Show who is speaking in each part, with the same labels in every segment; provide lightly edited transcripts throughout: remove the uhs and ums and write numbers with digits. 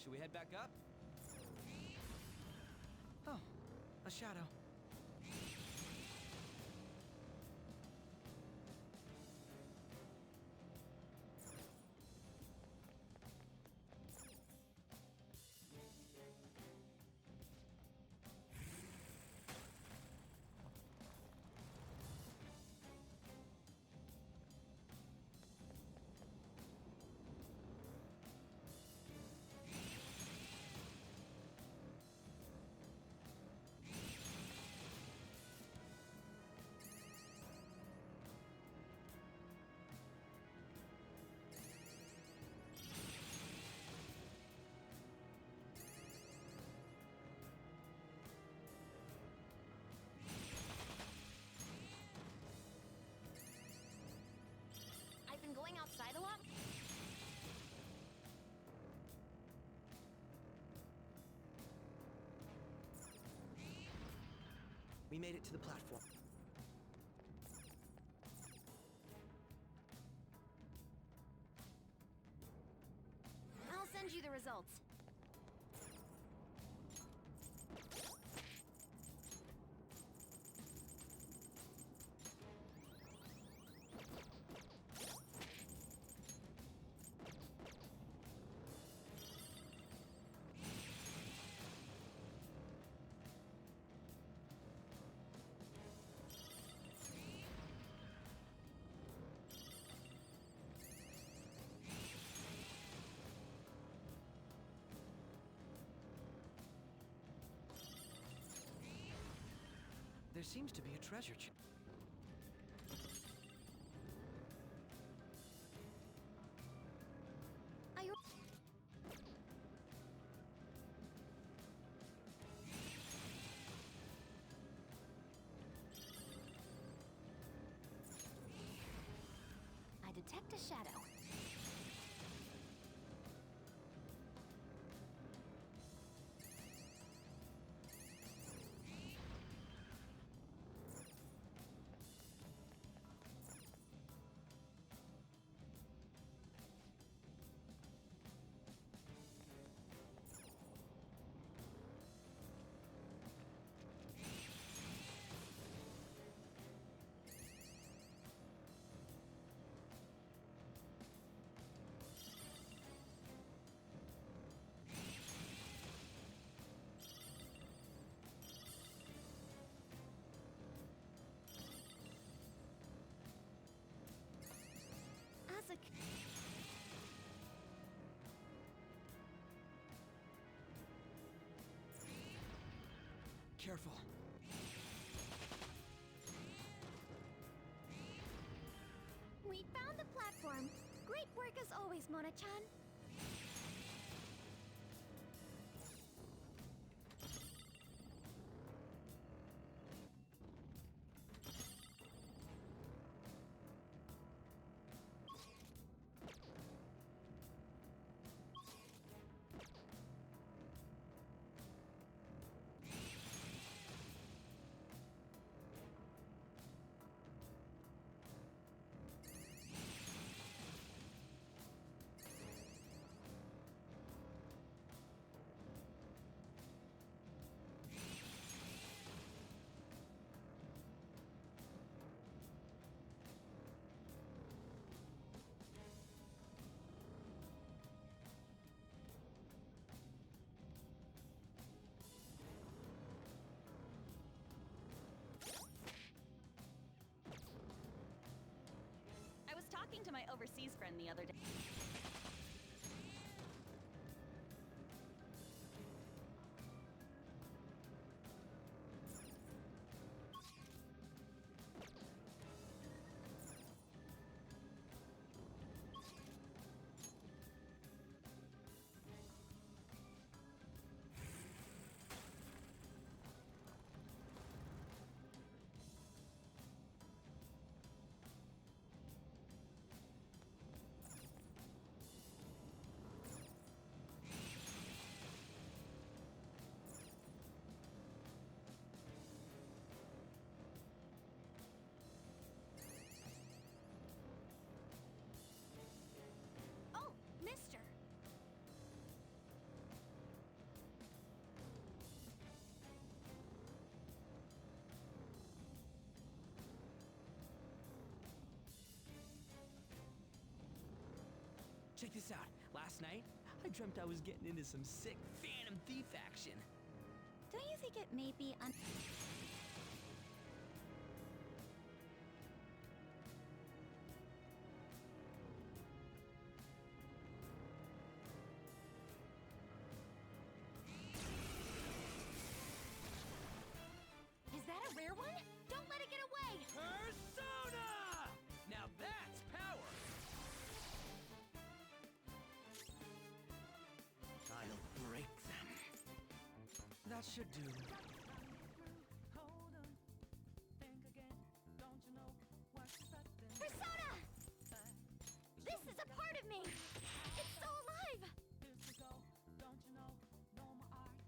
Speaker 1: Should we head back up? Oh, a shadow.
Speaker 2: I've been going outside a lot.
Speaker 1: We made it to the platform.
Speaker 2: I'll send you the results.
Speaker 1: There seems to be a treasure chest.
Speaker 2: Are you... I detect a shadow.
Speaker 1: Careful.
Speaker 2: We found the platform. Great work as always, Mona-chan.
Speaker 3: I was talking to my overseas friend the other day.
Speaker 4: this out. Last night, I dreamt I was getting into some sick Phantom Thief action.
Speaker 2: Don't you think it may be Is that a rare one? Don't let it get away!
Speaker 4: Persona! Now that's power!
Speaker 1: I'll break them. That should do.
Speaker 2: Persona! This is a part of me! It's so alive!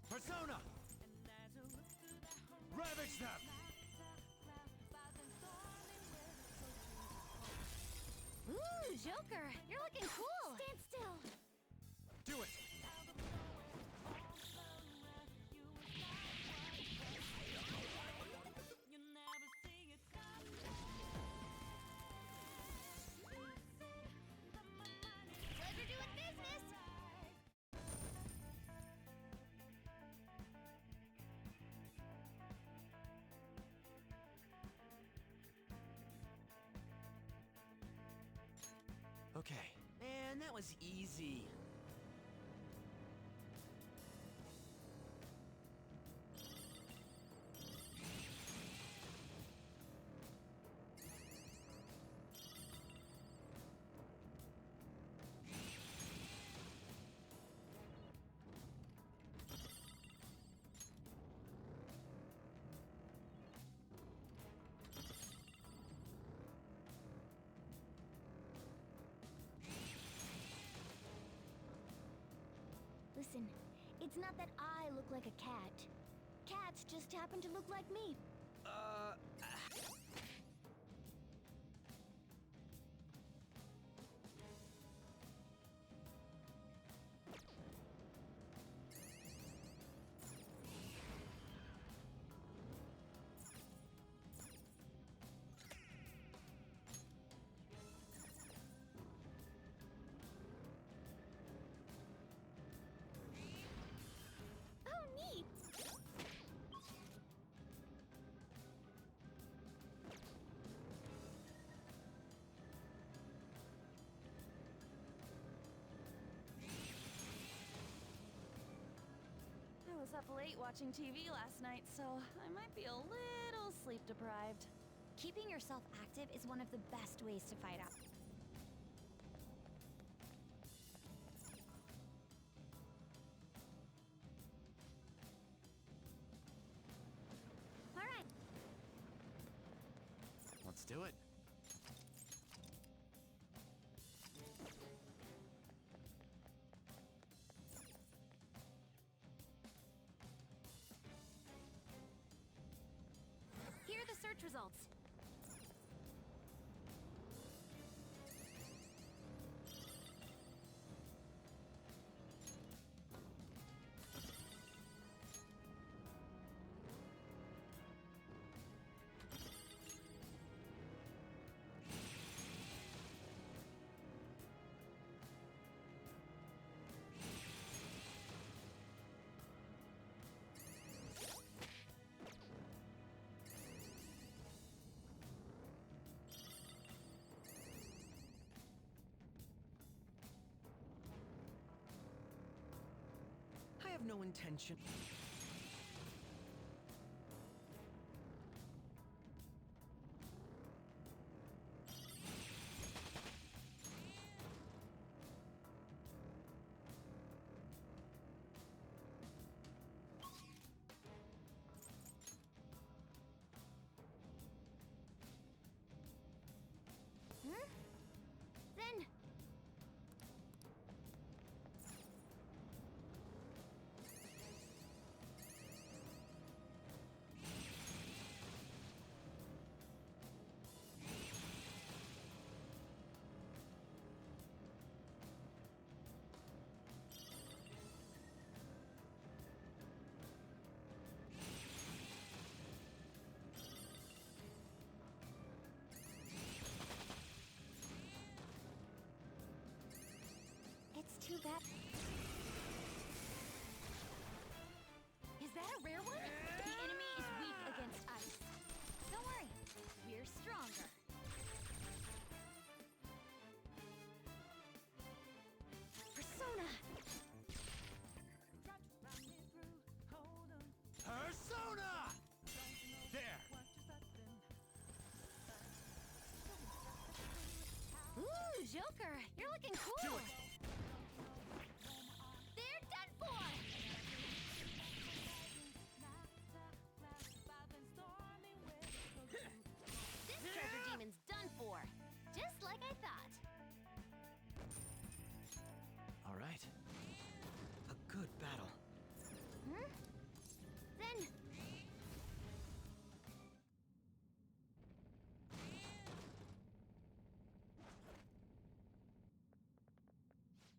Speaker 1: Persona! Ravage them!
Speaker 2: Ooh, Joker! You're looking cool! Stand still!
Speaker 1: Do it!
Speaker 2: Pleasure doing business!
Speaker 4: Okay. Man, that was easy.
Speaker 2: Listen, it's not that I look like a cat. Cats just happen to look like me. Oh, neat!
Speaker 3: I was up late watching TV last night, so I might be a little sleep deprived.
Speaker 2: Keeping yourself active is one of the best ways to fight out. All right.
Speaker 4: Let's do it.
Speaker 2: Here are the search results.
Speaker 1: I have no intention.
Speaker 2: Then too bad.
Speaker 3: Is that a rare one? The enemy is weak against ice. Don't worry, we're stronger. Persona!
Speaker 1: Persona! There!
Speaker 3: Ooh, Joker, you're looking cool.
Speaker 1: Do it!
Speaker 3: They're done for! This treasure demon's done for. Just like I thought.
Speaker 4: All right. A good battle.
Speaker 2: Hmm? Then.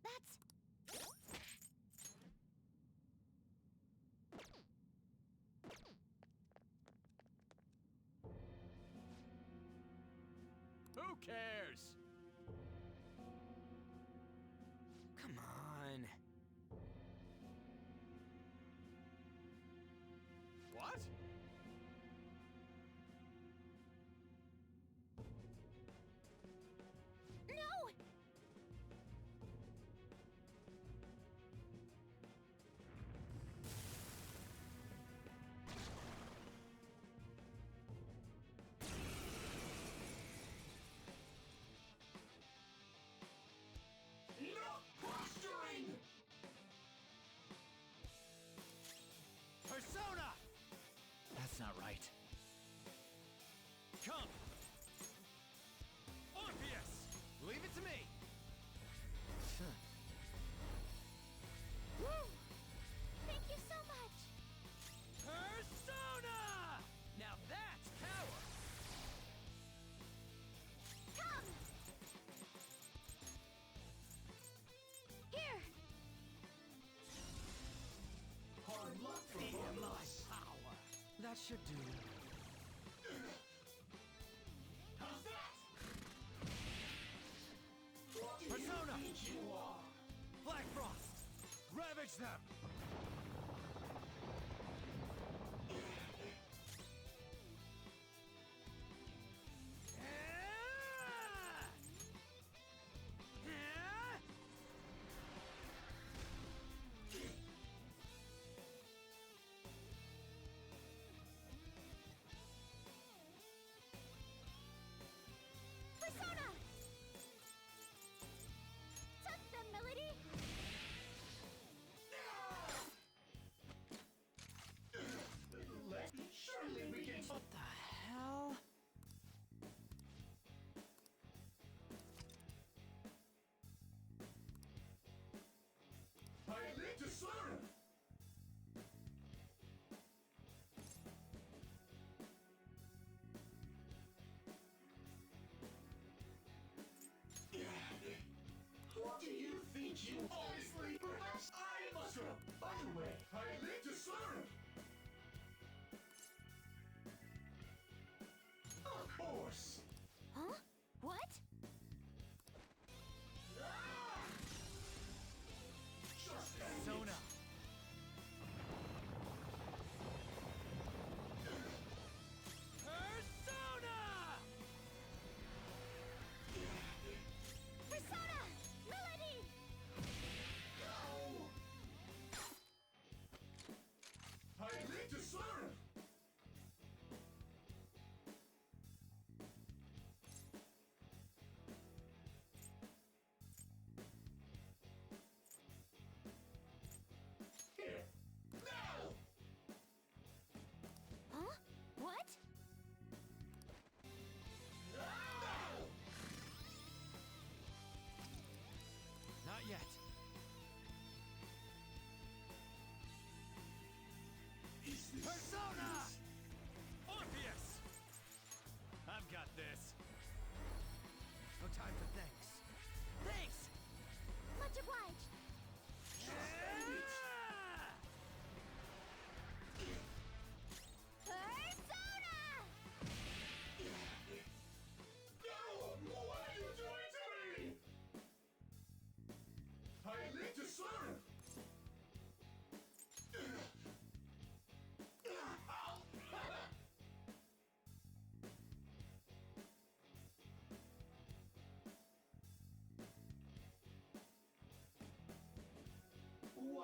Speaker 2: That's.
Speaker 1: Who cares?
Speaker 4: Come on.
Speaker 1: What?
Speaker 2: No!
Speaker 1: Persona!
Speaker 4: That's not right.
Speaker 1: Come! Orpheus! Leave it to me!
Speaker 2: Woo! Thank you so much!
Speaker 1: Persona! Now that's power!
Speaker 2: Come! Here!
Speaker 1: Feel my power!
Speaker 4: That should do.
Speaker 1: Persona! Black Frost! Ravage them!
Speaker 2: Persona! Tuck them, Melody!
Speaker 4: What the hell?
Speaker 1: I need to serve!
Speaker 5: What do you think you honestly? Perhaps I must have. By the way, I live to serve. Of course.
Speaker 2: Huh? What?
Speaker 5: Just
Speaker 1: Persona! Persona!
Speaker 2: Persona! Melody!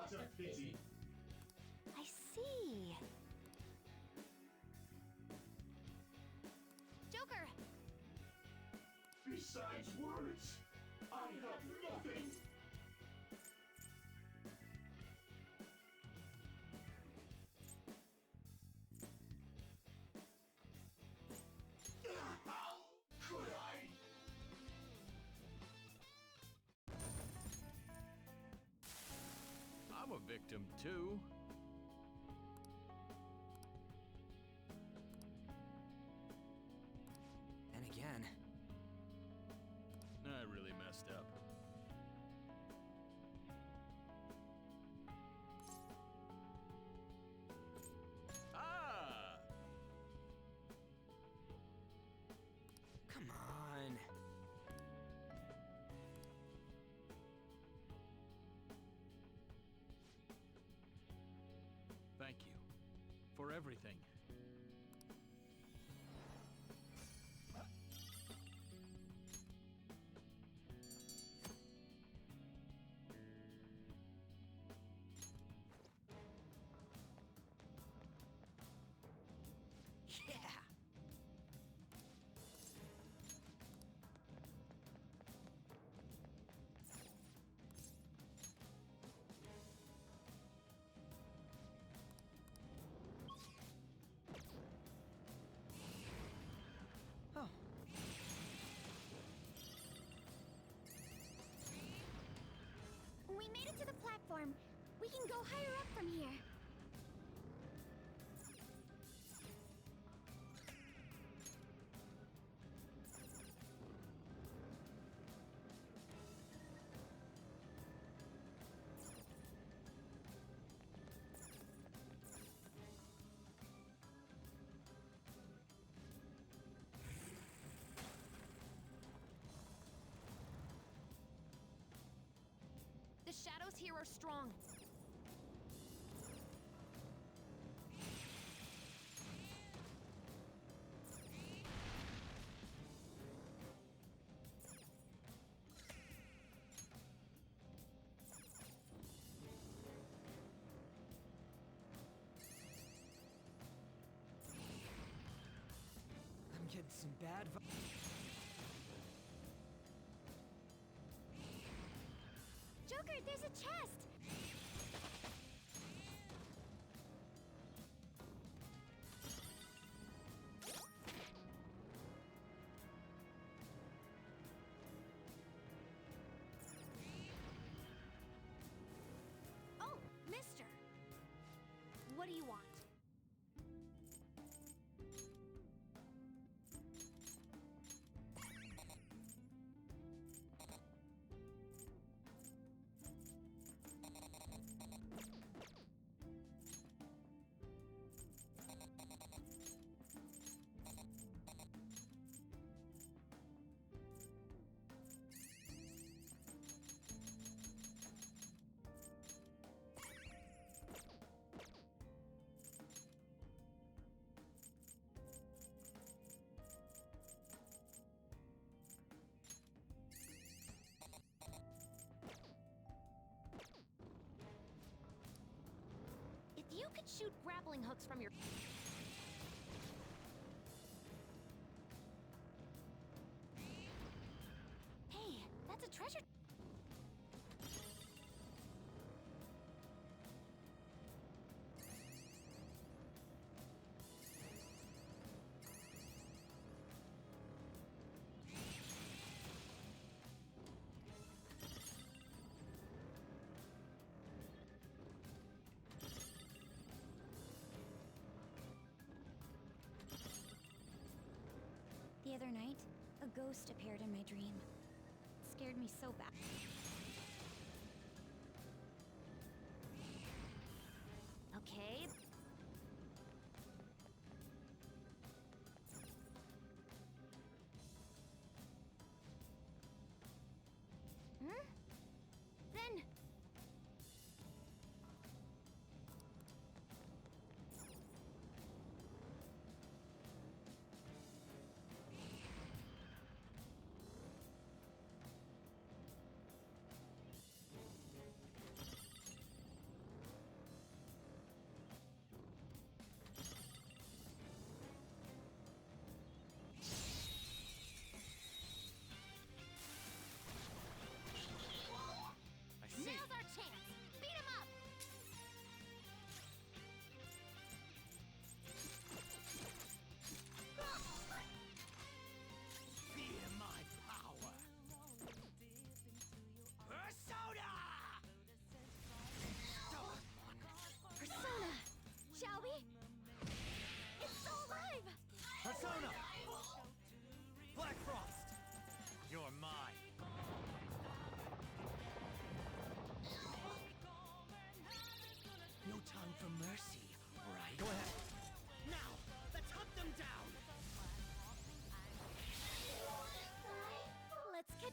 Speaker 5: What a pity.
Speaker 2: I see.
Speaker 3: Joker!
Speaker 5: Besides words, I have nothing. How could I?
Speaker 6: I'm a victim too.
Speaker 4: And again.
Speaker 6: I really messed up. Ah!
Speaker 4: Come on.
Speaker 6: Thank you for everything.
Speaker 4: Yeah. Oh.
Speaker 2: We made it to the platform. We can go higher up from here.
Speaker 3: The shadows here are strong.
Speaker 4: I'm getting some bad vibes.
Speaker 2: Joker, there's a chest!
Speaker 3: Oh, mister! What do you want? If you could shoot grappling hooks from your... Hey, that's a treasure...
Speaker 2: The other night, a ghost appeared in my dream. It scared me so bad.
Speaker 3: Okay.
Speaker 2: Then...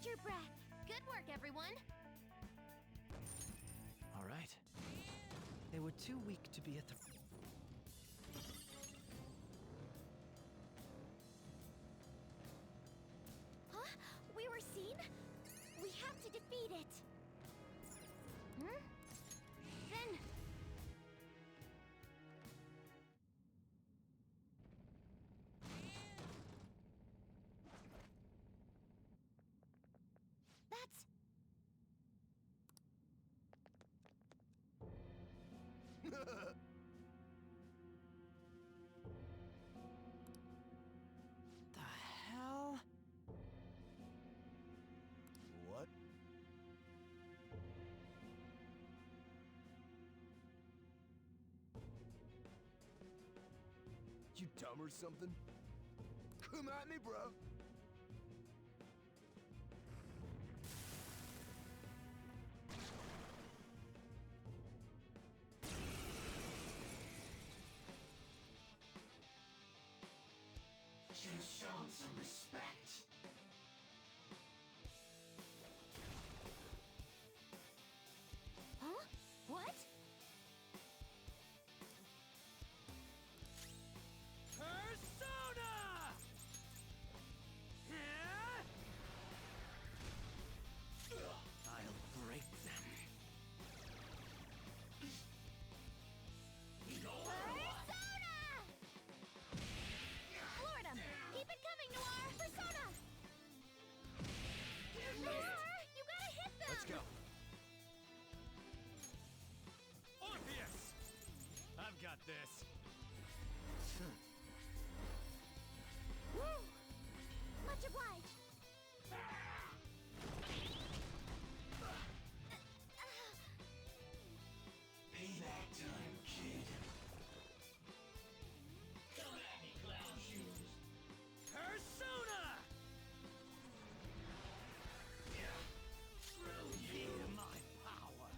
Speaker 3: Catch your breath. Good work, everyone.
Speaker 4: All right. They were too weak to be at the...
Speaker 2: Huh? We were seen? We have to defeat it. Hmm? Then... That's...
Speaker 4: The hell?
Speaker 7: What? You dumb or something? Come at me, bro.
Speaker 5: Just show him some respect.
Speaker 2: Huh? What?
Speaker 4: Persona! I'll break them.
Speaker 2: Persona! Floored him! Keep it coming, Noir! Persona! Noir! You gotta hit them!
Speaker 4: Let's go.
Speaker 6: Orpheus! I've got this.
Speaker 2: Woo! Much obliged!
Speaker 5: Payback time, kid. Come at me, clown shoes.
Speaker 4: Persona!
Speaker 5: Screw you.
Speaker 4: Feel my power.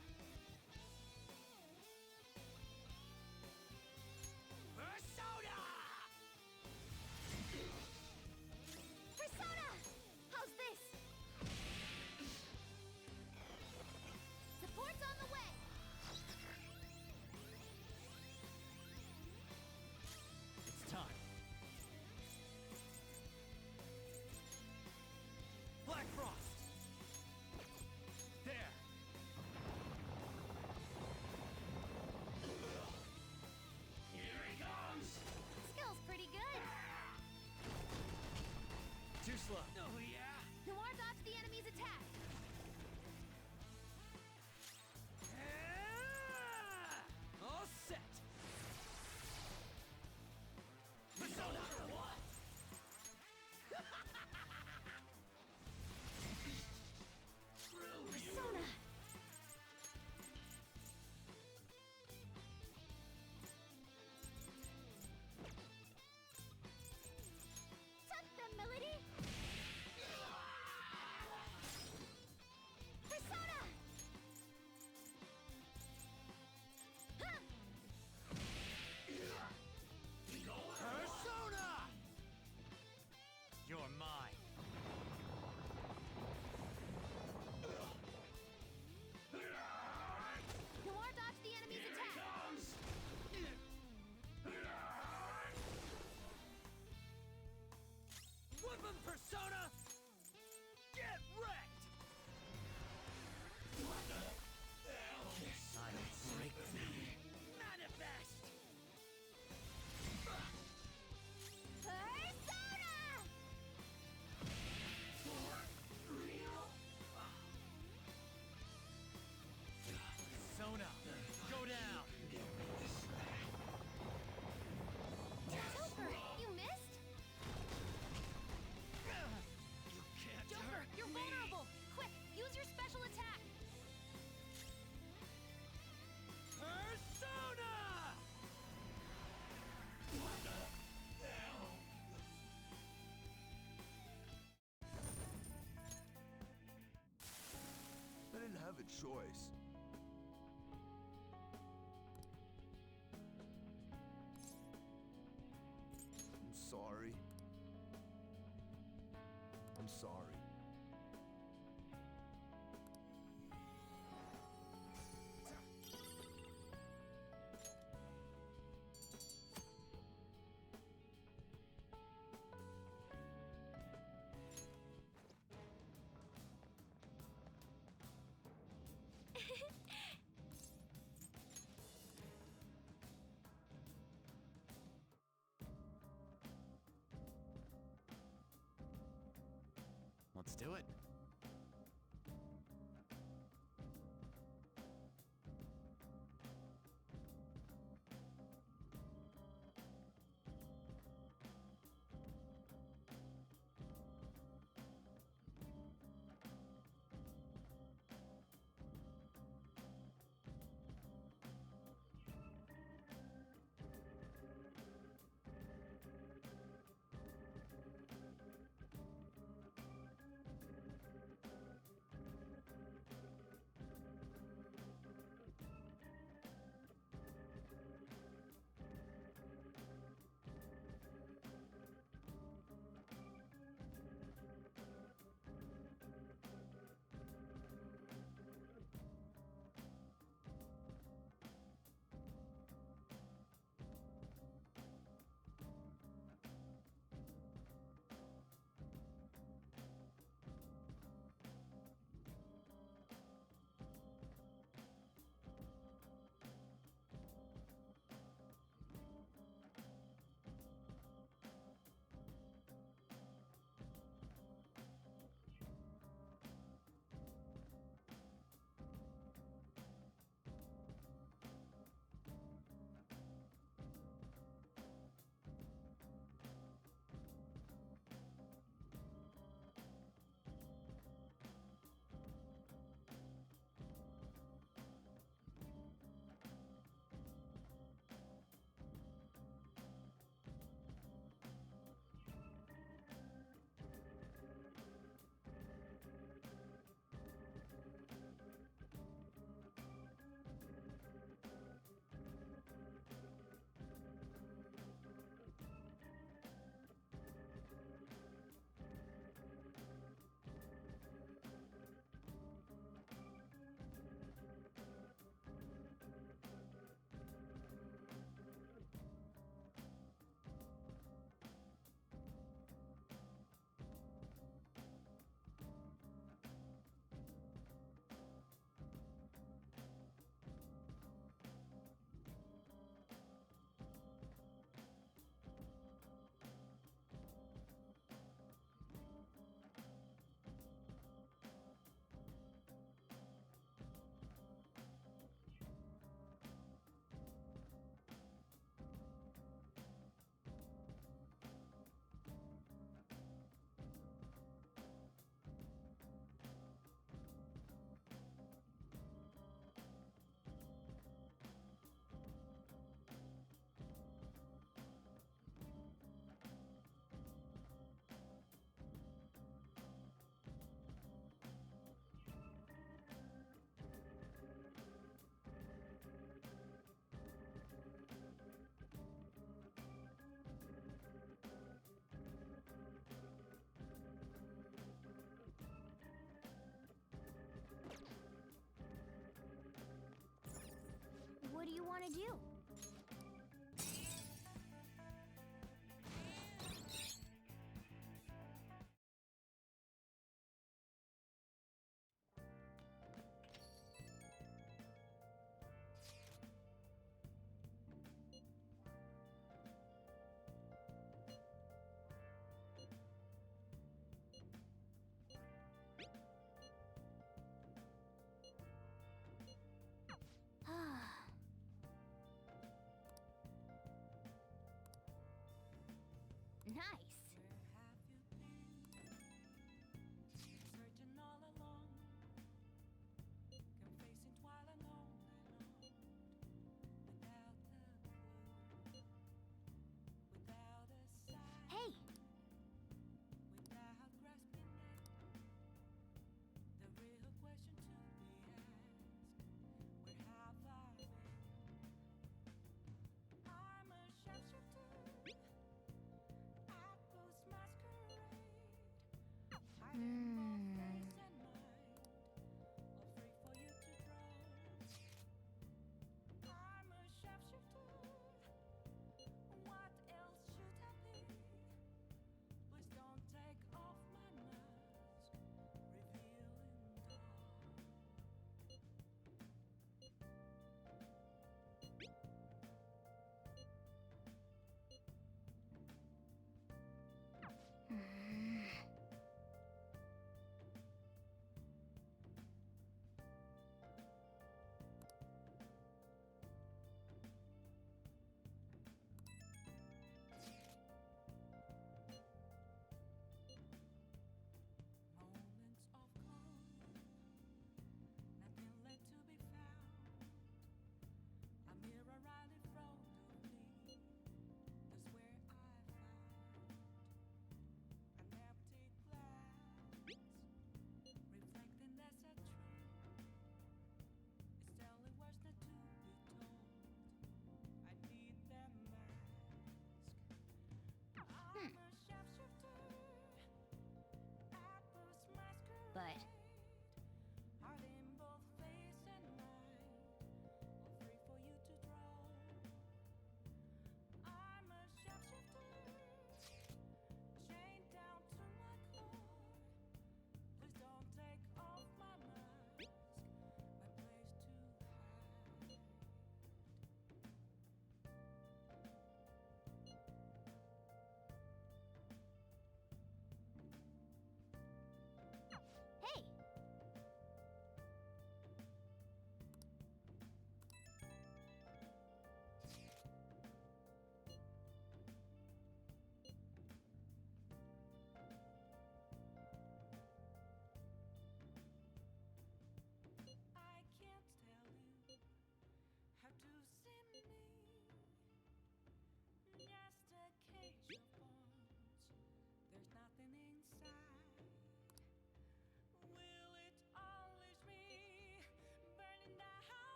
Speaker 4: Persona!
Speaker 2: Persona! How's this? Support's on the way!
Speaker 4: It's time. Black Frost! There!
Speaker 5: Here he comes.
Speaker 2: Skill's pretty good.
Speaker 4: Too slow.
Speaker 6: Oh, yeah?
Speaker 2: Noir dodged the enemy's attack.
Speaker 4: All set!
Speaker 5: Persona. What? Screw you.
Speaker 2: Persona! Tuck them, Melody! Persona! Huh!
Speaker 4: Persona! You're mine.
Speaker 2: Noir dodged the enemy's attack.
Speaker 5: Comes.
Speaker 4: Whip 'em, Persona! Get wrecked!
Speaker 5: What the hell?
Speaker 4: I'll break them. Manifest!
Speaker 2: Persona!
Speaker 5: For real?
Speaker 4: Persona, go down!
Speaker 2: Joker, you missed?
Speaker 4: You can't
Speaker 3: Joker,
Speaker 4: hurt
Speaker 3: you're
Speaker 4: me.
Speaker 3: vulnerable. Quick, use your special attack.
Speaker 4: Persona!
Speaker 5: What the hell?
Speaker 7: I didn't have a choice. I'm sorry. I'm sorry.
Speaker 1: do it.
Speaker 2: What do you want to do? Nice.
Speaker 8: Searching all along, confessing while alone without a clue, without a sign,
Speaker 2: Hey,
Speaker 8: without grasping at the real question to be asked. Where have I been? I'm a sharpshooter. I post masquerade, hiding both face and mind, all free for you to draw. I'm a sharpshooter. What else should I be? Please don't take off my mask, revealing dawn.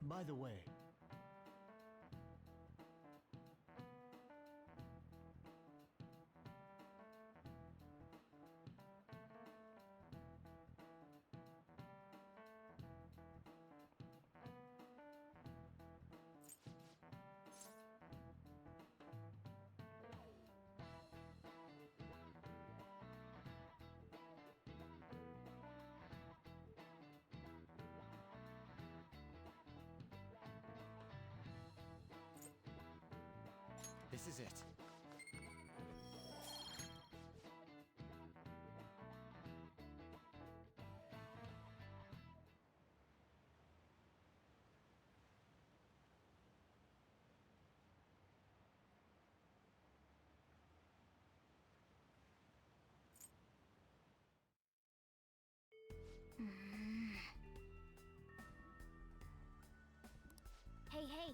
Speaker 4: By the way,
Speaker 1: This is it.
Speaker 2: Hey, hey.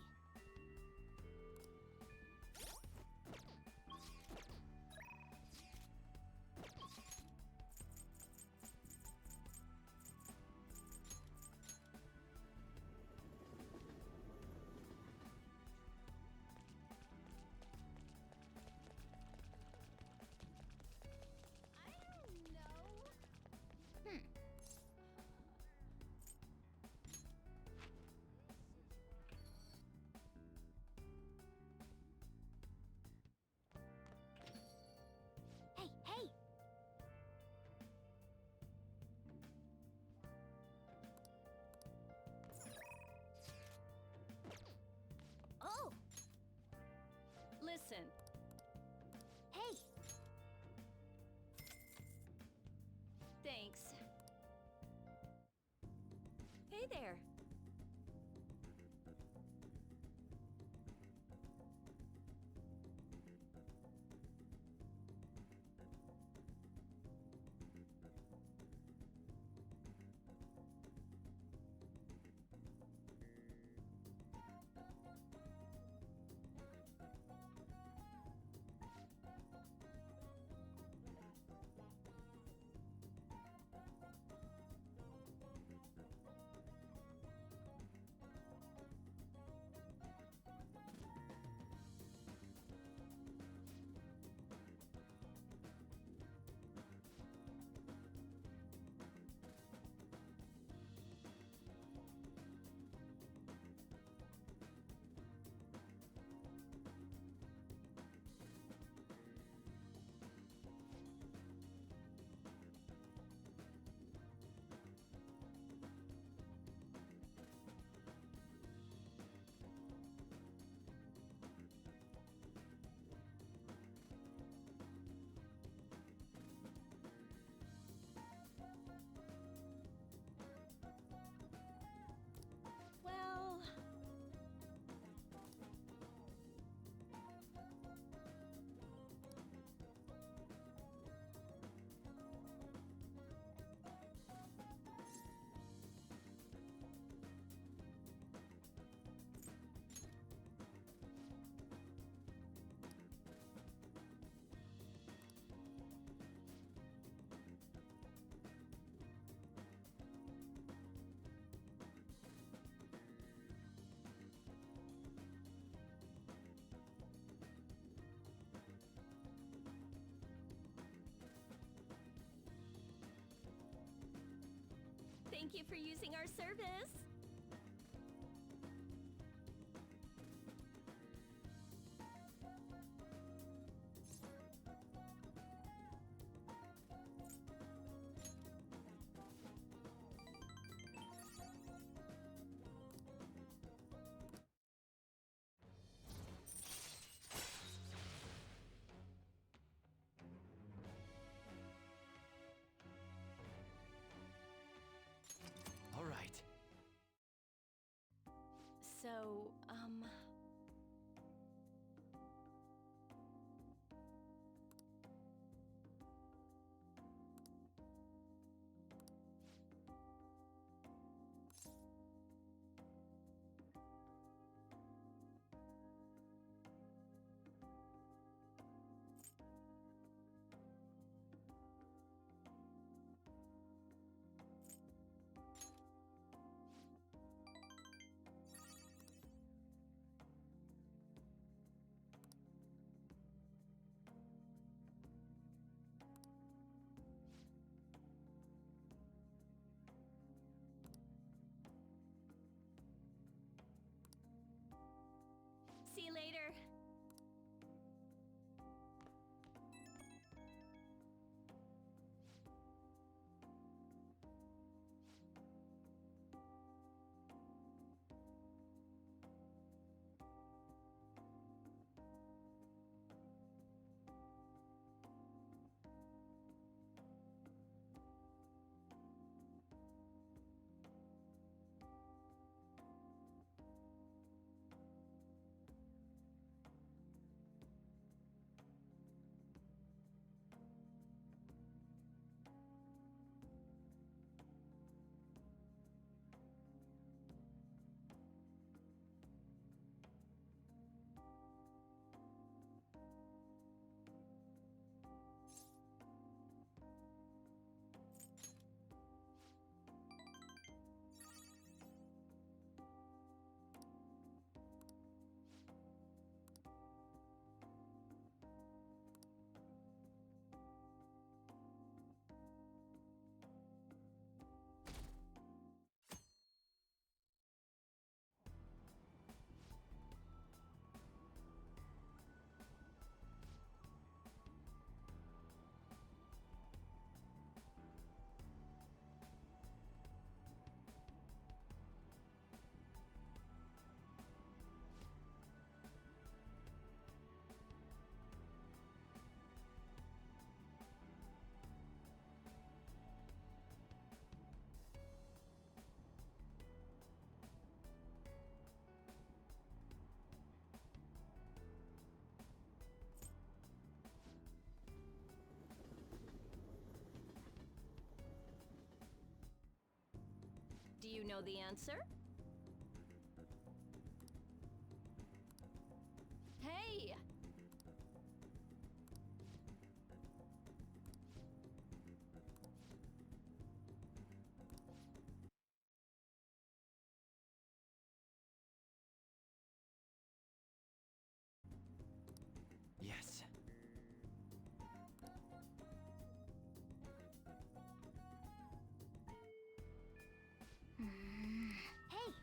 Speaker 2: I don't know. Hey, hey. Oh,
Speaker 3: Listen,
Speaker 2: hey.
Speaker 3: thanks. Hey there. Well, thank you for using our service.
Speaker 4: all right.
Speaker 3: So, Do you know the answer? Hey!
Speaker 4: Yes.
Speaker 2: Hey!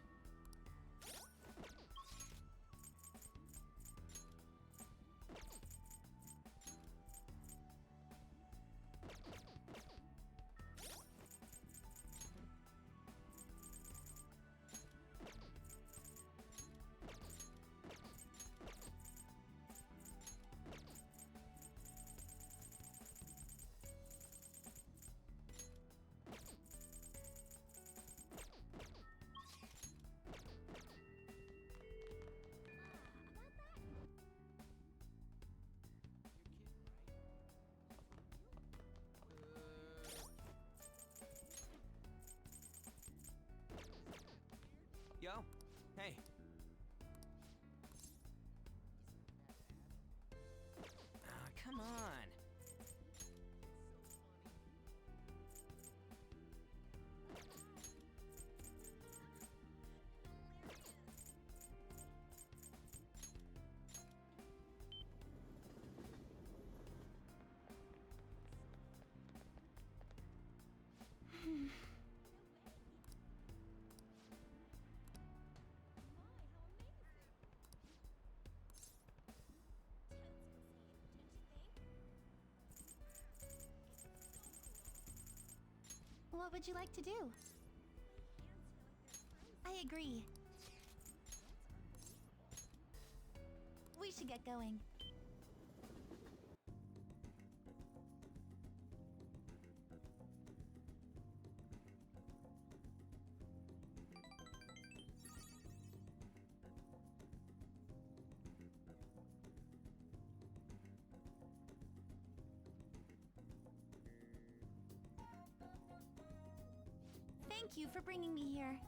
Speaker 4: Yo, hey. Come on.
Speaker 2: What would you like to do? I agree. We should get going. Thank you for bringing me here.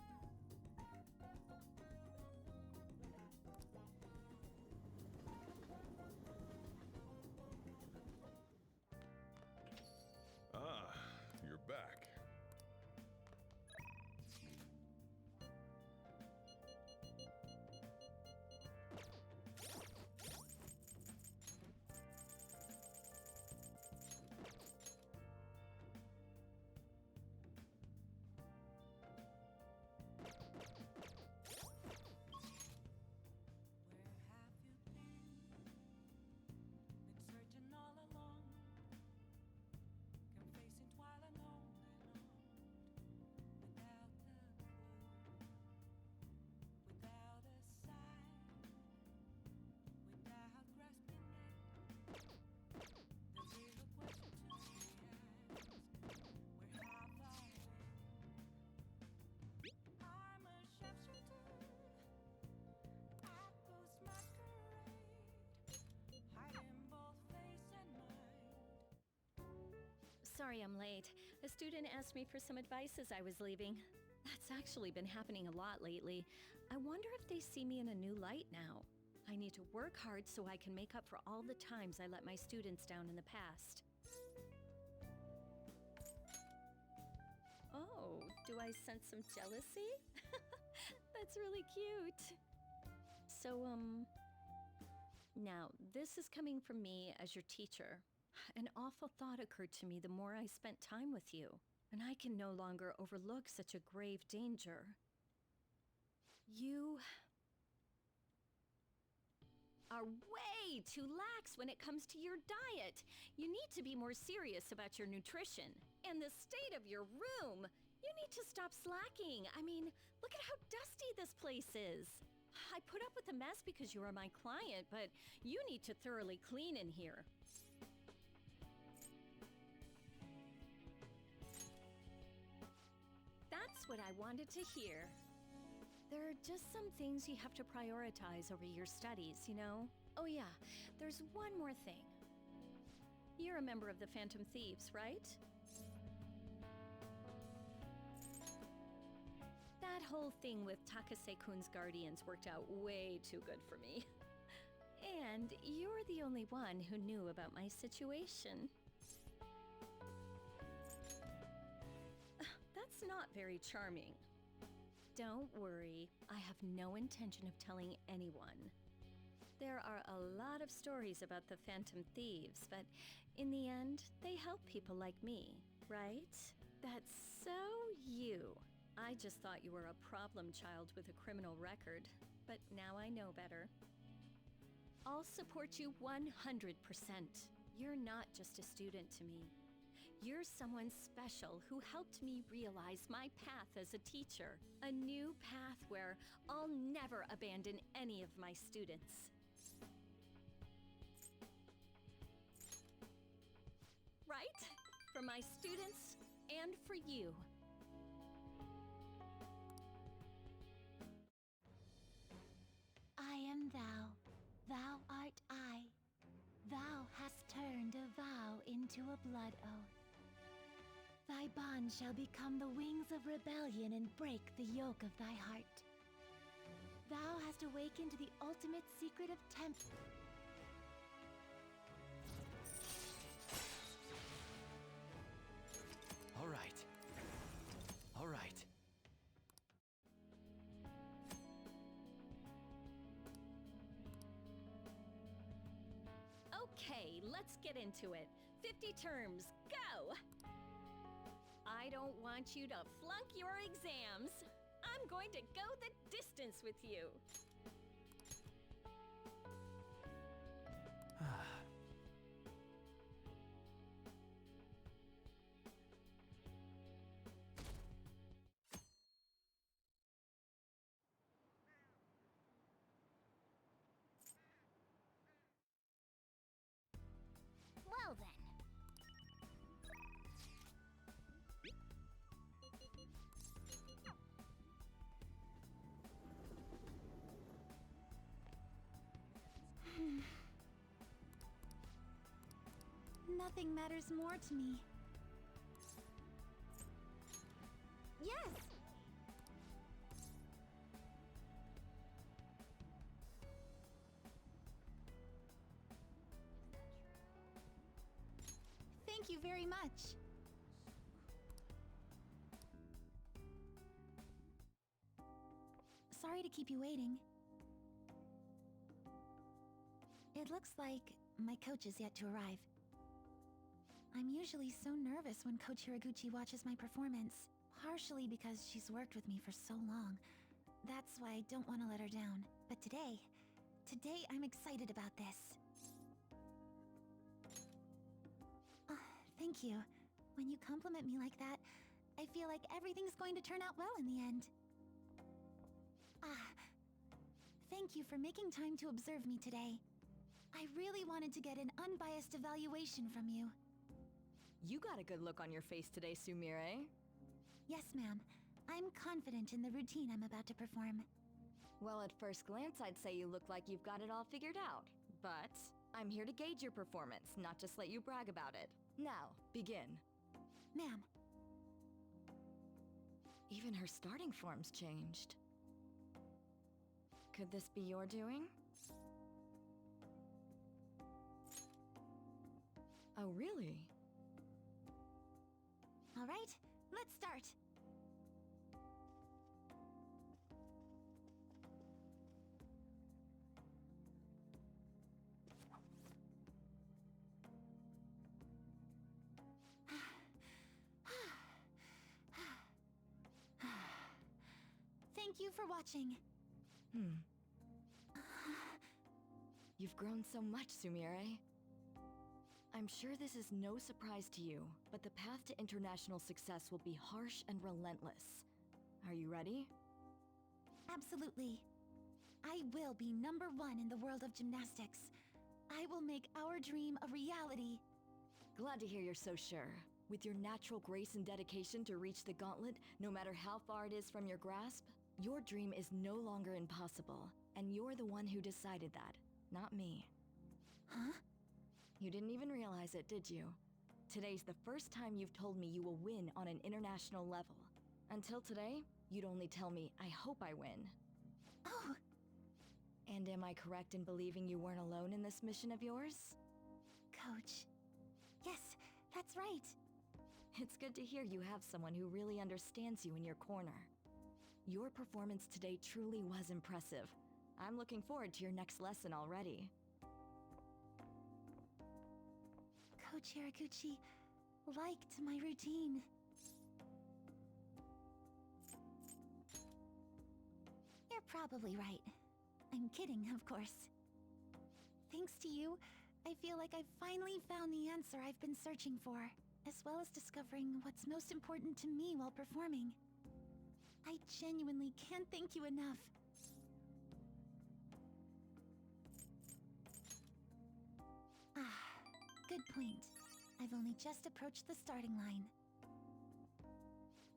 Speaker 5: Ah, you're back.
Speaker 8: Where have you been? Been searching all along, confessing while alone without the clue, without a sign, without grasping it. The real question to me is, where have I been? I'm a sharpshooter. I post masquerade, hiding both face and mind.
Speaker 3: Sorry I'm late. A student asked me for some advice as I was leaving. That's actually been happening a lot lately. I wonder if they see me in a new light now. I need to work hard so I can make up for all the times I let my students down in the past. Oh, do I sense some jealousy? That's really cute. So, now, this is coming from me as your teacher. An awful thought occurred to me the more I spent time with you, and I can no longer overlook such a grave danger. You are way too lax when it comes to your diet. You need to be more serious about your nutrition. And the state of your room. You need to stop slacking. I mean, look at how dusty this place is. I put up with the mess because you are my client, but you need to thoroughly clean in here. That's what I wanted to hear. There are just some things you have to prioritize over your studies, you know? Oh yeah, there's one more thing. You're a member of the Phantom Thieves, right? whole thing with Takase-kun's guardians worked out way too good for me. And you're the only one who knew about my situation. That's not very charming. Don't worry, I have no intention of telling anyone. There are a lot of stories about the Phantom Thieves, but in the end, they help people like me, right? That's so you. I just thought you were a problem child with a criminal record, but now I know better. I'll support you 100%. You're not just a student to me. You're someone special who helped me realize my path as a teacher. A new path where I'll never abandon any of my students. Right? For my students and for you.
Speaker 2: I am thou, thou art I. Thou hast turned a vow into a blood oath. Thy bond shall become the wings of rebellion and break the yoke of thy heart. Thou hast awakened the ultimate secret of
Speaker 4: All right. All right.
Speaker 3: Okay, let's get into it. 50 terms, go! I don't want you to flunk your exams. I'm going to go the distance with you.
Speaker 2: Well then. Nothing matters more to me. Yes! Thank you very much. Sorry to keep you waiting. It looks like my coach is yet to arrive. I'm usually so nervous when Coach Hiraguchi watches my performance, partially because she's worked with me for so long. That's why I don't want to let her down. But today I'm excited about this. Thank you. When you compliment me like that, I feel like everything's going to turn out well in the end. Thank you for making time to observe me today. I really wanted to get an unbiased evaluation from you.
Speaker 9: You got a good look on your face today, Sumire.
Speaker 2: Yes, ma'am. I'm confident in the routine I'm about to perform.
Speaker 9: Well, at first glance, I'd say you look like you've got it all figured out. But I'm here to gauge your performance, not just let you brag about it. Now, begin.
Speaker 2: Ma'am.
Speaker 9: Even her starting form's changed. Could this be your doing? Oh, really?
Speaker 2: All right, let's start. Thank you for watching.
Speaker 9: You've grown so much, Sumire. I'm sure this is no surprise to you, but the path to international success will be harsh and relentless. Are you ready?
Speaker 2: Absolutely. I will be #1 in the world of gymnastics. I will make our dream a reality.
Speaker 9: Glad to hear you're so sure. With your natural grace and dedication to reach the gauntlet, no matter how far it is from your grasp, your dream is no longer impossible, and you're the one who decided that, not me.
Speaker 2: Huh?
Speaker 9: You didn't even realize it, did you? Today's the first time you've told me you will win on an international level. Until today, you'd only tell me, I hope I win.
Speaker 2: Oh,
Speaker 9: And am I correct in believing you weren't alone in this mission of yours?
Speaker 2: Coach. Yes, that's right.
Speaker 9: It's good to hear you have someone who really understands you in your corner. Your performance today truly was impressive. I'm looking forward to your next lesson already.
Speaker 2: Coach Hiraguchi liked my routine. You're probably right. I'm kidding, of course. Thanks to you, I feel like I've finally found the answer I've been searching for, as well as discovering what's most important to me while performing. I genuinely can't thank you enough. Ah, good point. I've only just approached the starting line.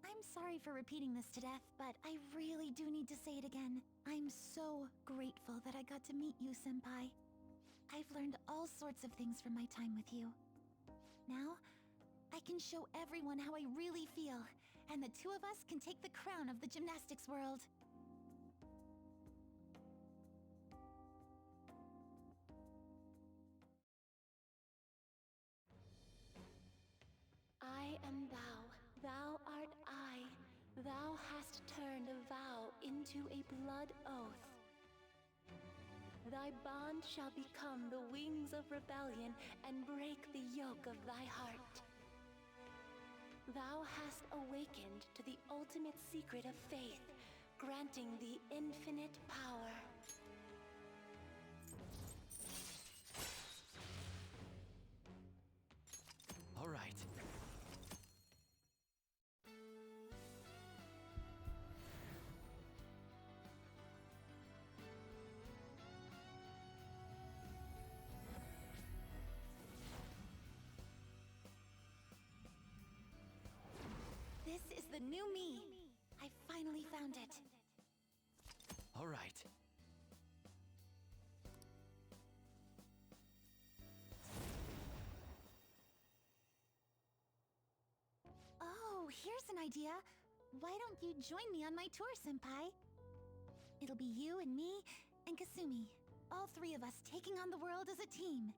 Speaker 2: I'm sorry for repeating this to death, but I really do need to say it again. I'm so grateful that I got to meet you, Senpai. I've learned all sorts of things from my time with you. Now, I can show everyone how I really feel, and the two of us can take the crown of the gymnastics world.
Speaker 10: I am thou, thou art I. Thou hast turned a vow into a blood oath. Thy bond shall become the wings of rebellion and break the yoke of thy heart. Thou hast awakened to the ultimate secret of faith, granting thee infinite power.
Speaker 4: All right.
Speaker 2: This is the new me. I finally found it.
Speaker 4: All right.
Speaker 2: Oh, here's an idea. Why don't you join me on my tour, Senpai? It'll be you and me and Kasumi. All three of us taking on the world as a team.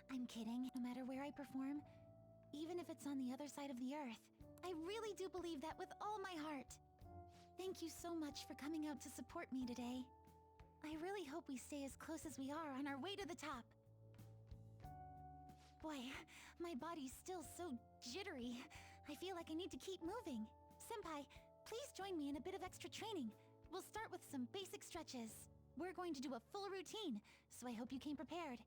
Speaker 2: I'm kidding. No matter where I perform, even if it's on the other side of the earth, I really do believe that with all my heart. Thank you so much for coming out to support me today. I really hope we stay as close as we are on our way to the top. Boy, my body's still so jittery. I feel like I need to keep moving. Senpai, please join me in a bit of extra training. We'll start with some basic stretches. We're going to do a full routine, so I hope you came prepared.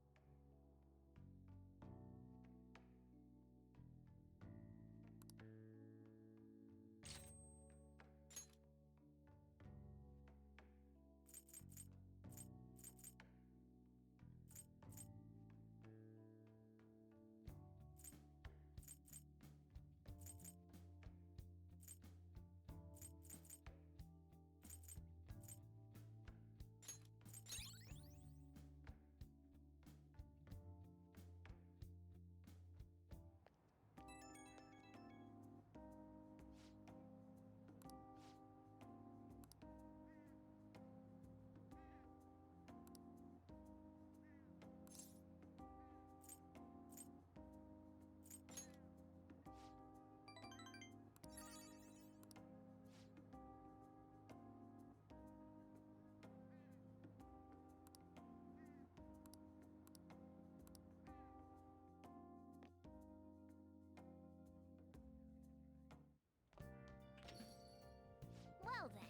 Speaker 10: Well then.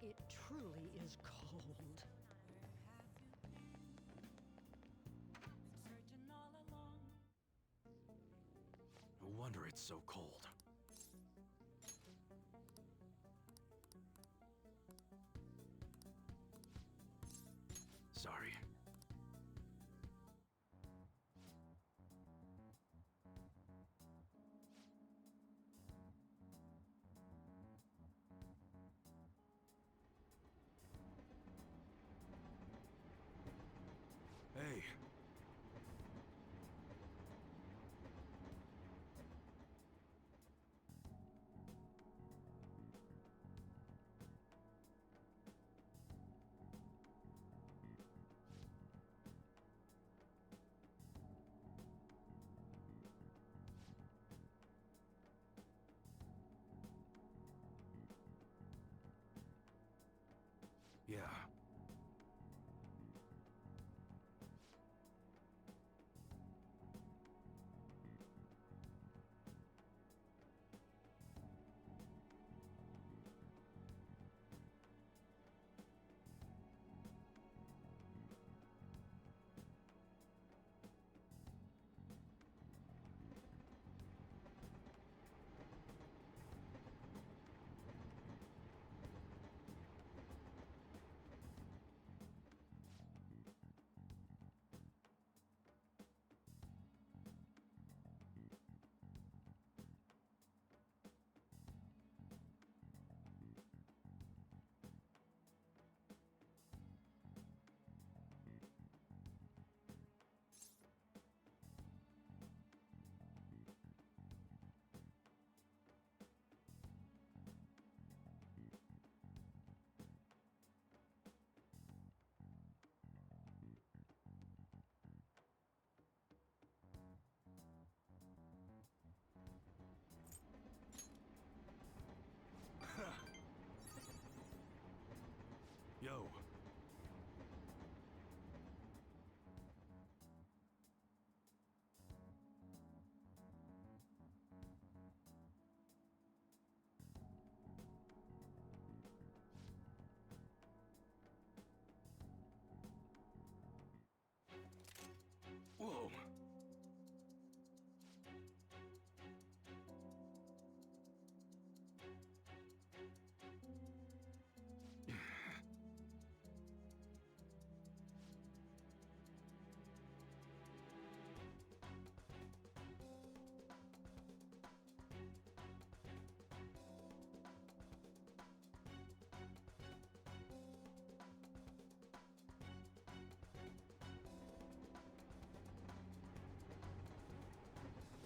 Speaker 11: It truly is cold.
Speaker 8: Searching all along.
Speaker 6: No wonder it's so cold.
Speaker 7: Sorry. Hey. Yeah. Yo. Whoa.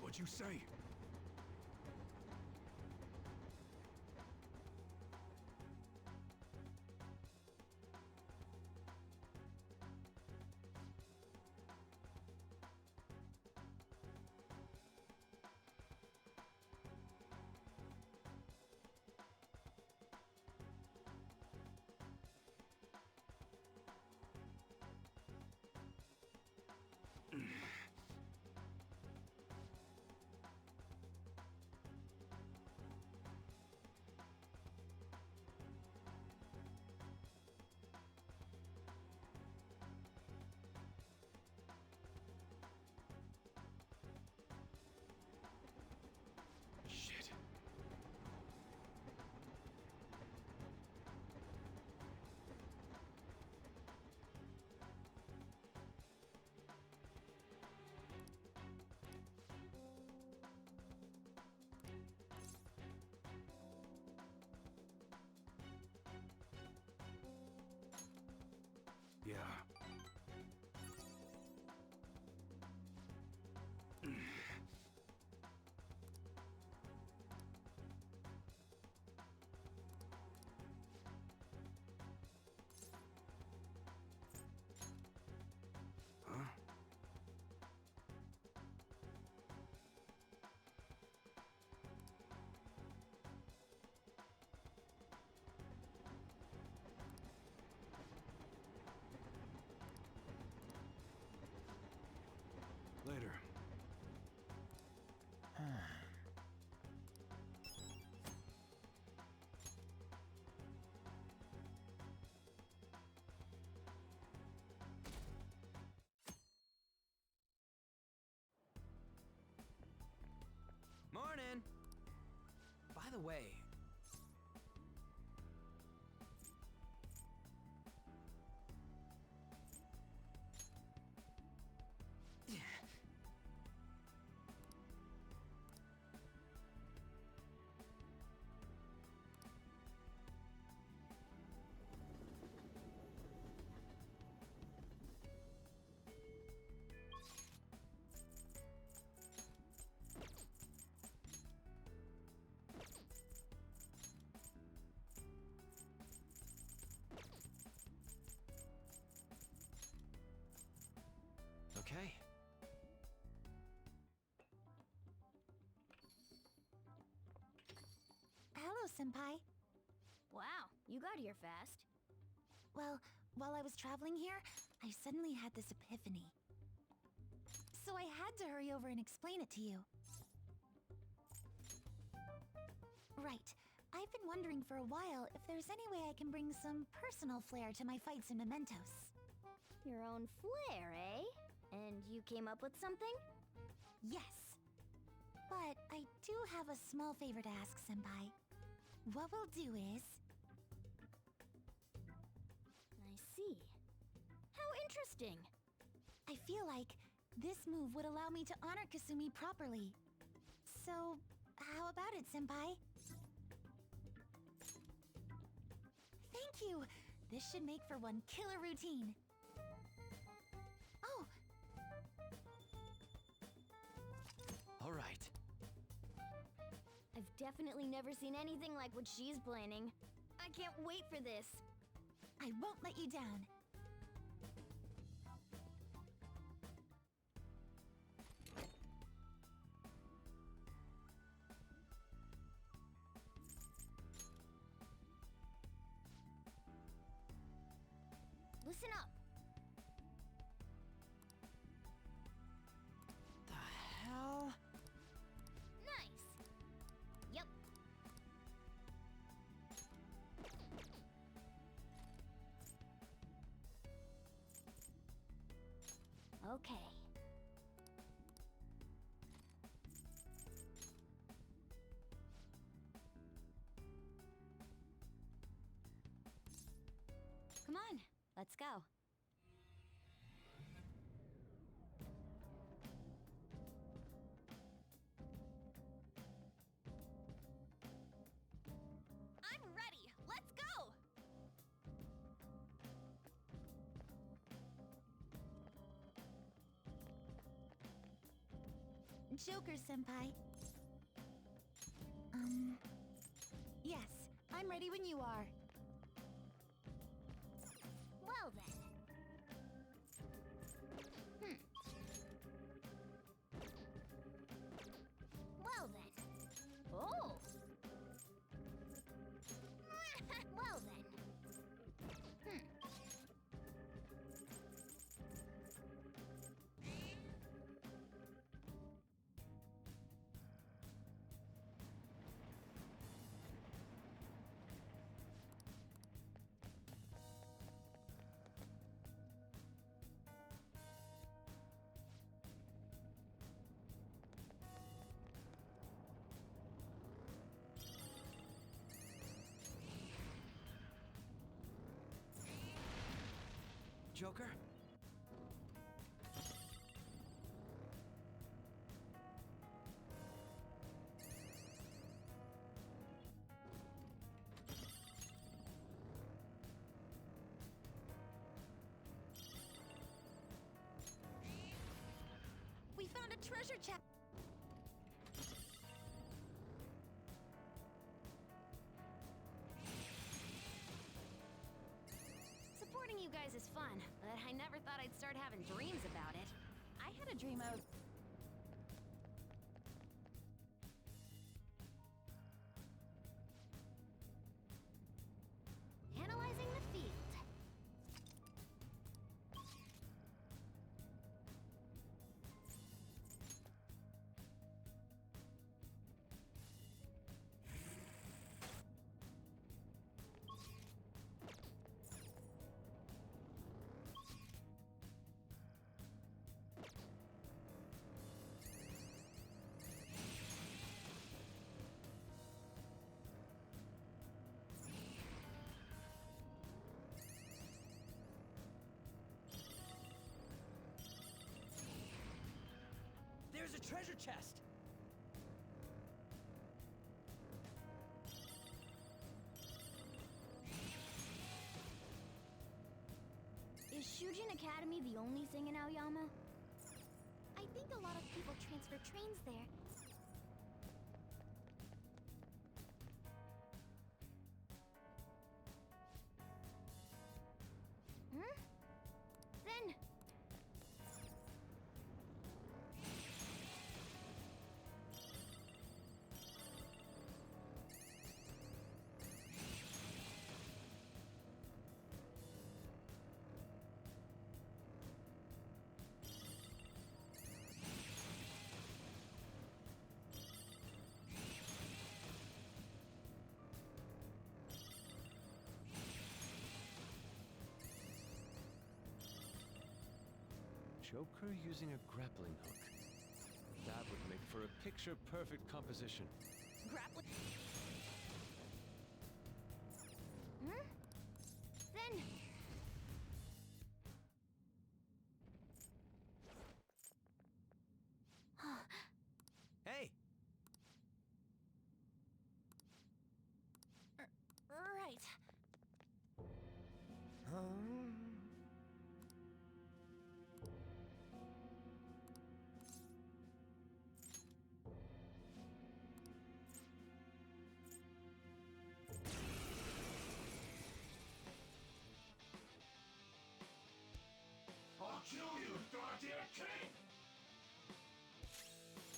Speaker 7: What'd you say? Shit. Yeah. Huh? Later.
Speaker 4: Morning! By the way,
Speaker 2: Senpai.
Speaker 12: Wow, you got here fast.
Speaker 2: Well, while I was traveling here, I suddenly had this epiphany. So I had to hurry over and explain it to you. Right. I've been wondering for a while if there's any way I can bring some personal flair to my fights in Mementos.
Speaker 12: Your own flair, eh? And you came up with something?
Speaker 2: Yes. But I do have a small favor to ask, Senpai. What we'll do is...
Speaker 12: I see. How interesting.
Speaker 2: I feel like this move would allow me to honor Kasumi properly. So, how about it, Senpai? Thank you! This should make for one killer routine. Oh!
Speaker 4: All right.
Speaker 12: I've definitely never seen anything like what she's planning. I can't wait for this.
Speaker 2: I won't let you down.
Speaker 12: Listen up.
Speaker 4: The hell?
Speaker 12: Nice. Yep. Okay. Come on, let's go. I'm ready. Let's go.
Speaker 2: Joker Senpai. Yes, I'm ready when you are.
Speaker 12: Well then. Well then. Oh. Well then.
Speaker 4: Joker?
Speaker 2: We found a treasure chest.
Speaker 12: Supporting you guys is fun, but I never thought I'd start having dreams about it. I had a dream of... analyzing the field.
Speaker 4: There's a treasure chest!
Speaker 12: Is Shujin Academy the only thing in Aoyama?
Speaker 2: I think a lot of people transfer trains there.
Speaker 12: Then...
Speaker 13: choke her using a grappling hook. That would make for a picture-perfect composition.
Speaker 12: Grappling. Hmm? Then.
Speaker 4: Hey!
Speaker 2: Right.
Speaker 5: I'll kill you, goddamn king!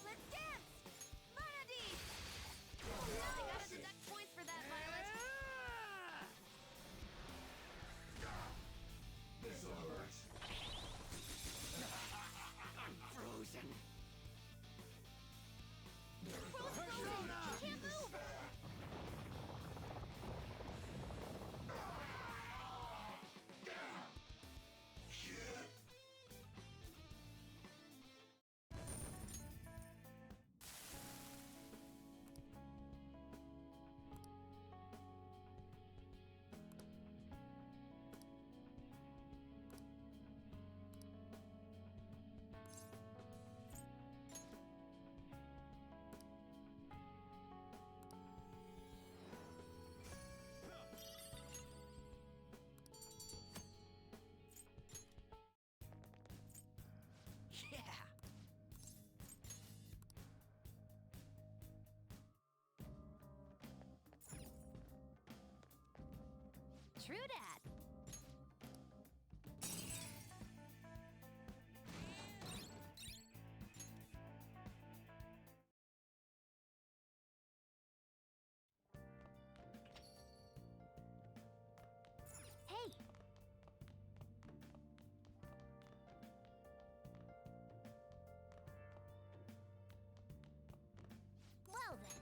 Speaker 12: Let's dance! Vanity! Really gotta deduct points for that, Violet.
Speaker 5: This'll hurt.
Speaker 1: I'm frozen.
Speaker 12: Persona! Can't move!
Speaker 4: Yeah!
Speaker 12: True dat. Hey! Well then.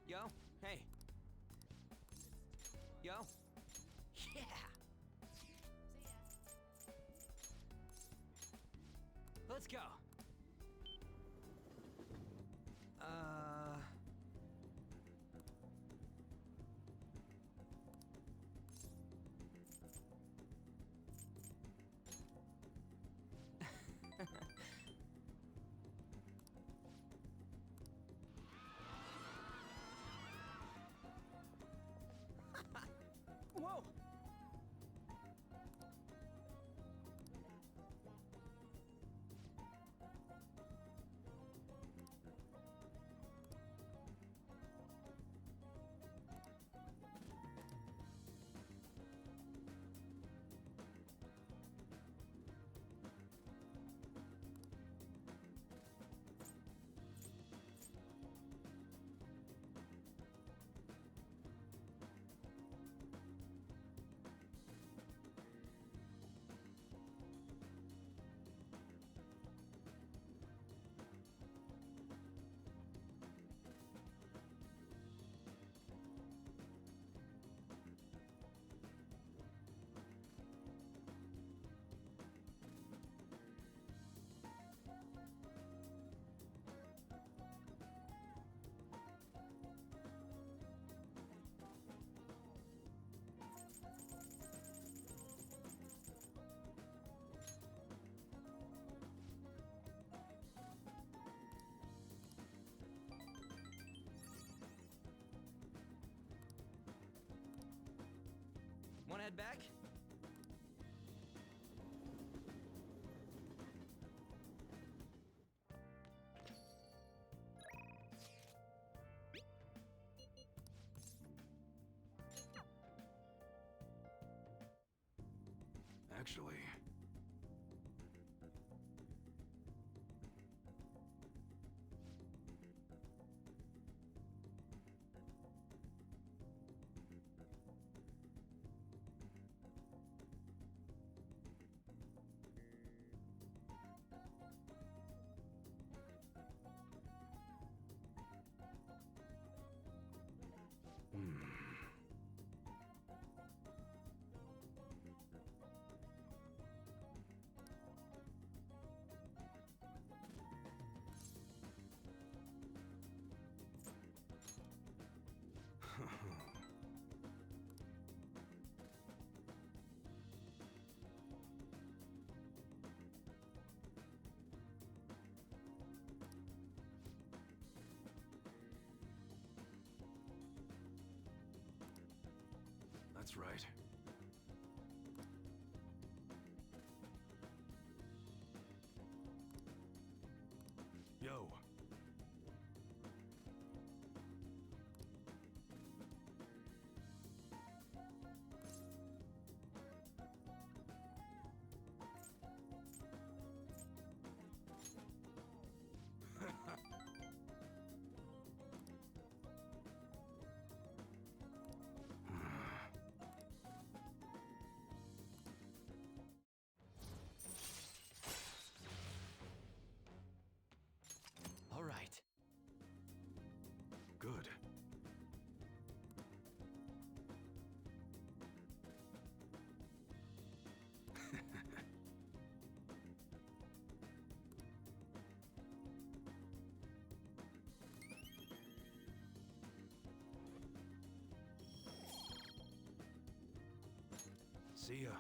Speaker 4: Yo, hey. Yo. Yeah. Let's go. Whoa! Wanna head back?
Speaker 7: actually. That's right. Yo.
Speaker 4: All right.
Speaker 7: Good. See ya.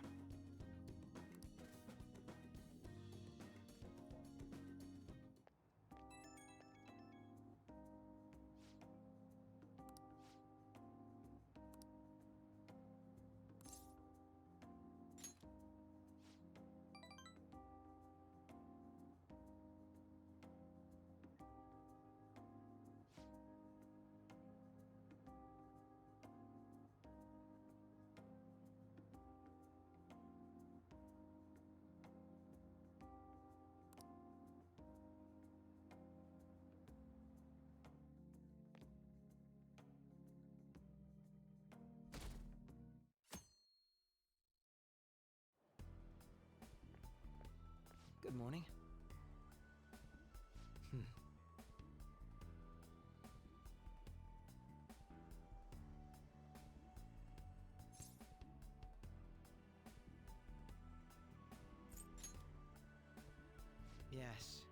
Speaker 4: Good morning. Yes.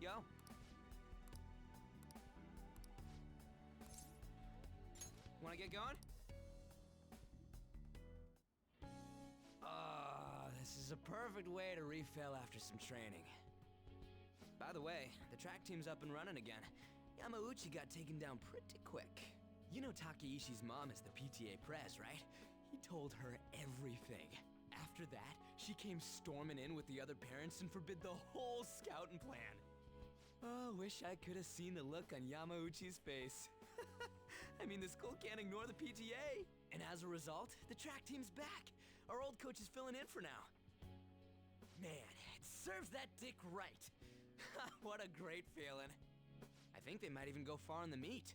Speaker 4: Yo. Wanna get going? This is a perfect way to refill after some training. By the way, the track team's up and running again. Yamauchi got taken down pretty quick. You know Takeishi's mom is the PTA press, right? He told her everything. After that, she came storming in with the other parents and forbid the whole scouting plan. Oh, wish I could have seen the look on Yamauchi's face. I mean, the school can't ignore the PTA. And as a result, the track team's back. Our old coach is filling in for now. Man, it serves that dick right. What a great feeling. I think they might even go far in the meet.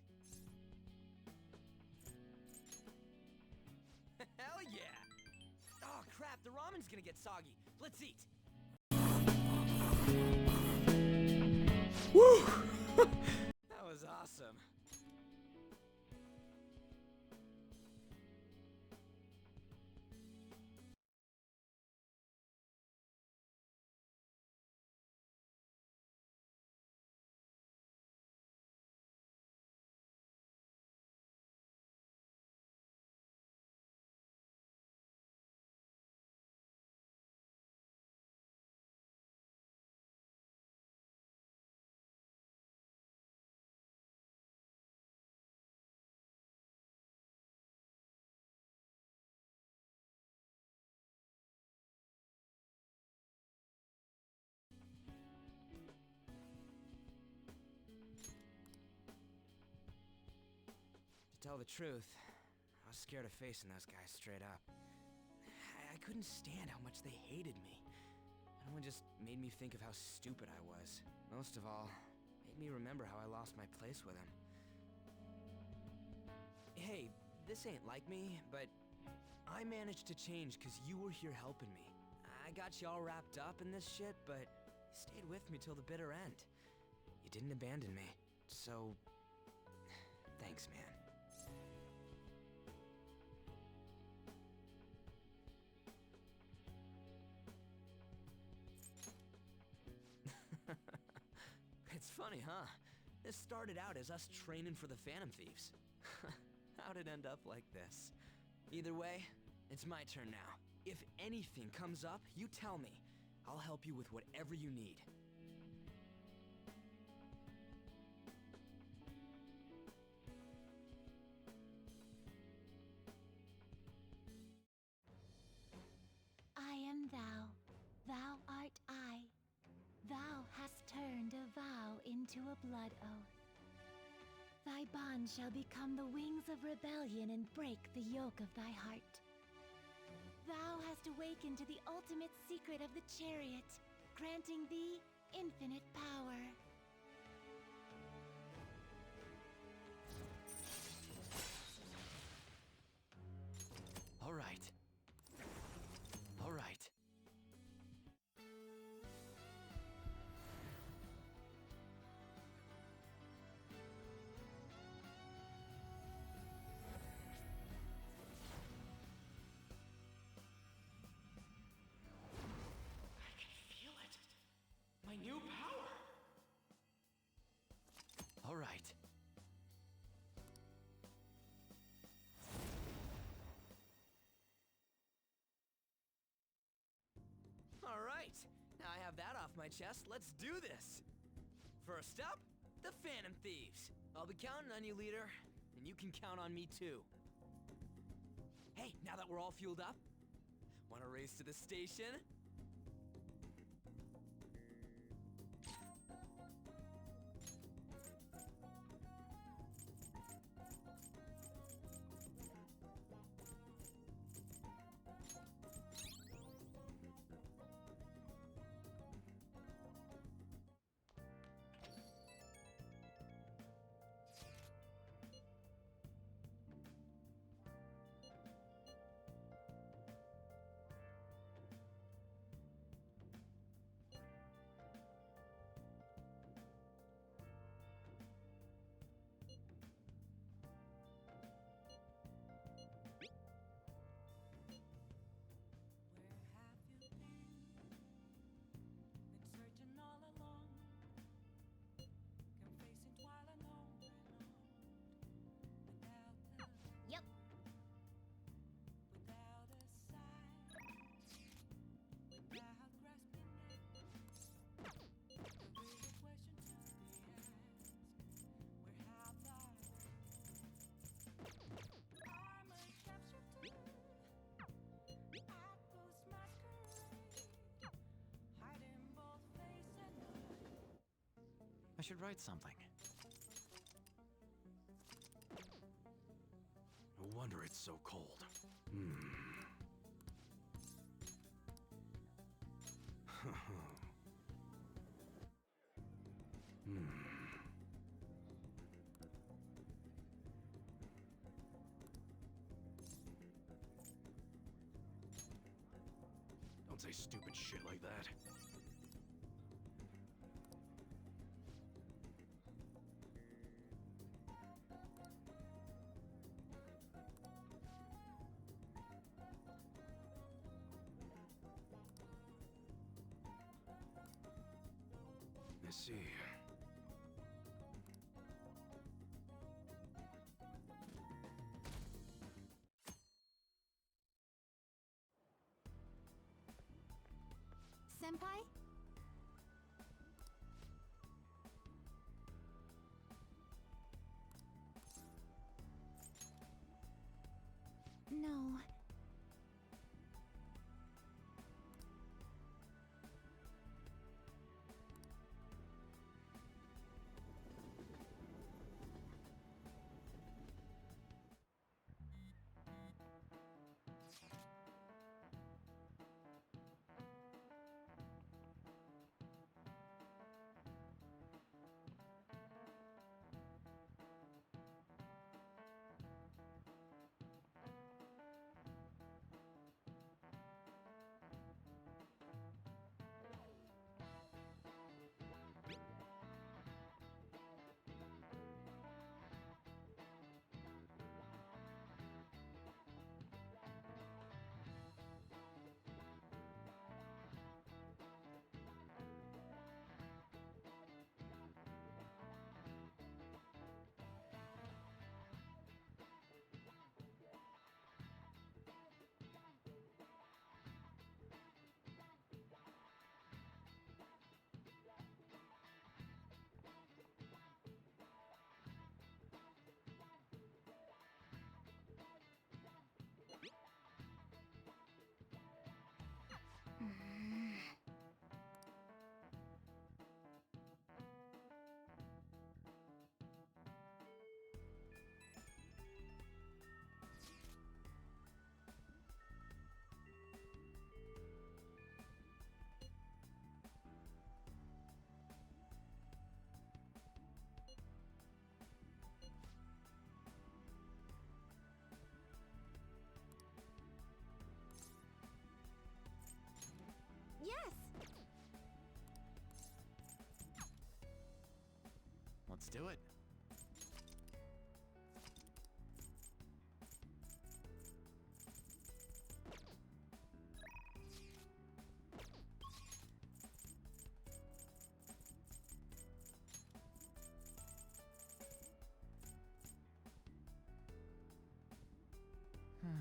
Speaker 4: The ramen's gonna get soggy. Let's eat. Woo! That was awesome. To tell the truth, I was scared of facing those guys straight up. I couldn't stand how much they hated me. It only just made me think of how stupid I was. Most of all, made me remember how I lost my place with him. Hey, this ain't like me, but I managed to change because you were here helping me. I got you all wrapped up in this shit, but you stayed with me till the bitter end. You didn't abandon me, so thanks, man. It's funny, huh? This started out as us training for the Phantom Thieves. How'd it end up like this? Either way, it's my turn now. If anything comes up, you tell me. I'll help you with whatever you need.
Speaker 2: I am thou, thou art I. Thou hast turned a vow into a blood oath. Thy bond shall become the wings of rebellion and break the yoke of thy heart. Thou hast awakened to the ultimate secret of the chariot, granting thee infinite power.
Speaker 13: All right. All right.
Speaker 5: My new power!
Speaker 13: All right.
Speaker 4: All right, now I have that off my chest. Let's do this. First up, the Phantom Thieves. I'll be counting on you, leader, and you can count on me too. Hey, now that we're all fueled up, wanna race to the station?
Speaker 6: I should write something.
Speaker 13: No wonder it's so cold.
Speaker 5: Don't say stupid shit like that. Let's see.
Speaker 2: Senpai? No. Yes!
Speaker 6: Let's do it.
Speaker 2: Um...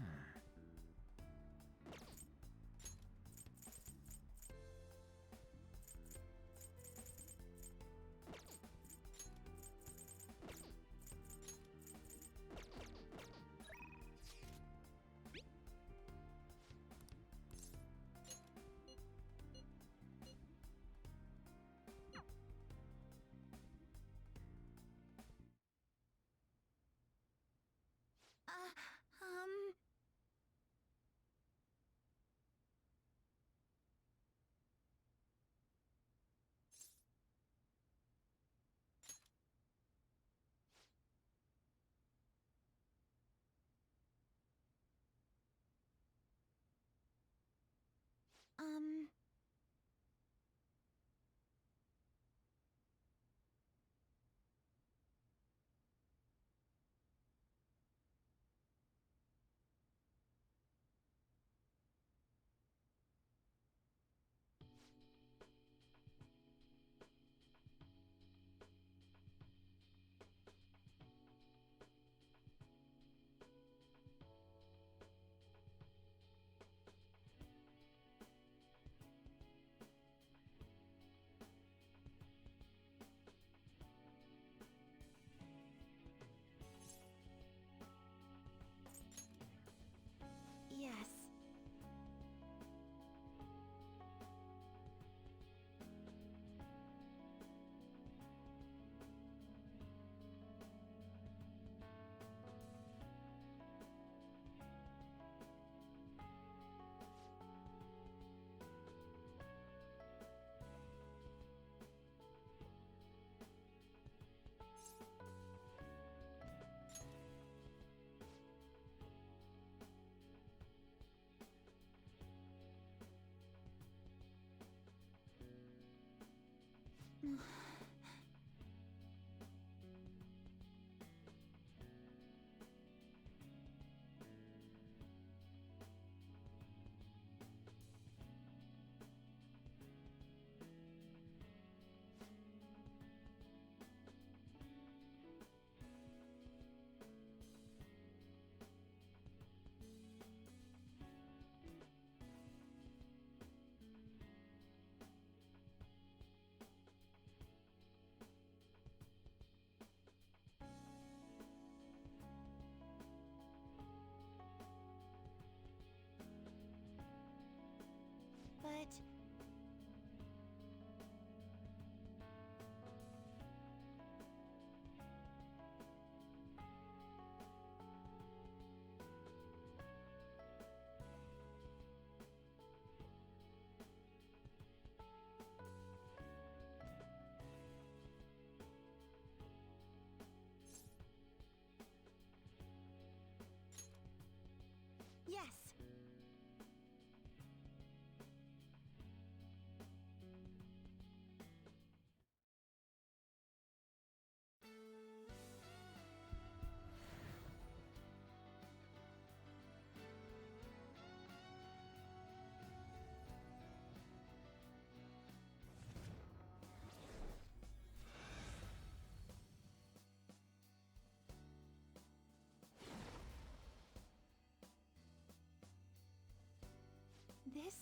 Speaker 2: Um...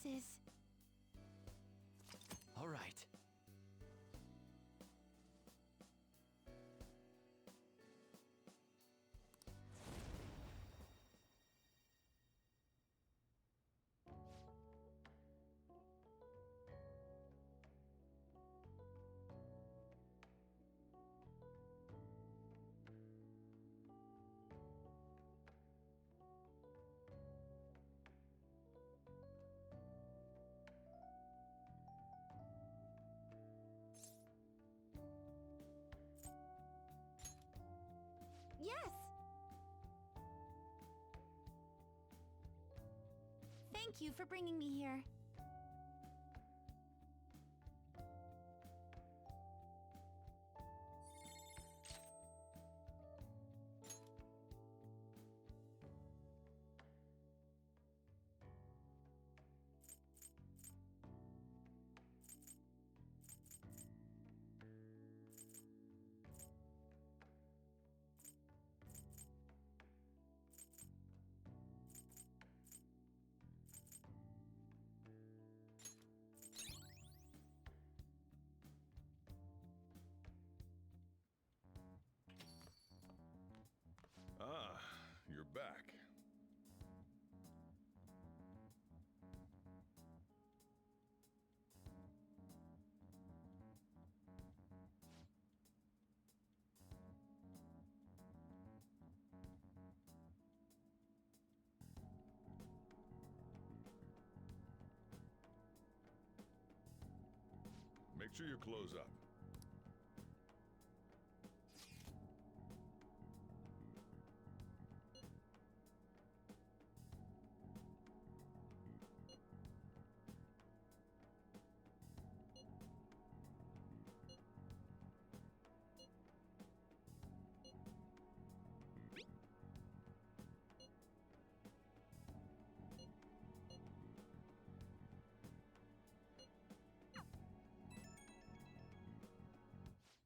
Speaker 2: is...
Speaker 6: All right.
Speaker 2: Yes! Thank you for bringing me here.
Speaker 5: Ah, you're back. Make sure you close up.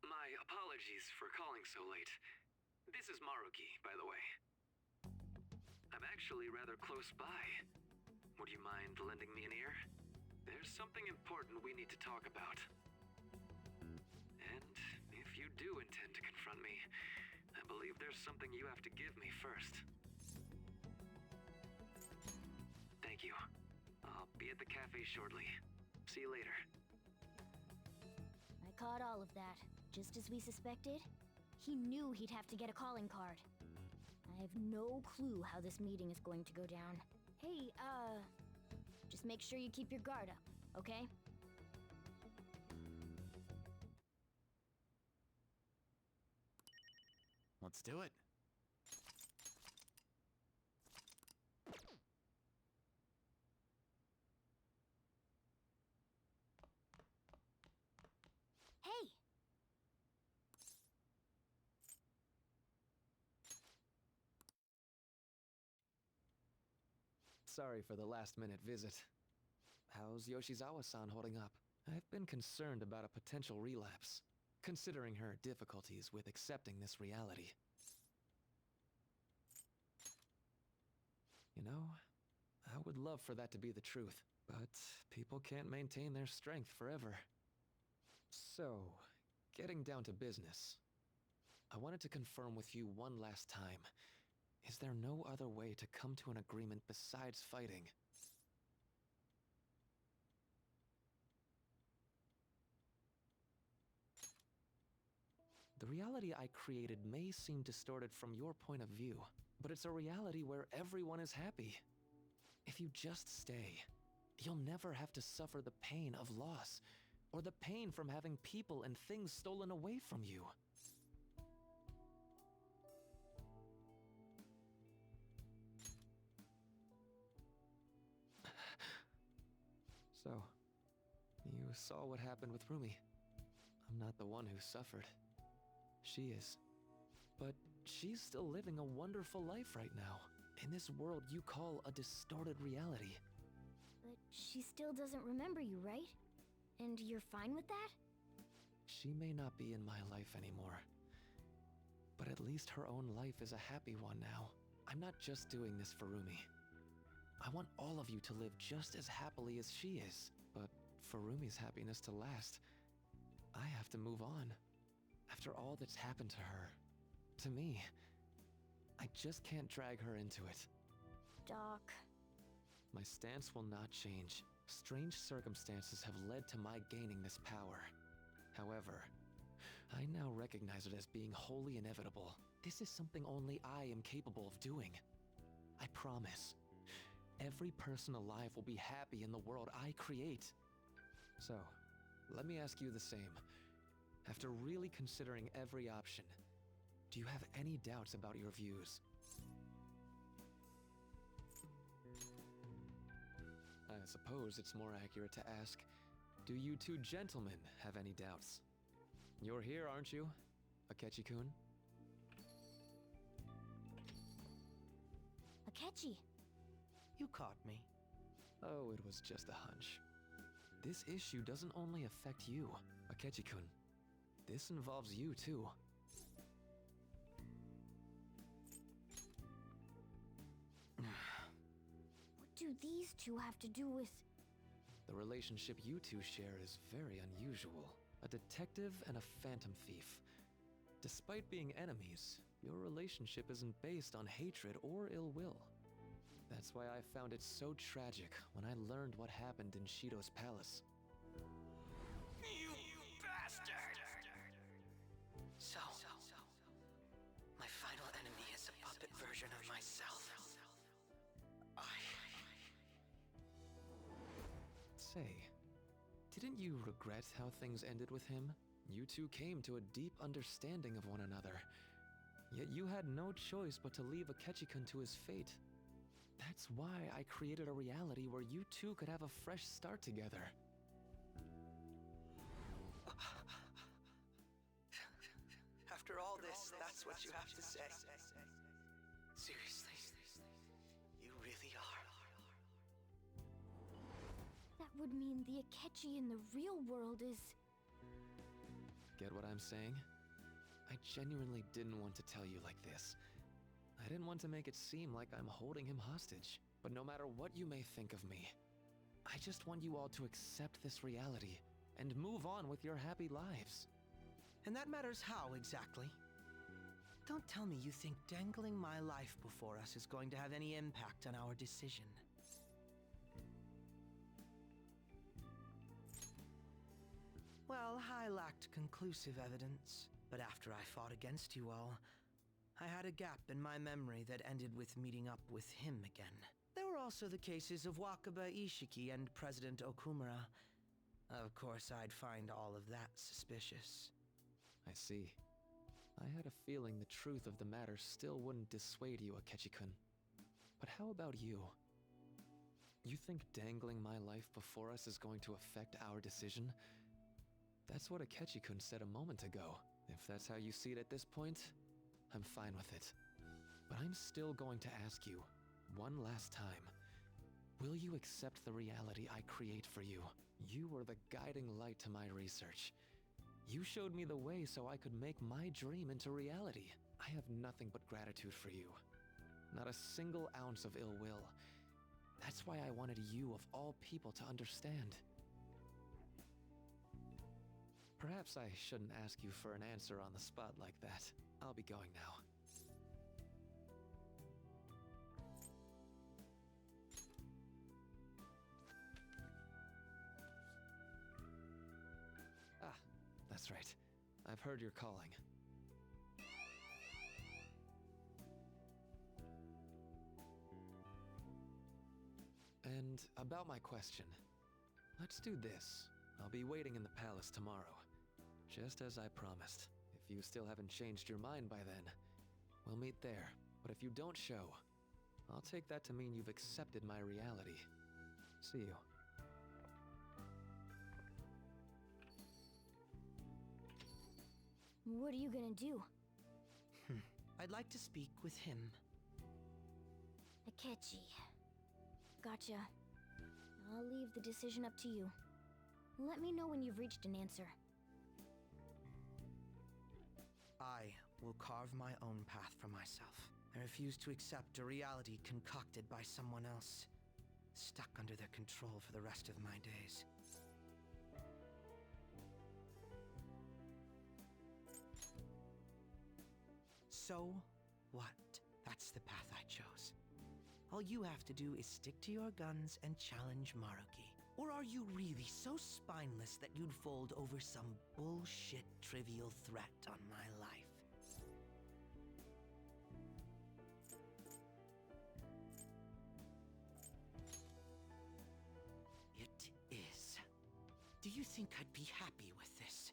Speaker 14: My apologies for calling so late. This is Maruki, by the way. I'm actually rather close by. Would you mind lending me an ear? There's something important we need to talk about. And if you do intend to confront me, I believe there's something you have to give me first. Thank you. I'll be at the cafe shortly. See you later.
Speaker 12: I caught all of that, just as we suspected. He knew he'd have to get a calling card. I have no clue how this meeting is going to go down. Hey, just make sure you keep your guard up, okay?
Speaker 6: Let's do it.
Speaker 12: Hey!
Speaker 4: Sorry for the last-minute visit. How's Yoshizawa-san holding up? I've been concerned about a potential relapse, considering her difficulties with accepting this reality. You know, I would love for that to be the truth, but people can't maintain their strength forever. So, getting down to business. I wanted to confirm with you one last time. Is there no other way to come to an agreement besides fighting? The reality I created may seem distorted from your point of view, but it's a reality where everyone is happy. If you just stay, you'll never have to suffer the pain of loss, or the pain from having people and things stolen away from you. So, you saw what happened with Rumi. I'm not the one who suffered. She is. But she's still living a wonderful life right now, in this world you call a distorted reality.
Speaker 12: But she still doesn't remember you, right? And you're fine with that?
Speaker 4: She may not be in my life anymore, but at least her own life is a happy one now. I'm not just doing this for Rumi.
Speaker 6: I want all of you to live just as happily as she is. But for Rumi's happiness to last, I have to move on. After all that's happened to her, to me, I just can't drag her into it.
Speaker 12: Doc.
Speaker 6: My stance will not change. Strange circumstances have led to my gaining this power. However, I now recognize it as being wholly inevitable. This is something only I am capable of doing. I promise. Every person alive will be happy in the world I create. So, let me ask you the same. After really considering every option, do you have any doubts about your views? I suppose it's more accurate to ask, do you two gentlemen have any doubts? You're here, aren't you, Akechi-kun?
Speaker 12: Akechi.
Speaker 1: You caught me.
Speaker 6: Oh, it was just a hunch. This issue doesn't only affect you, Akechi-kun. This involves you, too.
Speaker 12: What do these two have to do with...
Speaker 6: The relationship you two share is very unusual. A detective and a phantom thief. Despite being enemies, your relationship isn't based on hatred or ill will. That's why I found it so tragic when I learned what happened in Shido's palace.
Speaker 1: You bastard! So, my final enemy is a puppet version of myself.
Speaker 6: Say, didn't you regret how things ended with him? You two came to a deep understanding of one another. Yet you had no choice but to leave Akechi-kun to his fate. That's why I created a reality where you two could have a fresh start together.
Speaker 1: After all this, that's what you have to say. Seriously, you really are.
Speaker 12: That would mean the Akechi in the real world is...
Speaker 6: Get what I'm saying? I genuinely didn't want to tell you like this. I didn't want to make it seem like I'm holding him hostage. But no matter what you may think of me, I just want you all to accept this reality and move on with your happy lives.
Speaker 1: And that matters how, exactly? Don't tell me you think dangling my life before us is going to have any impact on our decision. Well, I lacked conclusive evidence, but after I fought against you all, I had a gap in my memory that ended with meeting up with him again. There were also the cases of Wakaba Ishiki and President Okumura. Of course, I'd find all of that suspicious.
Speaker 6: I see. I had a feeling the truth of the matter still wouldn't dissuade you, Akechi-kun. But how about you? You think dangling my life before us is going to affect our decision? That's what Akechi-kun said a moment ago. If that's how you see it at this point, I'm fine with it. But I'm still going to ask you, one last time, will you accept the reality I create for you? You were the guiding light to my research. You showed me the way so I could make my dream into reality. I have nothing but gratitude for you. Not a single ounce of ill will. That's why I wanted you of all people to understand. Perhaps I shouldn't ask you for an answer on the spot like that. I'll be going now. Ah, that's right. I've heard you're calling. And about my question. Let's do this. I'll be waiting in the palace tomorrow. Just as I promised. If you still haven't changed your mind by then, we'll meet there. But if you don't show, I'll take that to mean you've accepted my reality. See you.
Speaker 12: What are you gonna do?
Speaker 1: I'd like to speak with him.
Speaker 12: Akechi. Gotcha. I'll leave the decision up to you. Let me know when you've reached an answer.
Speaker 1: I will carve my own path for myself. I refuse to accept a reality concocted by someone else. stuck under their control for the rest of my days. So what? That's the path I chose. All you have to do is stick to your guns and challenge Maruki. Or are you really so spineless that you'd fold over some bullshit trivial threat on my life? It is. Do you think I'd be happy with this?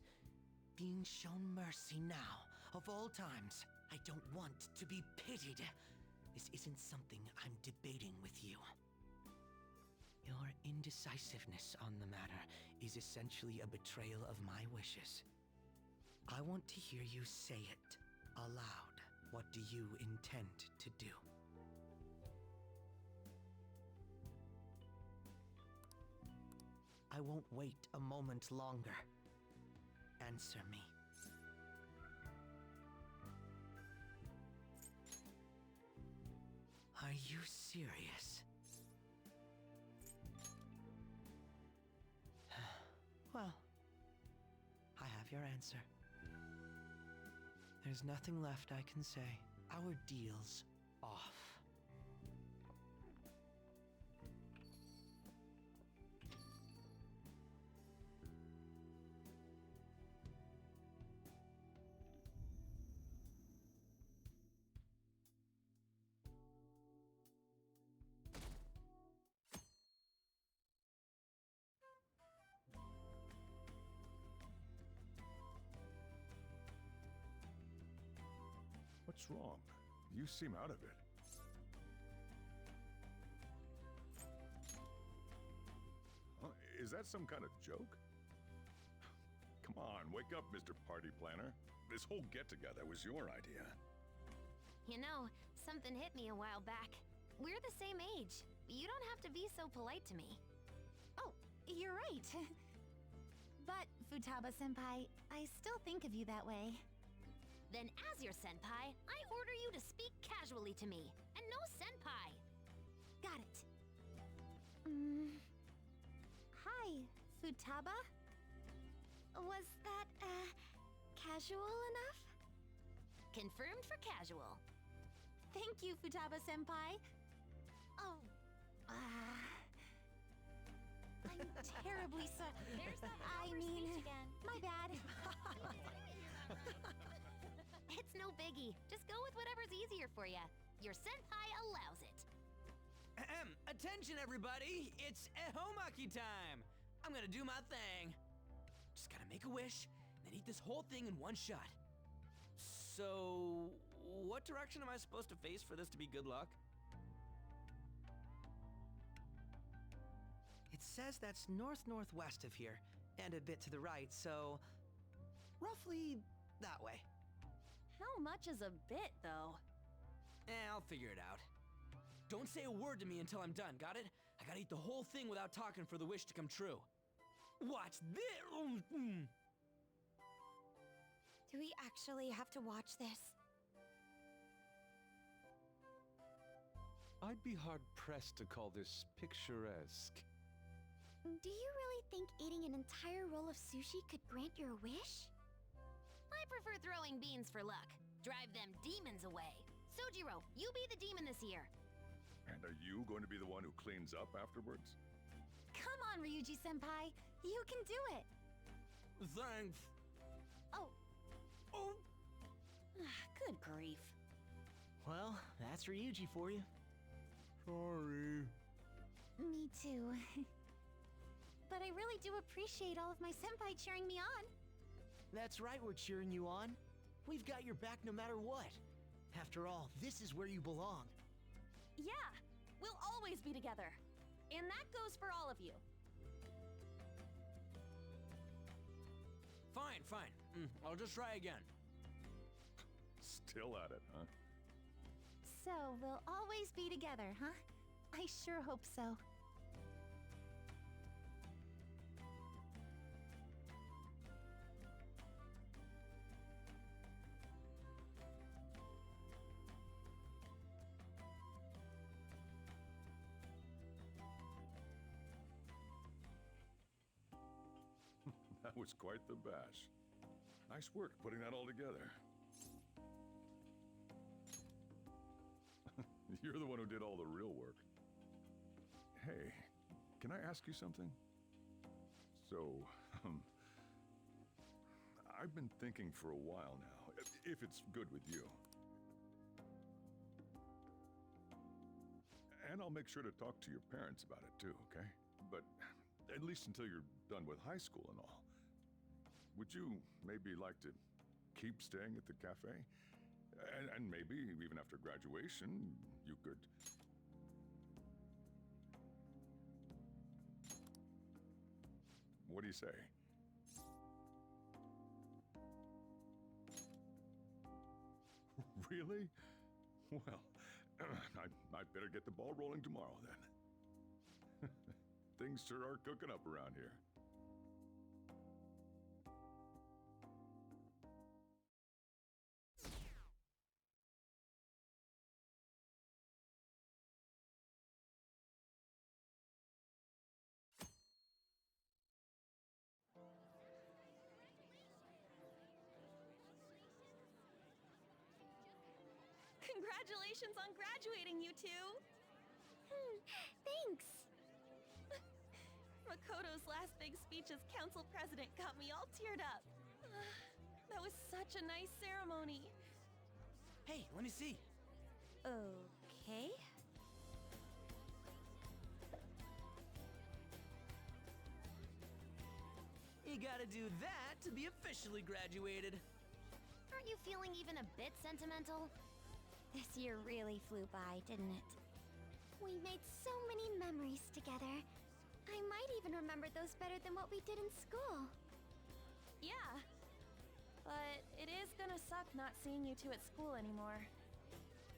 Speaker 1: Being shown mercy now, of all times. I don't want to be pitied. This isn't something I'm debating with you. Your indecisiveness on the matter is essentially a betrayal of my wishes. I want to hear you say it aloud. What do you intend to do? I won't wait a moment longer. Answer me. Are you serious? Well, I have your answer. There's nothing left I can say. Our deal's off.
Speaker 15: What's wrong? You seem out of it. Huh? Is that some kind of joke? Come on, wake up, Mr. Party Planner. This whole get-together was your idea.
Speaker 16: You know, something hit me a while back. We're the same age. You don't have to be so polite to me.
Speaker 2: Oh, you're right. But, Futaba-senpai, I still think of you that way.
Speaker 16: Then as your senpai, I order you to speak casually to me, and no senpai.
Speaker 2: Got it. Hi, Futaba? Was that, casual enough?
Speaker 16: Confirmed for casual.
Speaker 2: Thank you, Futaba-senpai. Oh, I'm terribly
Speaker 16: There's that
Speaker 2: I
Speaker 16: proper
Speaker 2: mean,
Speaker 16: speech again.
Speaker 2: my bad.
Speaker 16: It's no biggie. Just go with whatever's easier for you. Your senpai allows it.
Speaker 4: Ahem. Attention, everybody! It's Ehomaki time! I'm gonna do my thing. Just gotta make a wish, then eat this whole thing in one shot. So, what direction am I supposed to face for this to be good luck?
Speaker 1: It says that's north-northwest of here, and a bit to the right, so roughly that way.
Speaker 3: How much is a bit, though?
Speaker 4: I'll figure it out. Don't say a word to me until I'm done, got it? I gotta eat the whole thing without talking for the wish to come true. Watch this!
Speaker 2: Do we actually have to watch this?
Speaker 13: I'd be hard-pressed to call this picturesque.
Speaker 12: Do you really think eating an entire roll of sushi could grant your wish?
Speaker 16: I prefer throwing beans for luck. Drive them demons away. Sojiro, you be the demon this year.
Speaker 15: And are you going to be the one who cleans up afterwards?
Speaker 2: Come on, Ryuji-senpai. You can do it.
Speaker 4: Thanks.
Speaker 2: Oh.
Speaker 4: Oh!
Speaker 3: Good grief.
Speaker 1: Well, that's Ryuji for you.
Speaker 15: Sorry.
Speaker 2: Me too. But I really do appreciate all of my senpai cheering me on.
Speaker 1: That's right, we're cheering you on. We've got your back no matter what. After all, this is where you belong.
Speaker 3: Yeah, we'll always be together. And that goes for all of you.
Speaker 4: Fine, fine. I'll just try again.
Speaker 15: Still at it, huh?
Speaker 2: So, we'll always be together, huh? I sure hope so.
Speaker 15: was quite the bash. Nice work putting that all together. You're the one who did all the real work. Hey, can I ask you something? So, I've been thinking for a while now, if it's good with you. And I'll make sure to talk to your parents about it too, okay? But at least until you're done with high school and all. Would you maybe like to keep staying at the cafe? And maybe even after graduation, you could... What do you say? Really? Well, I'd better get the ball rolling tomorrow then. Things sure are cooking up around here.
Speaker 3: Congratulations on graduating, you two!
Speaker 16: Thanks.
Speaker 3: Makoto's last big speech as council president got me all teared up. That was such a nice ceremony.
Speaker 4: Hey, let me see.
Speaker 3: Okay.
Speaker 4: You gotta do that to be officially graduated.
Speaker 16: Aren't you feeling even a bit sentimental? This year really flew by, didn't it? We made so many memories together. I might even remember those better than what we did in school.
Speaker 3: Yeah. But it is gonna suck not seeing you two at school anymore.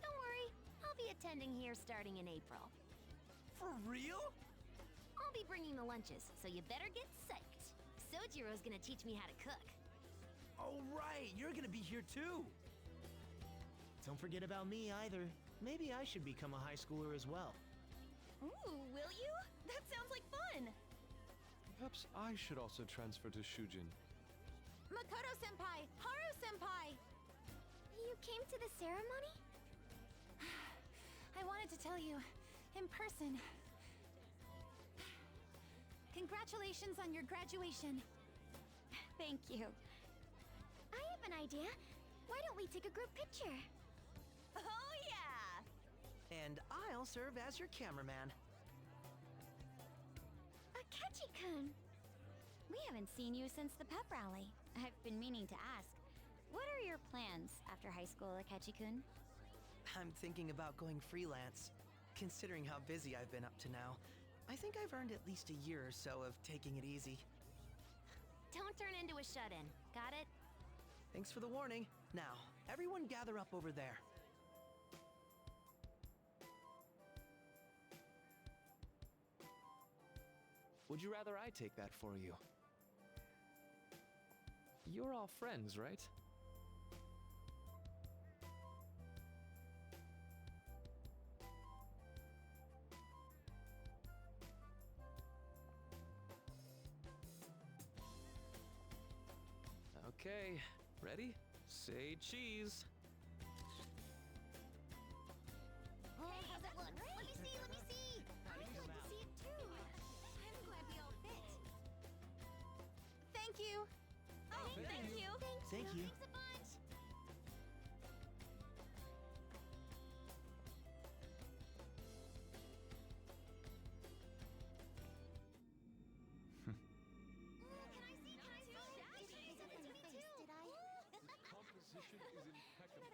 Speaker 16: Don't worry, I'll be attending here starting in April.
Speaker 4: For real?
Speaker 16: I'll be bringing the lunches, so you better get psyched. Sojiro's gonna teach me how to cook.
Speaker 4: Oh, right, you're gonna be here too.
Speaker 17: Don't forget about me either. Maybe I should become a high schooler as well.
Speaker 3: Ooh, will you? That sounds like fun!
Speaker 13: Perhaps I should also transfer to Shujin.
Speaker 2: Makoto-senpai! Haru-senpai!
Speaker 16: You came to the ceremony?
Speaker 2: I wanted to tell you, in person. Congratulations on your graduation.
Speaker 16: Thank you. I have an idea. Why don't we take a group picture?
Speaker 3: Oh, yeah!
Speaker 1: And I'll serve as your cameraman.
Speaker 16: Akechi-kun! We haven't seen you since the pep rally. I've been meaning to ask. What are your plans after high school, Akechi-kun?
Speaker 1: I'm thinking about going freelance. Considering how busy I've been up to now, I think I've earned at least a year or so of taking it easy.
Speaker 16: Don't turn into a shut-in. Got it?
Speaker 1: Thanks for the warning. Now, everyone gather up over there.
Speaker 6: Would you rather I take that for you? You're all friends, right? Okay, ready? Say cheese.
Speaker 16: Hey, how's it look? Let me see, let me see! I'd like to see it too. I'm glad we all fit.
Speaker 2: Thank you!
Speaker 3: Oh, thank you!
Speaker 17: Thank you.
Speaker 16: Thanks a bunch!
Speaker 13: Composition is impeccable.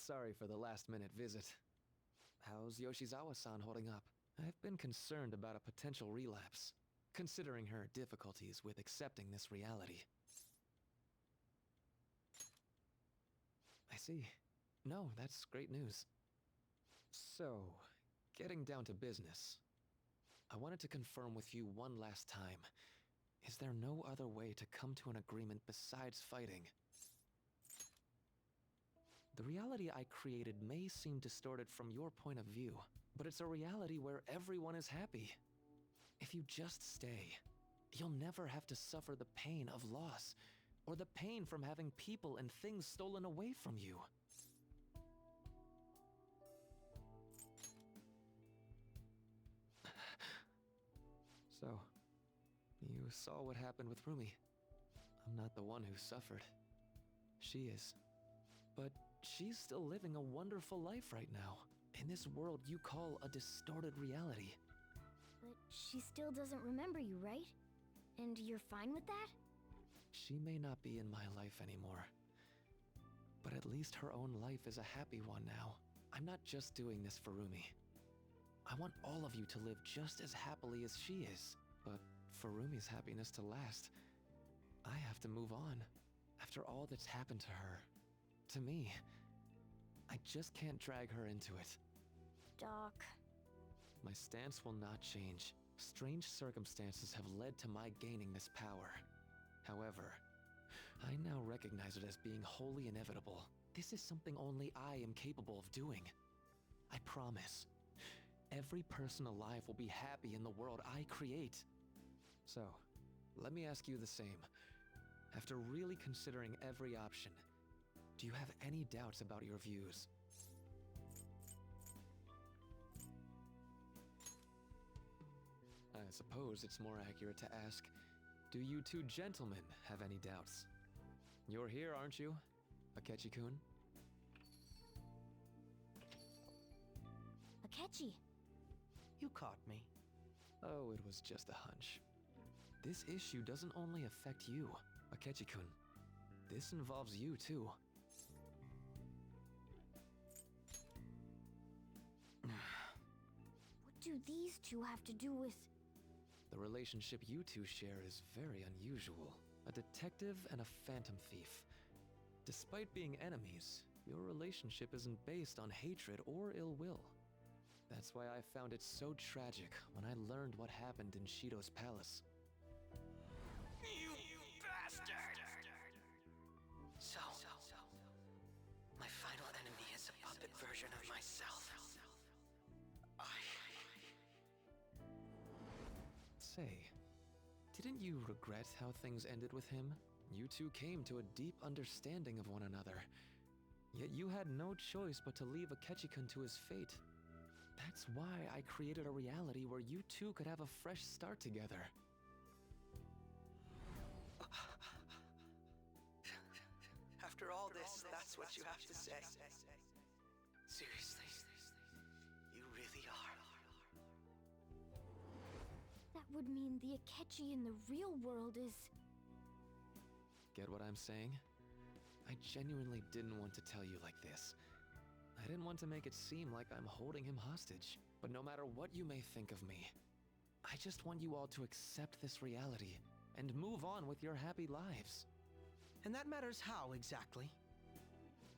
Speaker 6: Sorry for the last-minute visit. How's Yoshizawa-san holding up? I've been concerned about a potential relapse, considering her difficulties with accepting this reality. I see. No, that's great news. So, getting down to business. I wanted to confirm with you one last time. Is there no other way to come to an agreement besides fighting? The reality I created may seem distorted from your point of view, but it's a reality where everyone is happy. If you just stay, you'll never have to suffer the pain of loss, or the pain from having people and things stolen away from you. So, you saw what happened with Rumi. I'm not the one who suffered. She is. But she's still living a wonderful life right now, in this world you call a distorted reality.
Speaker 12: But she still doesn't remember you, right? And you're fine with that?
Speaker 6: She may not be in my life anymore, but at least her own life is a happy one now. I'm not just doing this for Rumi. I want all of you to live just as happily as she is, but for Rumi's happiness to last, I have to move on. After all that's happened to her, to me, I just can't drag her into it.
Speaker 12: Doc.
Speaker 6: My stance will not change. Strange circumstances have led to my gaining this power. However, I now recognize it as being wholly inevitable. This is something only I am capable of doing. I promise. Every person alive will be happy in the world I create. So, let me ask you the same. After really considering every option, do you have any doubts about your views? I suppose it's more accurate to ask, do you two gentlemen have any doubts? You're here, aren't you, Akechi-kun?
Speaker 2: Akechi!
Speaker 1: You caught me.
Speaker 6: Oh, it was just a hunch. This issue doesn't only affect you, Akechi-kun. This involves you, too.
Speaker 12: What do these two have to do with...
Speaker 6: The relationship you two share is very unusual. A detective and a phantom thief. Despite being enemies, your relationship isn't based on hatred or ill will. That's why I found it so tragic when I learned what happened in Shido's palace.
Speaker 1: You bastard! So, my final enemy is a puppet version of myself.
Speaker 6: Say, didn't you regret how things ended with him? You two came to a deep understanding of one another. Yet you had no choice but to leave Akechi-kun to his fate. That's why I created a reality where you two could have a fresh start together.
Speaker 1: After all this, that's what you have to say. Seriously, you really are.
Speaker 12: That would mean the Akechi in the real world is...
Speaker 6: Get what I'm saying? I genuinely didn't want to tell you like this. I didn't want to make it seem like I'm holding him hostage. But no matter what you may think of me, I just want you all to accept this reality and move on with your happy lives.
Speaker 1: And that matters how, exactly?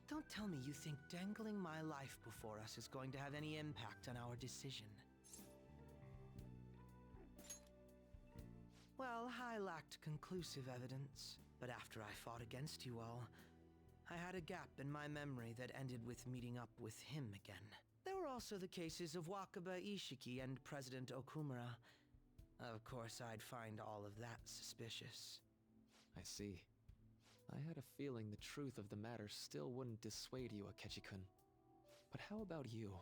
Speaker 1: Don't tell me you think dangling my life before us is going to have any impact on our decision. Well, I lacked conclusive evidence, but after I fought against you all, I had a gap in my memory that ended with meeting up with him again. There were also the cases of Wakaba Ishiki and President Okumura. Of course, I'd find all of that suspicious.
Speaker 6: I see. I had a feeling the truth of the matter still wouldn't dissuade you, Akechi-kun. But how about you?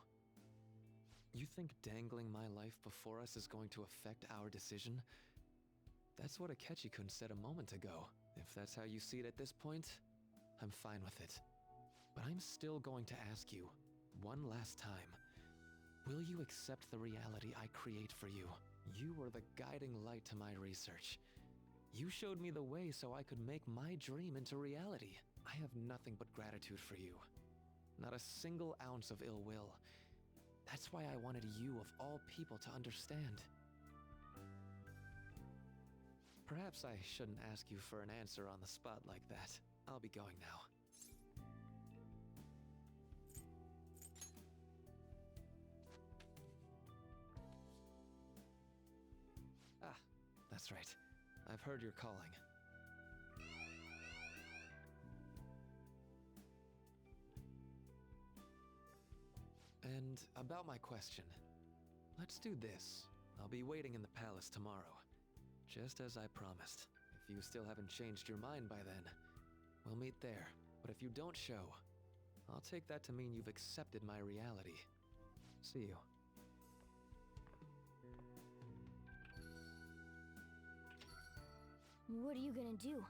Speaker 6: You think dangling my life before us is going to affect our decision? That's what Akechi-kun said a moment ago. If that's how you see it at this point, I'm fine with it. But I'm still going to ask you, one last time, will you accept the reality I create for you? You were the guiding light to my research. You showed me the way so I could make my dream into reality. I have nothing but gratitude for you. Not a single ounce of ill will. That's why I wanted you, of all people, to understand. Perhaps I shouldn't ask you for an answer on the spot like that. I'll be going now. Ah, that's right. I've heard you're calling. And about my question. Let's do this. I'll be waiting in the palace tomorrow. Just as I promised. If you still haven't changed your mind by then, we'll meet there. But if you don't show, I'll take that to mean you've accepted my reality. See you.
Speaker 12: What are you gonna do?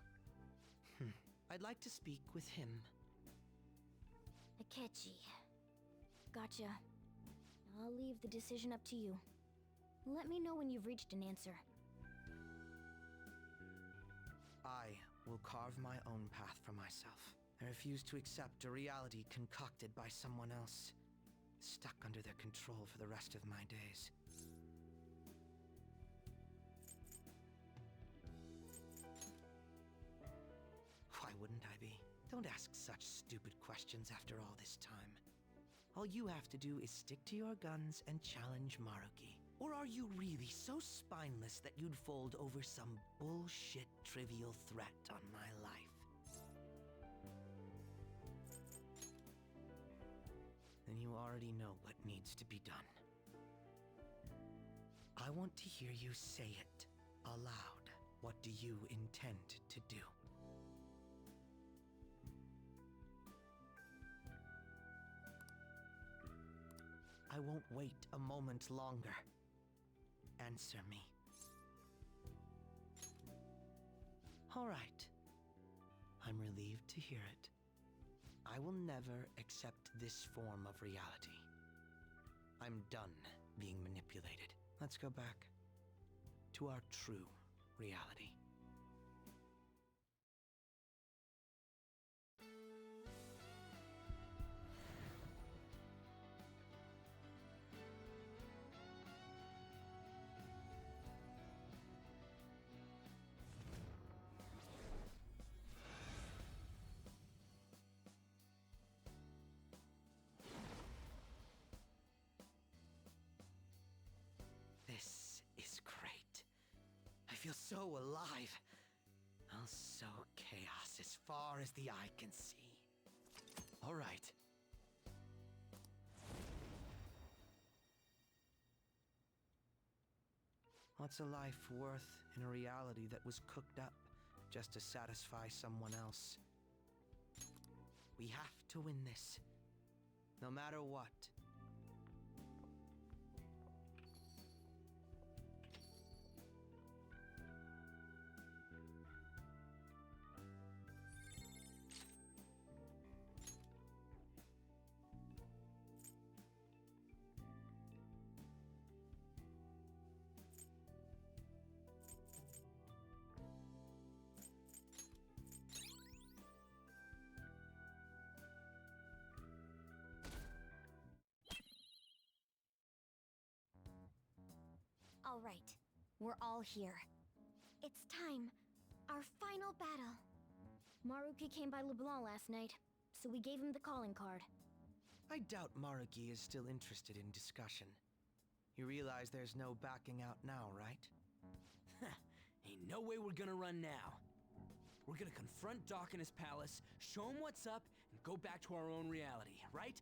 Speaker 1: I'd like to speak with him.
Speaker 12: Akechi. Gotcha. I'll leave the decision up to you. Let me know when you've reached an answer.
Speaker 1: I will carve my own path for myself. I refuse to accept a reality concocted by someone else, stuck under their control for the rest of my days. Why wouldn't I be? Don't ask such stupid questions after all this time. All you have to do is stick to your guns and challenge Maruki. Or are you really so spineless that you'd fold over some bullshit trivial threat on my life? Then you already know what needs to be done. I want to hear you say it aloud. What do you intend to do? I won't wait a moment longer. Answer me. All right. I'm relieved to hear it. I will never accept this form of reality. I'm done being manipulated. Let's go back to our true reality. This is great. I feel so alive. I'll sow chaos as far as the eye can see. All right. What's a life worth in a reality that was cooked up just to satisfy someone else? We have to win this, no matter what.
Speaker 12: All right. We're all here. It's time. Our final battle. Maruki came by LeBlanc last night, so we gave him the calling card.
Speaker 1: I doubt Maruki is still interested in discussion. You realize there's no backing out now, right?
Speaker 4: Ain't no way we're gonna run now. We're gonna confront Doc in his palace, show him what's up, and go back to our own reality, right?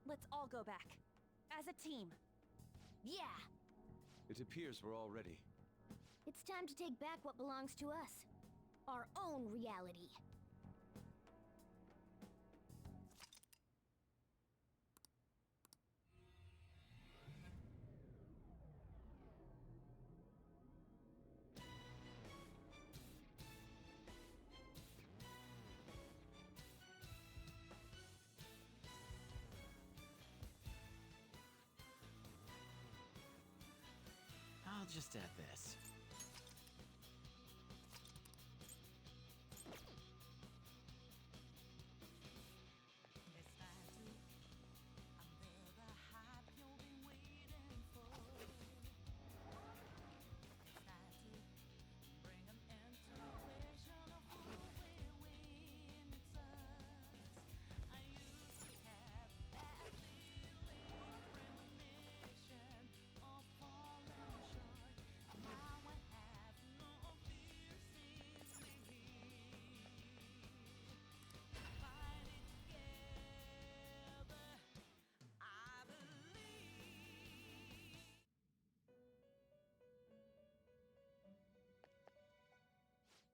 Speaker 3: Let's all go back. As a team.
Speaker 12: Yeah!
Speaker 13: It appears we're all ready.
Speaker 12: It's time to take back what belongs to us. Our own reality.
Speaker 18: I'll just add this.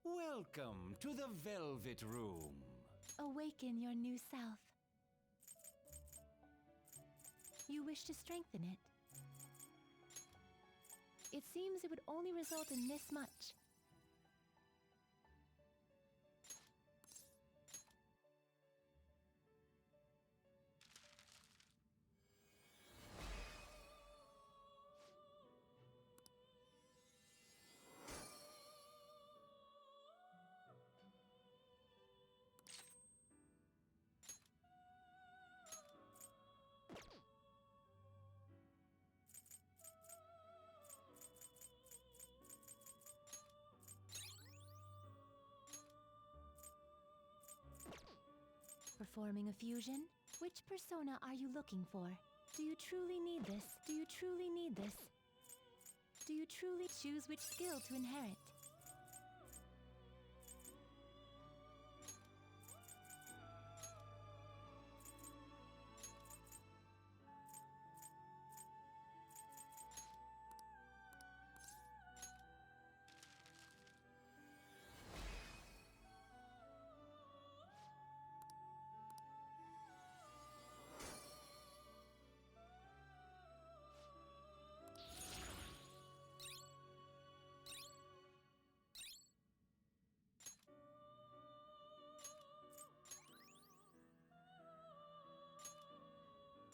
Speaker 13: Welcome to the Velvet Room.
Speaker 10: Awaken your new self. You wish to strengthen it. It seems it would only result in this much. Performing a fusion? Which persona are you looking for? Do you truly need this? Do you truly need this? Do you truly choose which skill to inherit?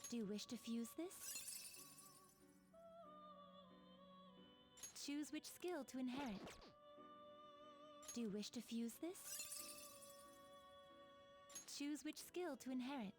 Speaker 10: Do you wish to fuse this? Choose which skill to inherit. Do you wish to fuse this? Choose which skill to inherit.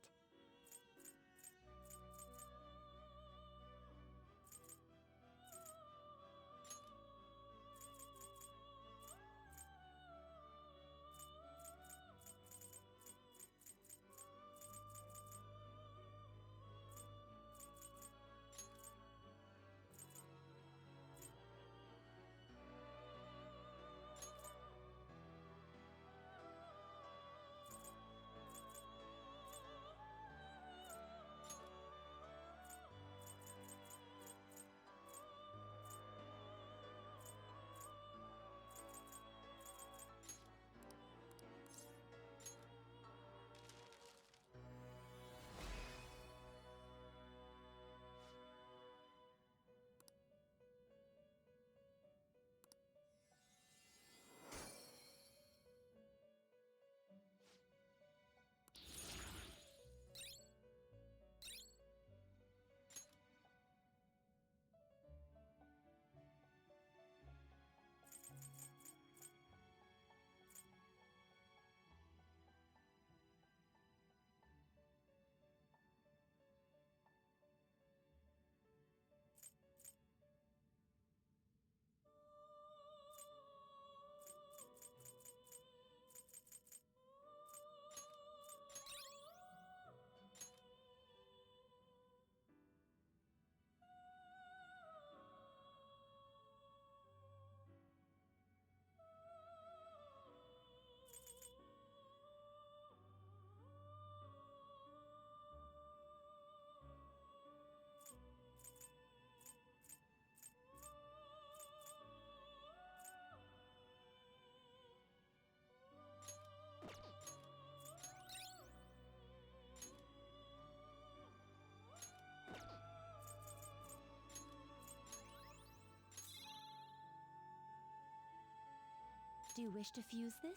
Speaker 10: Do you wish to fuse this?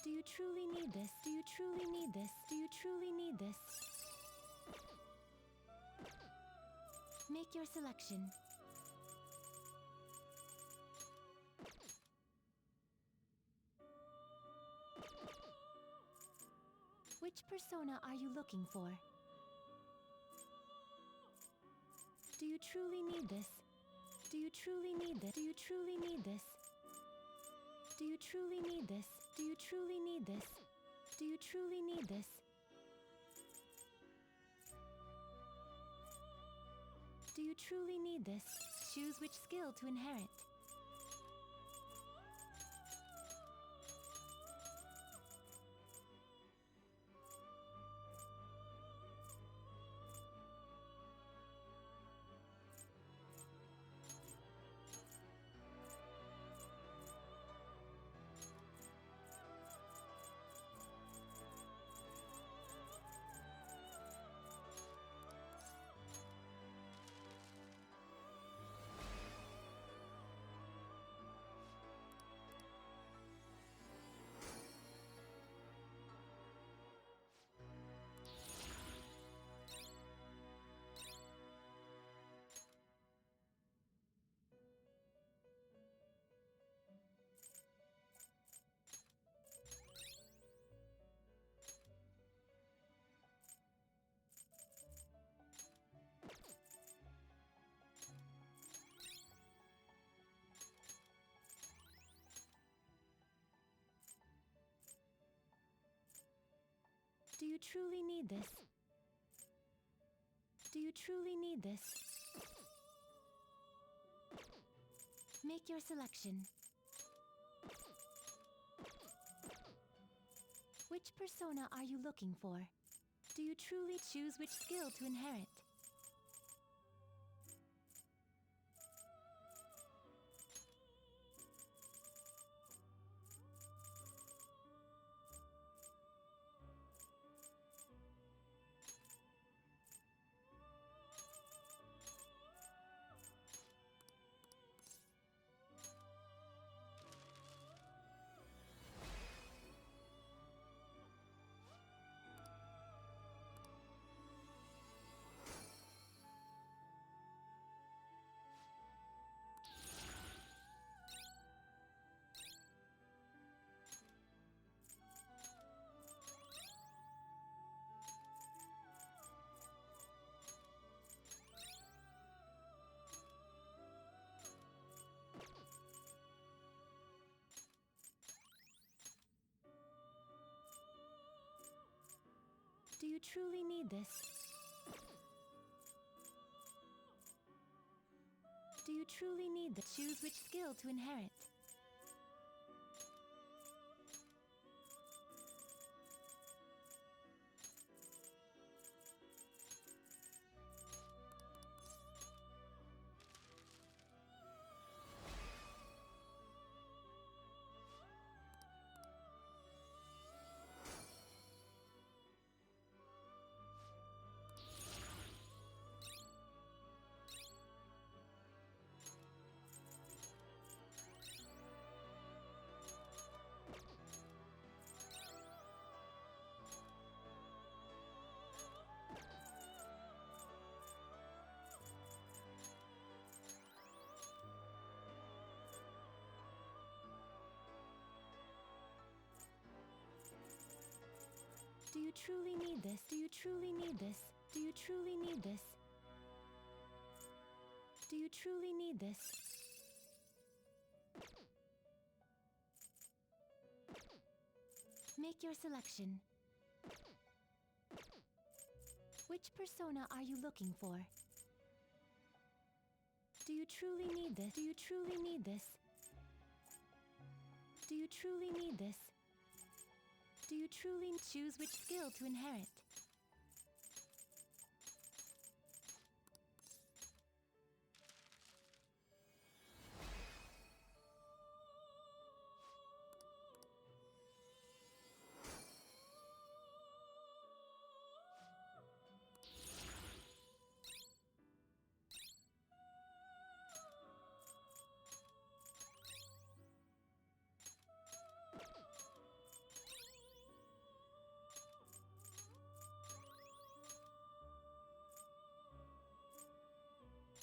Speaker 10: Do you truly need this? Do you truly need this? Do you truly need this? Make your selection. Which persona are you looking for? Do you truly need this? Do you truly need this? Do you truly need this? Do you truly need this? Do you truly need this? Do you truly need this? Do you truly need this? Choose which skill to inherit. truly need this? Do you truly need this? Make your selection. Which persona are you looking for? Do you truly choose which skill to inherit? Do you truly need this? Do you truly need the choose which skill to inherit? Do you truly need this? Do you truly need this? Do you truly need this? Do you truly need this? Make your selection. Which persona are you looking for? Do you truly need this? Do you truly need this? Do you truly need this? Do you truly choose which skill to inherit?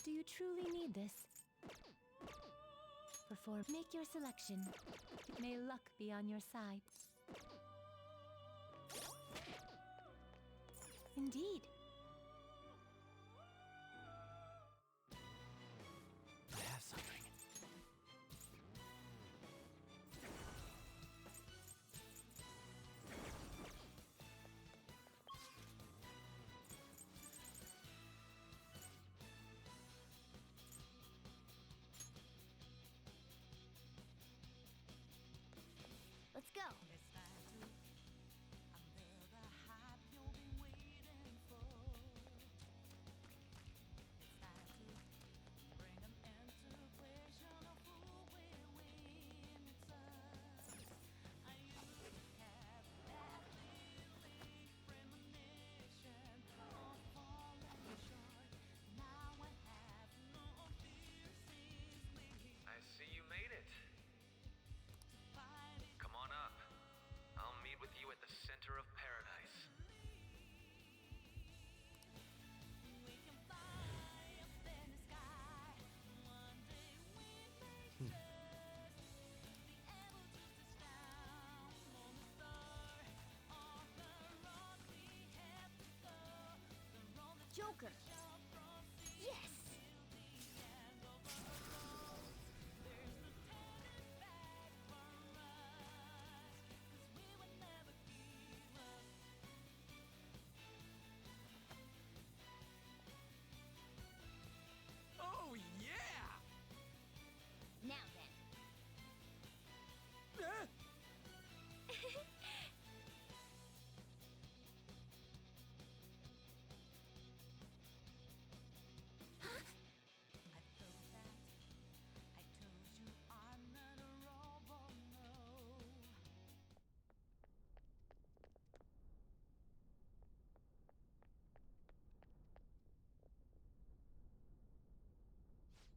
Speaker 10: Do you truly need this? Perform. Make your selection. May luck be on your side. Indeed.
Speaker 13: I have something.
Speaker 16: Let's go.
Speaker 14: I see you made it. Come on up. I'll meet with you at the center of paradise.
Speaker 16: Joker. Yes.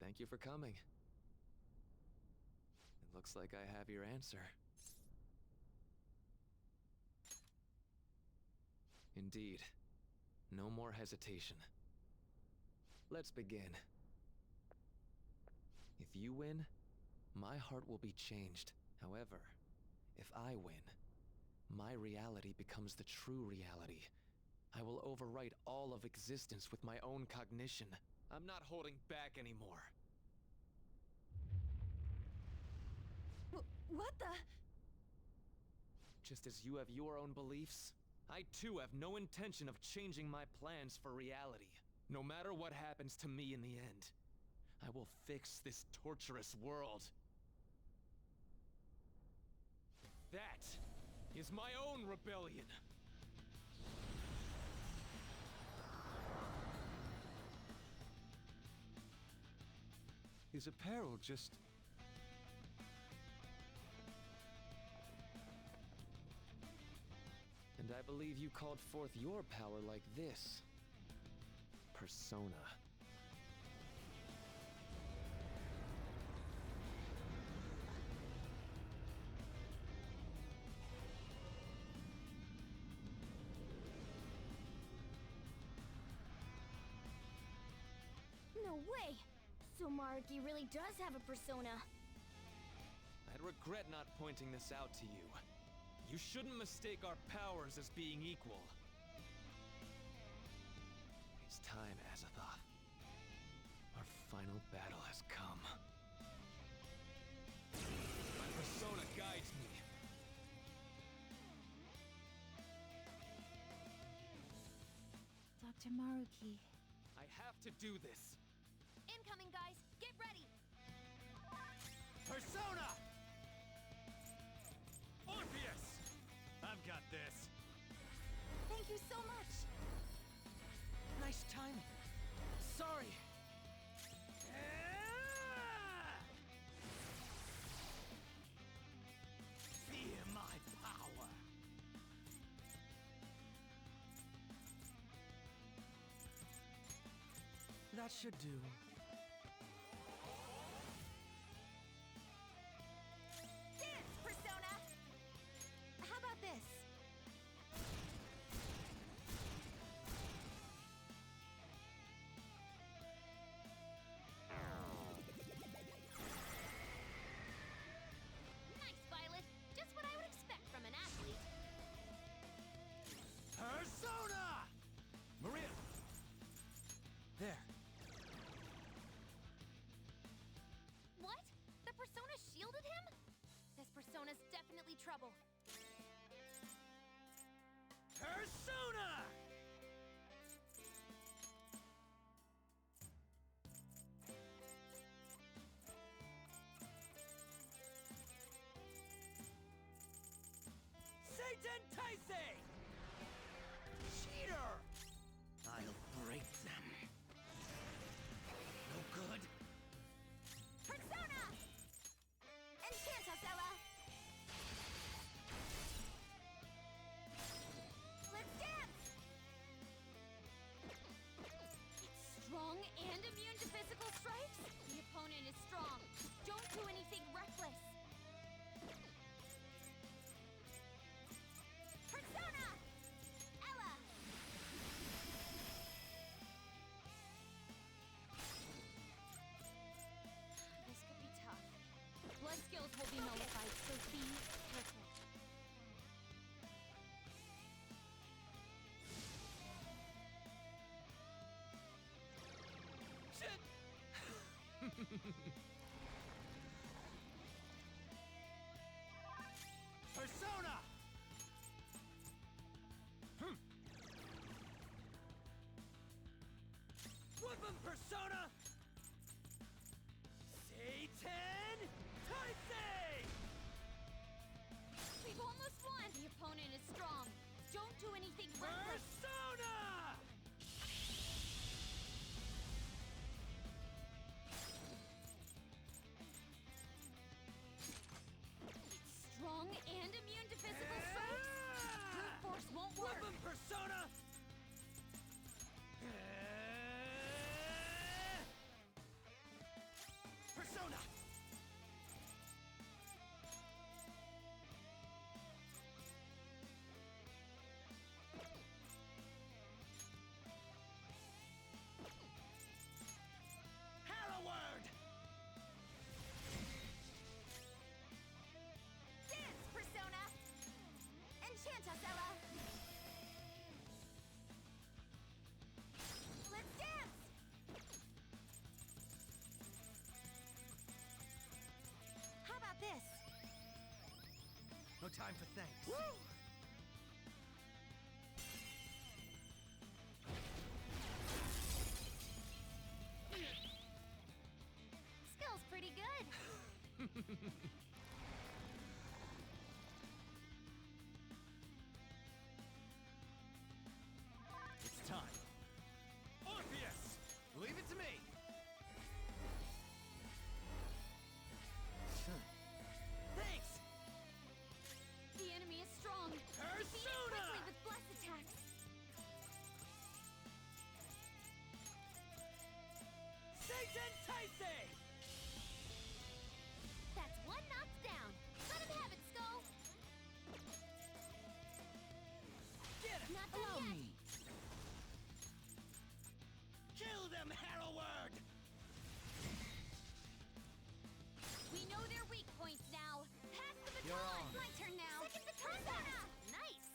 Speaker 6: Thank you for coming. It looks like I have your answer. Indeed. No more hesitation. Let's begin. If you win, my heart will be changed. However, if I win, my reality becomes the true reality. I will overwrite all of existence with my own cognition. I'm not holding back anymore.
Speaker 3: What the?
Speaker 6: Just as you have your own beliefs, I too have no intention of changing my plans for reality. No matter what happens to me in the end, I will fix this torturous world. That is my own rebellion.
Speaker 13: His apparel just...
Speaker 6: And I believe you called forth your power like this. Persona.
Speaker 16: No way! So Maruki really does have a persona.
Speaker 6: I'd regret not pointing this out to you. You shouldn't mistake our powers as being equal. It's time, Azathoth. Our final battle has come. My persona guides me.
Speaker 2: Dr. Maruki.
Speaker 6: I have to do this.
Speaker 16: Incoming, guys! Get ready!
Speaker 5: Persona! Orpheus! I've got this.
Speaker 2: Thank you so much!
Speaker 1: Nice timing. Sorry.
Speaker 5: Fear my power.
Speaker 1: That should do.
Speaker 16: Dance, Persona! How about this? Nice, Violet. Just what I would expect from an athlete.
Speaker 5: Persona! Maria!
Speaker 1: There.
Speaker 16: What? The Persona shielded him? This Persona's definitely trouble.
Speaker 5: Persona! Satan Taisei! Cheater!
Speaker 1: I'll break them. No good.
Speaker 16: Persona! Enchantos, Ella! Let's dance! It's strong and immune to physical strikes? The opponent is strong. Don't do anything reckless. Persona! Ella! This could be tough. Blood skills will be nullified, so be careful.
Speaker 5: Persona! Weapon Persona! Satan Taisei!
Speaker 16: We've almost won! The opponent is strong. Don't do anything reckless.
Speaker 5: Persona!
Speaker 16: It's strong and immune to physical strikes? Brute force won't work.
Speaker 5: Weapon Persona!
Speaker 1: time for thanks.
Speaker 16: Skill's pretty good.
Speaker 5: It's time. Orpheus! Leave it to me!
Speaker 3: Thanks! The enemy is strong. Defeat it quickly with bless attacks.
Speaker 4: Satan Taisei!
Speaker 16: That's one knocked down. Let him have it, Skull.
Speaker 4: Get him!
Speaker 16: Not done yet.
Speaker 5: Kill them, Harroward!
Speaker 3: We know their weak points now.
Speaker 16: Pass the baton.
Speaker 5: You're on.
Speaker 16: My turn now. Second baton pass. Nice.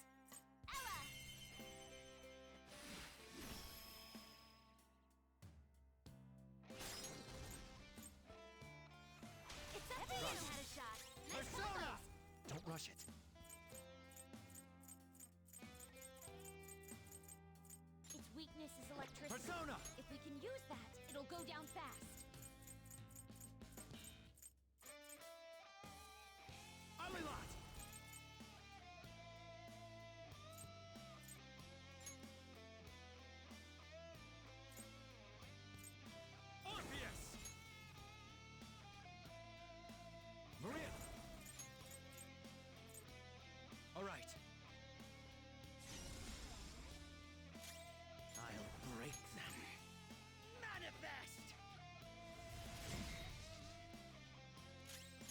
Speaker 16: Ella. It's up to you. Had a shot. Nice
Speaker 5: Persona!
Speaker 16: combos.
Speaker 5: Don't rush it.
Speaker 3: Its weakness is electricity.
Speaker 5: Persona!
Speaker 3: If we can use that, it'll go down fast.
Speaker 5: Alilot! Orpheus! Maria! All right.
Speaker 1: I'll break them.
Speaker 5: Manifest!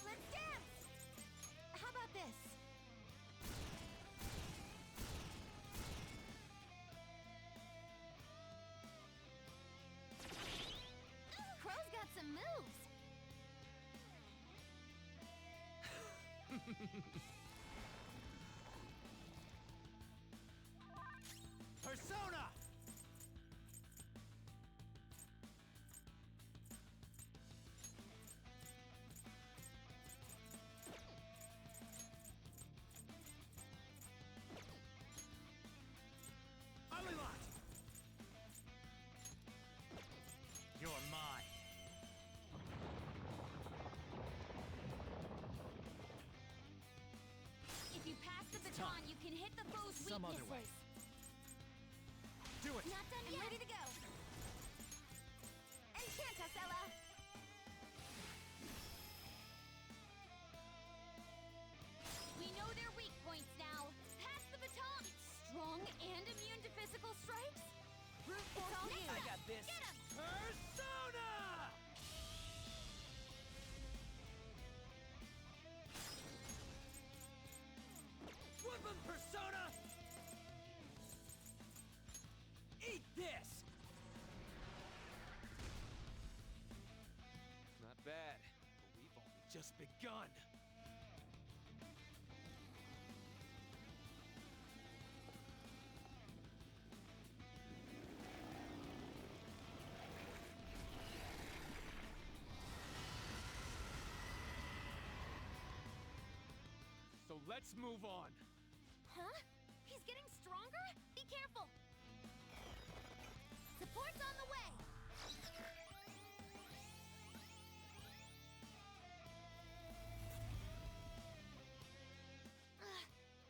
Speaker 16: Let's dance. How about this? Crow's got some moves.
Speaker 5: Persona! Alilot! You're mine.
Speaker 3: If you pass the baton, you can hit the foe's
Speaker 5: Some other way.
Speaker 3: weaknesses.
Speaker 5: Do it!
Speaker 16: Not done yet. Ready to go. Enchant us, Ella.
Speaker 3: We know their weak points now. Pass the baton. It's strong and immune to physical strikes. Brute force
Speaker 16: all
Speaker 3: next
Speaker 16: you.
Speaker 3: up.
Speaker 4: I got this.
Speaker 16: Get him.
Speaker 5: Persona!
Speaker 4: Whoop 'em, Persona! Eat this!
Speaker 13: Not bad, but we've only
Speaker 5: Just begun. So let's move on.
Speaker 16: Huh? He's getting stronger? Be careful. Support's on the way.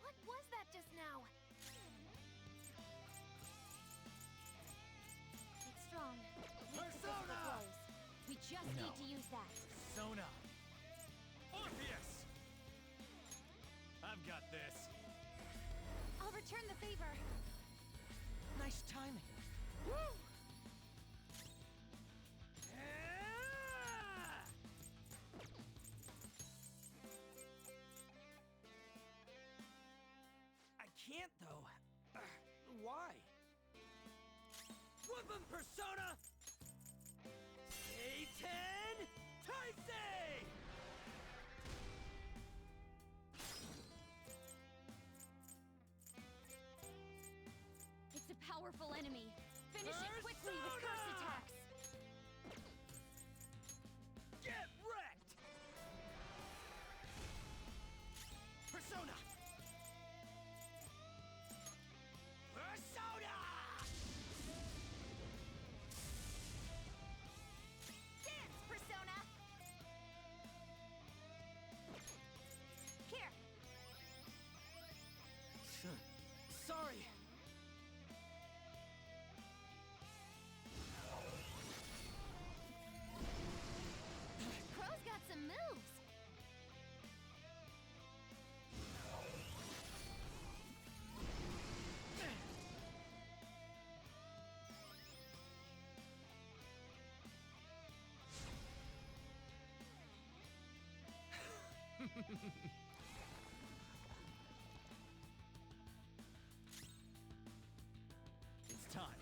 Speaker 16: What was that just now? It's strong. Weak to physical
Speaker 5: Persona!
Speaker 16: blows.
Speaker 3: We just
Speaker 5: No.
Speaker 3: need to use that.
Speaker 5: Persona! Orpheus! I've got this.
Speaker 16: I'll return the favor.
Speaker 1: Nice timing.
Speaker 16: Woo!
Speaker 4: I can't, though. Why? Whoop 'em, Persona! Satan Taisei!
Speaker 3: It's a powerful enemy. Finish it quickly with curse
Speaker 4: Persona!
Speaker 3: attacks.
Speaker 4: Get wrecked!
Speaker 5: Persona!
Speaker 18: It's time.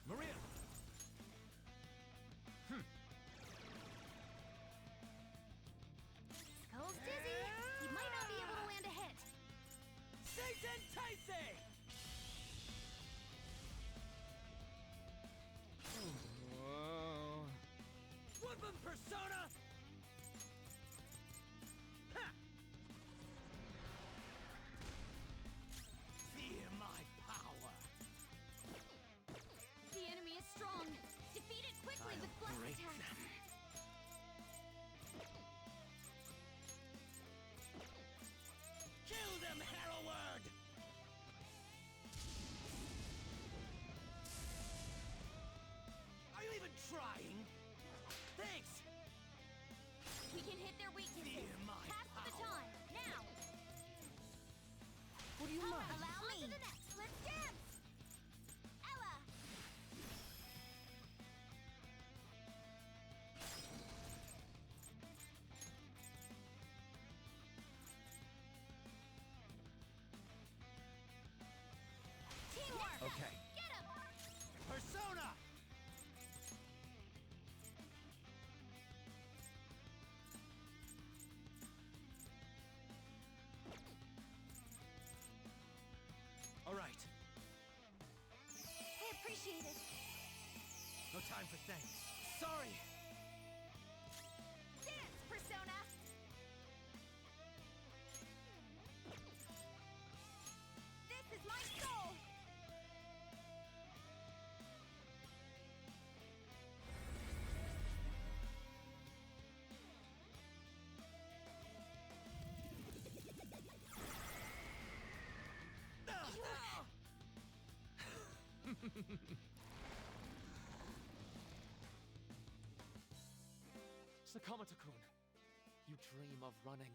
Speaker 18: Maria!
Speaker 16: Skull's dizzy. He might not be able to land a hit.
Speaker 18: Satan Taisei! Woodland Persona! Ha! Fear my power!
Speaker 3: The enemy is strong. Defeat it quickly with blast
Speaker 18: break
Speaker 3: attack.
Speaker 18: Kill them, Herald! Are you even trying? Thanks!
Speaker 3: We can hit their weaknesses.
Speaker 18: Fear my
Speaker 3: Pass the baton, now!
Speaker 1: Would you mind?
Speaker 16: Allow me. On to the next. Let's dance. Ella. Teamwork.
Speaker 18: Okay.
Speaker 16: Get him.
Speaker 18: Persona! All right.
Speaker 16: I appreciate it.
Speaker 18: No time for thanks. Sorry.
Speaker 16: Dance, Persona. This is my soul.
Speaker 6: Sakamoto-kun, you dream of running.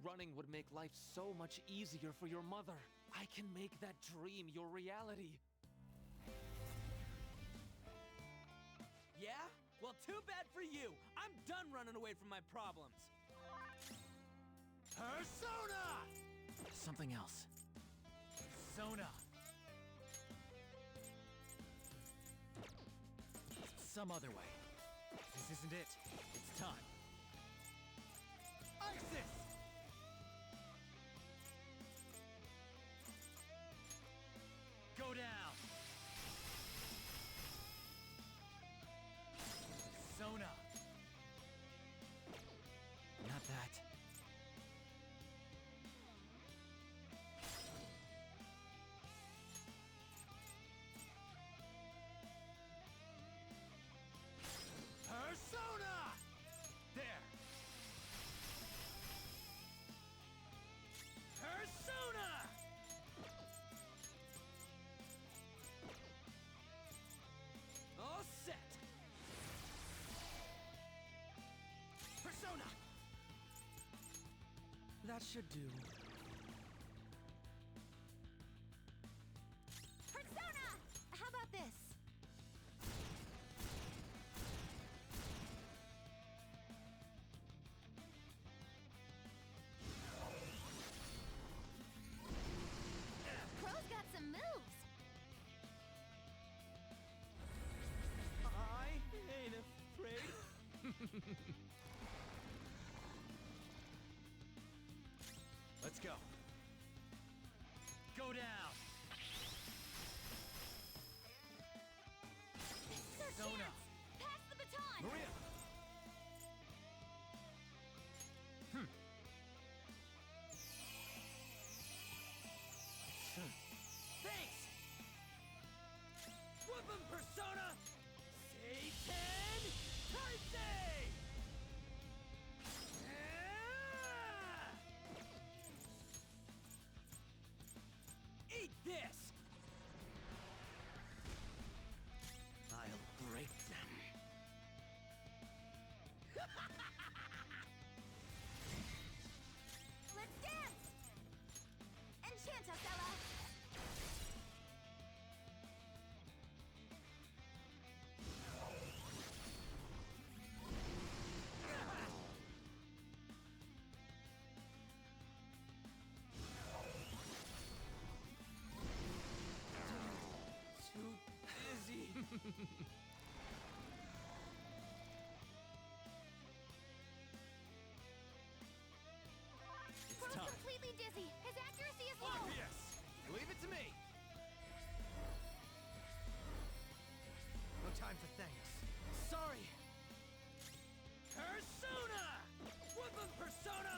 Speaker 6: Running would make life so much easier for your mother. I can make that dream your reality.
Speaker 18: Yeah? Well, too bad for you. I'm done running away from my problems. Persona!
Speaker 6: Something else.
Speaker 18: Persona. Some other way. This isn't it. It's time. Isis! Go down. Persona.
Speaker 6: Not that.
Speaker 18: Persona! There. Persona! All set. Persona!
Speaker 1: That should do.
Speaker 16: Persona! How about this? Crow's got some moves.
Speaker 18: I ain't afraid. Let's go. Go down.
Speaker 16: This is our
Speaker 18: Persona.
Speaker 16: chance. Pass the baton.
Speaker 18: Maria. Thanks. Weapon Persona. Satan Taisei.
Speaker 5: It's time.
Speaker 16: completely dizzy. His accuracy is low.
Speaker 18: Obvious! Leave it to me!
Speaker 1: No time for thanks.
Speaker 18: Sorry! Persona! Whoop 'em, Persona!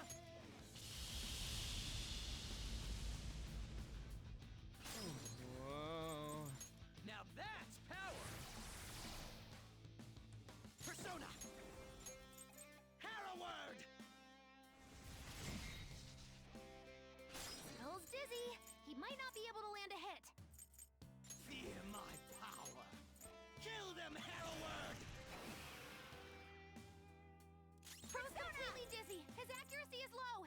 Speaker 18: Whoa. Now that's power! Persona! Harroward!
Speaker 16: Smells dizzy. He might not be able to land a hit.
Speaker 18: Fear my power! Kill them, Harroward!
Speaker 16: Pro's completely dizzy. His accuracy is low.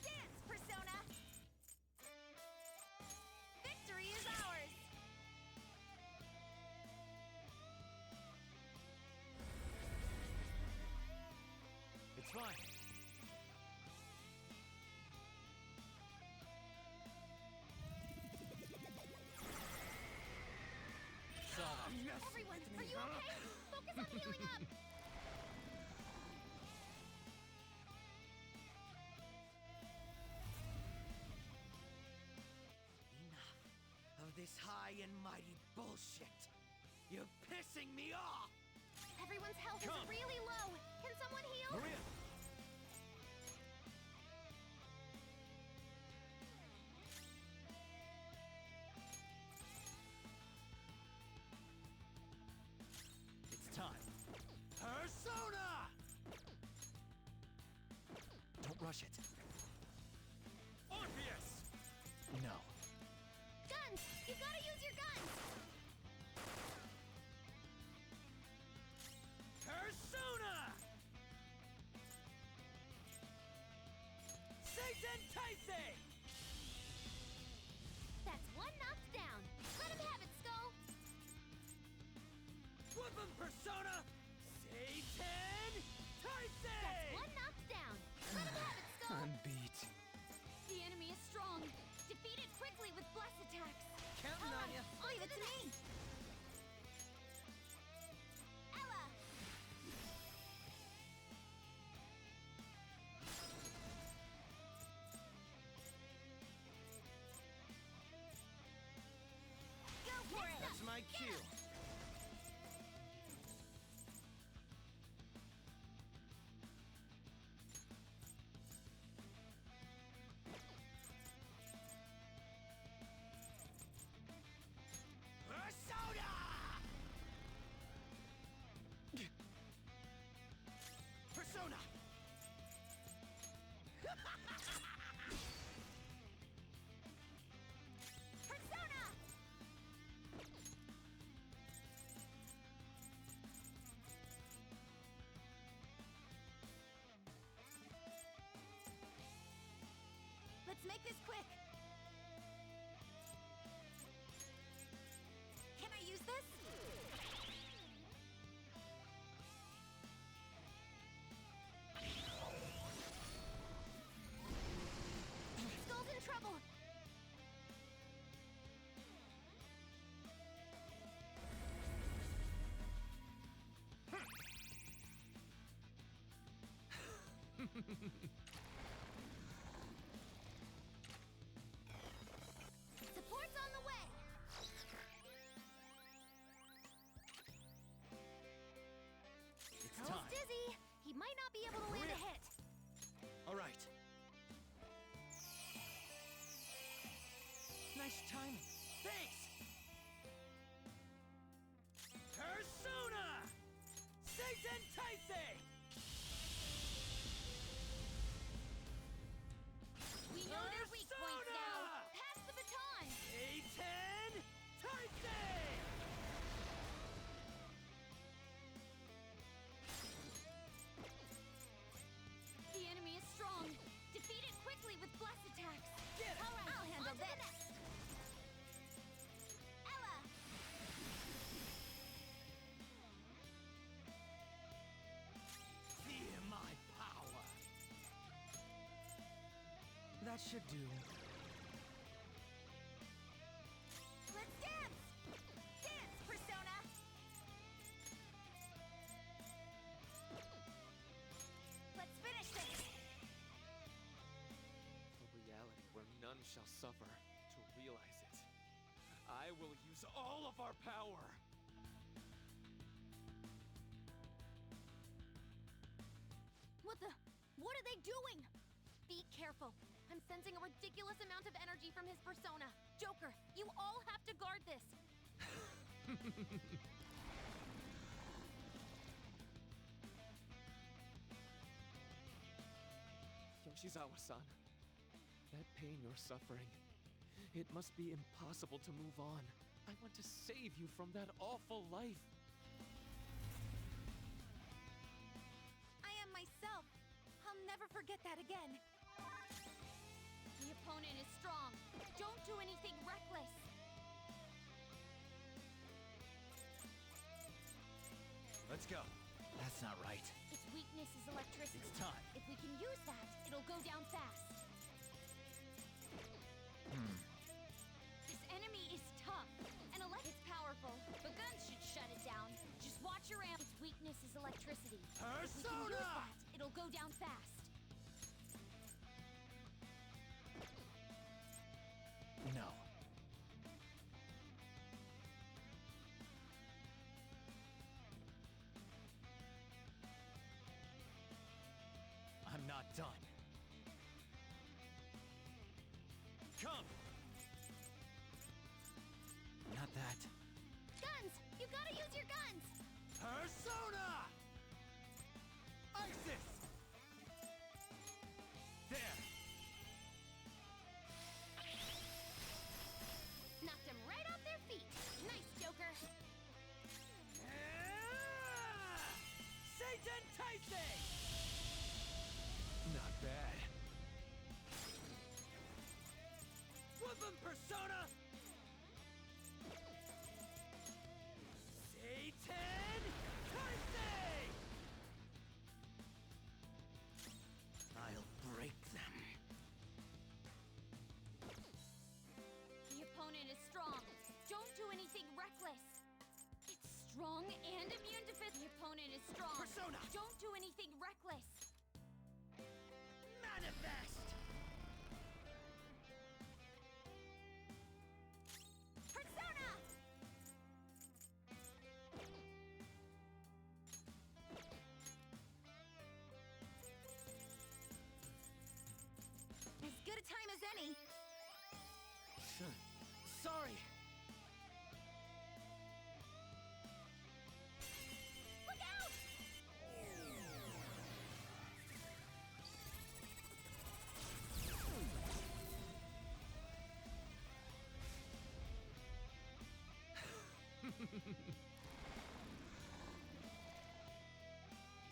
Speaker 16: Dance, Persona! Victory is ours!
Speaker 18: It's fine.
Speaker 16: Everyone, are you okay? Focus on healing up!
Speaker 1: Enough of this high and mighty bullshit. You're pissing me off!
Speaker 16: Everyone's health
Speaker 18: Come.
Speaker 16: is really low. Can someone heal?
Speaker 18: Maria! It's time. Persona!
Speaker 1: Don't rush it.
Speaker 18: Orpheus!
Speaker 1: No.
Speaker 16: Guns! You gotta use your guns!
Speaker 18: Persona! Satan Taisei!
Speaker 16: That's one knocked down. Let him have it, Skull.
Speaker 18: Whoop 'em, Persona! Satan Taisei!
Speaker 16: That's one knocked down. Let him have it, Skull.
Speaker 1: I'm beat.
Speaker 3: The enemy is strong. Defeat it quickly with bless attacks.
Speaker 18: Counting on ya.
Speaker 16: Leave it to me. Ella! Go for it!
Speaker 1: That's my cue.
Speaker 18: Persona! Persona!
Speaker 16: Persona! Let's make this quick. Can I use this? Skull's in trouble. Support's on the way.
Speaker 18: It's
Speaker 16: Skull's
Speaker 18: time.
Speaker 16: dizzy. He might not be able to land a hit.
Speaker 18: All right.
Speaker 1: Nice timing.
Speaker 18: Thanks! Persona! Satan Taisei!
Speaker 3: We know their weak points now. Pass the baton.
Speaker 18: Satan Taisei!
Speaker 3: The enemy is strong. Defeat it quickly with bless attacks.
Speaker 18: Get it!
Speaker 16: All right,
Speaker 3: I'll handle
Speaker 16: on to the
Speaker 3: this.
Speaker 16: next.
Speaker 1: That should do.
Speaker 16: Let's dance! Dance, Persona! Let's finish this!
Speaker 6: A reality where none shall suffer. To realize it, I will use all of our power!
Speaker 16: What are they doing? Be careful. I'm sensing a ridiculous amount of energy from his persona. Joker, you all have to guard this.
Speaker 6: Yoshizawa-san, that pain you're suffering, it must be impossible to move on. I want to save you from that awful life.
Speaker 16: I am myself. I'll never forget that again. The opponent is strong. Don't do anything reckless.
Speaker 18: Let's go. That's not right.
Speaker 16: Its weakness is electricity.
Speaker 18: It's time.
Speaker 16: If we can use that, it'll go down fast. This enemy is tough, and it's powerful, but guns should shut it down. Just watch your amp. Its weakness is electricity. If we can use that, it'll go down fast.
Speaker 18: No. I'm not done. Come! Not that.
Speaker 16: Guns! You gotta use your guns!
Speaker 18: Persona! Isis! There!
Speaker 16: Knocked them right off their feet. Nice, Joker.
Speaker 18: Satan Taisei! Not bad. Weapon Persona! Satan Taisei!
Speaker 1: I'll break them.
Speaker 16: The opponent is strong. Don't do anything reckless. It's strong and immune to The opponent is strong.
Speaker 18: Persona!
Speaker 16: Don't do anything reckless.
Speaker 18: Manifest!
Speaker 16: Persona! As good a time as any.
Speaker 18: Sorry!
Speaker 16: Look out!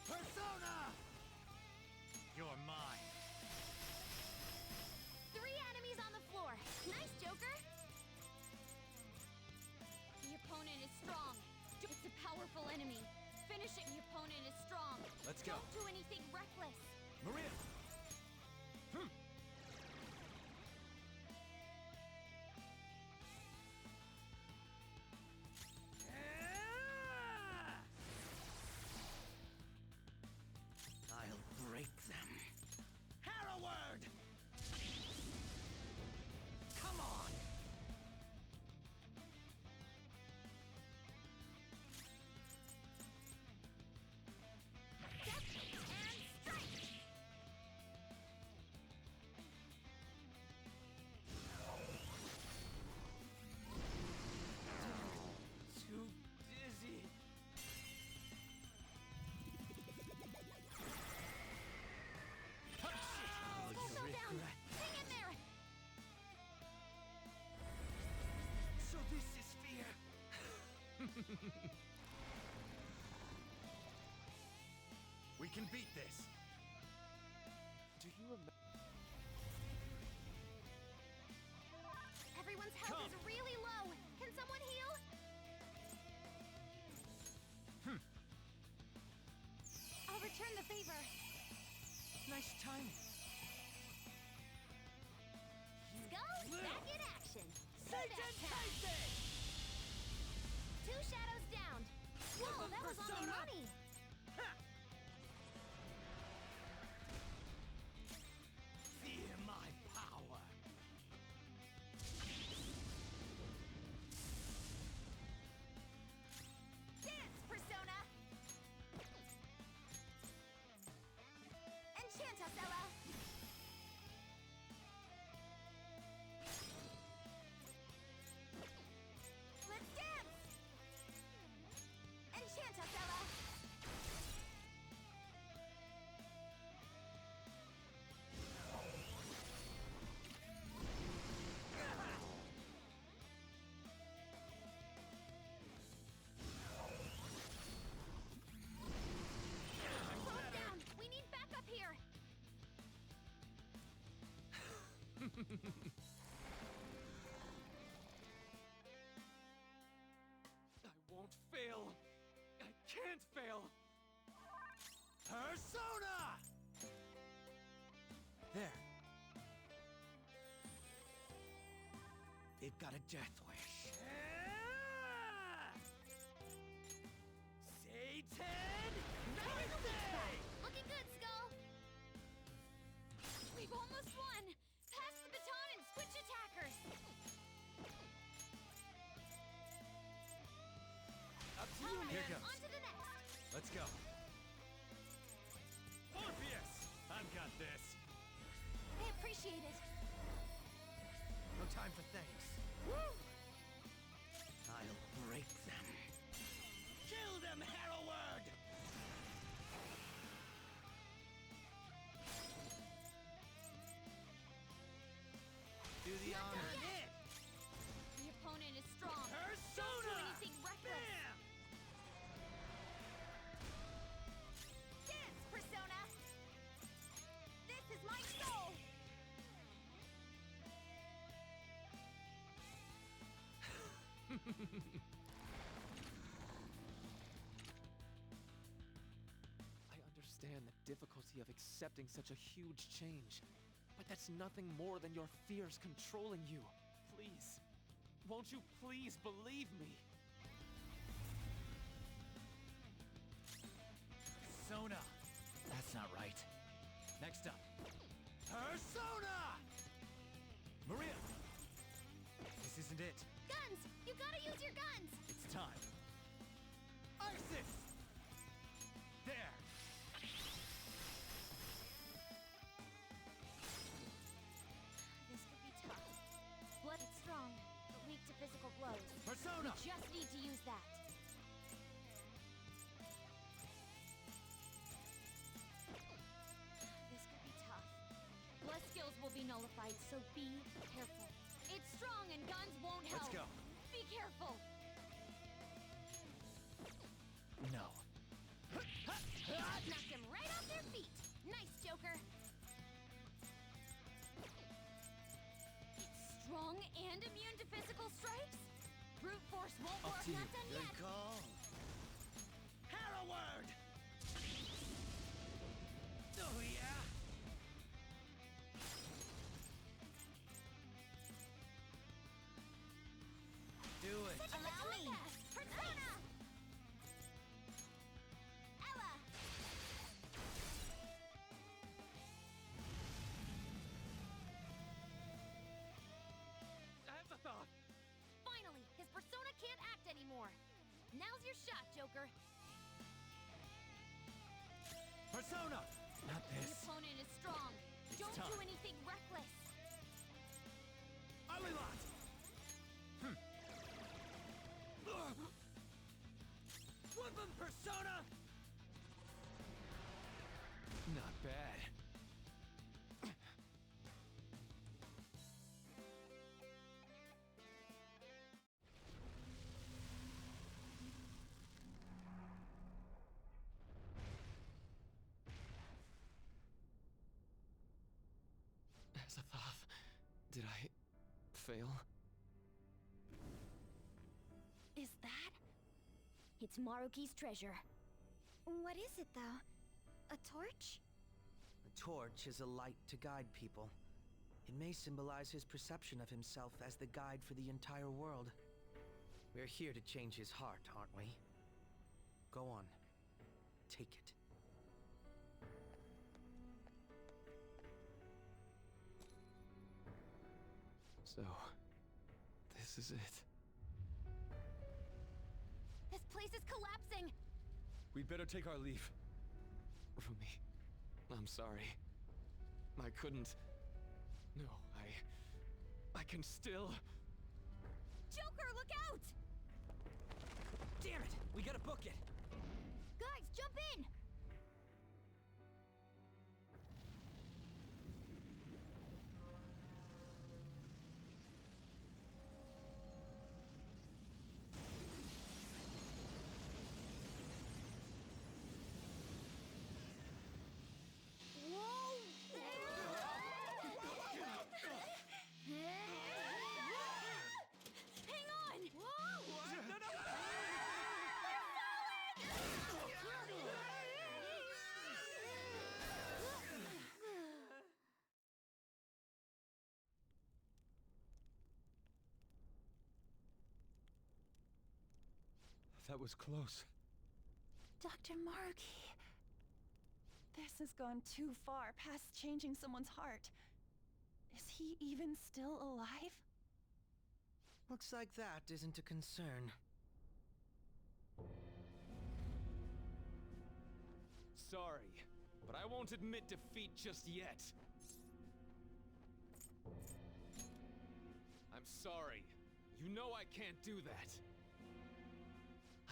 Speaker 18: Persona! You're mine.
Speaker 16: 3 enemies on the floor. Nice, Joker. The opponent is strong. It's a powerful enemy. Finish it. The opponent is strong.
Speaker 18: Let's go.
Speaker 16: Don't do anything reckless.
Speaker 18: Maria!
Speaker 1: I'll break them.
Speaker 18: Harroward! Come on!
Speaker 16: Step and strike!
Speaker 18: Too dizzy.
Speaker 16: Full fell down. Hang in there.
Speaker 18: So this is fear. We can beat this.
Speaker 6: Do you remember?
Speaker 16: Everyone's health
Speaker 18: Come.
Speaker 16: is really low. Can someone heal? I'll return the favor.
Speaker 1: Nice timing.
Speaker 16: shadows down! Whoa, that was on the money!
Speaker 18: Fear my power.
Speaker 16: Dance, Persona! Enchant us, Ella! Let's dance! Enchant us, Ella! Close down! We need backup here!
Speaker 13: I won't fail. I can't fail.
Speaker 18: Persona! There. They've got a death wish. Satan! Nothing!
Speaker 16: Looking good, Skull! We've almost won! Pass the baton and switch attackers!
Speaker 18: Up to you,
Speaker 16: Alright,
Speaker 18: Here comes.
Speaker 16: on to the next!
Speaker 18: Let's go. Morpheus! I've got this.
Speaker 16: I appreciate it.
Speaker 18: No time for thanks. I'll break them. Kill them, Herald! Do the
Speaker 16: Not
Speaker 18: honor.
Speaker 16: done yet. The opponent is strong.
Speaker 18: Persona!
Speaker 16: Don't do anything reckless.
Speaker 18: Bam!
Speaker 16: Dance, Persona! This is my soul!
Speaker 6: I understand the difficulty of accepting such a huge change, but that's nothing more than your fears controlling you. Please, won't you please believe me?
Speaker 18: Persona! That's not right. Next up. Persona! Maria! This isn't it.
Speaker 16: Guns! You gotta use your guns!
Speaker 18: It's time. Isis! There!
Speaker 16: This could be tough. Blood is strong, but weak to physical blows.
Speaker 18: Persona!
Speaker 16: We just need to use that. This could be tough.
Speaker 3: Blood skills will be nullified, so be careful.
Speaker 16: It's strong and guns won't
Speaker 18: Let's
Speaker 16: help.
Speaker 18: go.
Speaker 16: Be careful.
Speaker 18: No.
Speaker 16: Knocked him right off their feet. Nice, Joker.
Speaker 3: It's strong and immune to physical strikes?
Speaker 16: Brute force won't
Speaker 18: Up
Speaker 16: work.
Speaker 18: to you.
Speaker 16: Not done
Speaker 18: Good
Speaker 16: yet.
Speaker 18: call. Herald! Oh, yeah? Do it.
Speaker 16: Allow me. Persona! Ella!
Speaker 6: I have a thought.
Speaker 16: Finally, his persona can't act anymore. Now's your shot, Joker.
Speaker 18: Persona! Not
Speaker 16: The
Speaker 18: this.
Speaker 16: opponent is strong. Don't
Speaker 18: time.
Speaker 16: do anything reckless.
Speaker 18: Alilot! Woodman Persona!
Speaker 6: Not bad. Azathoth, did I fail?
Speaker 16: Is that?
Speaker 12: It's Maruki's treasure.
Speaker 16: What is it, though? A torch?
Speaker 1: A torch is a light to guide people. It may symbolize his perception of himself as the guide for the entire world. We're here to change his heart, aren't we? Go on. Take it.
Speaker 6: So, this is it.
Speaker 16: This place is collapsing!
Speaker 13: We'd better take our leave.
Speaker 6: Rumi, I'm sorry. I couldn't... No, I can still...
Speaker 16: Joker, look out!
Speaker 4: Damn it! We gotta book it!
Speaker 16: Guys, jump in! Hang on!
Speaker 13: That was close.
Speaker 10: Dr. Maruki. This has gone too far past changing someone's heart. Is he even still alive?
Speaker 1: Looks like that isn't a concern.
Speaker 13: Sorry, but I won't admit defeat just yet. I'm sorry. You know I can't do that.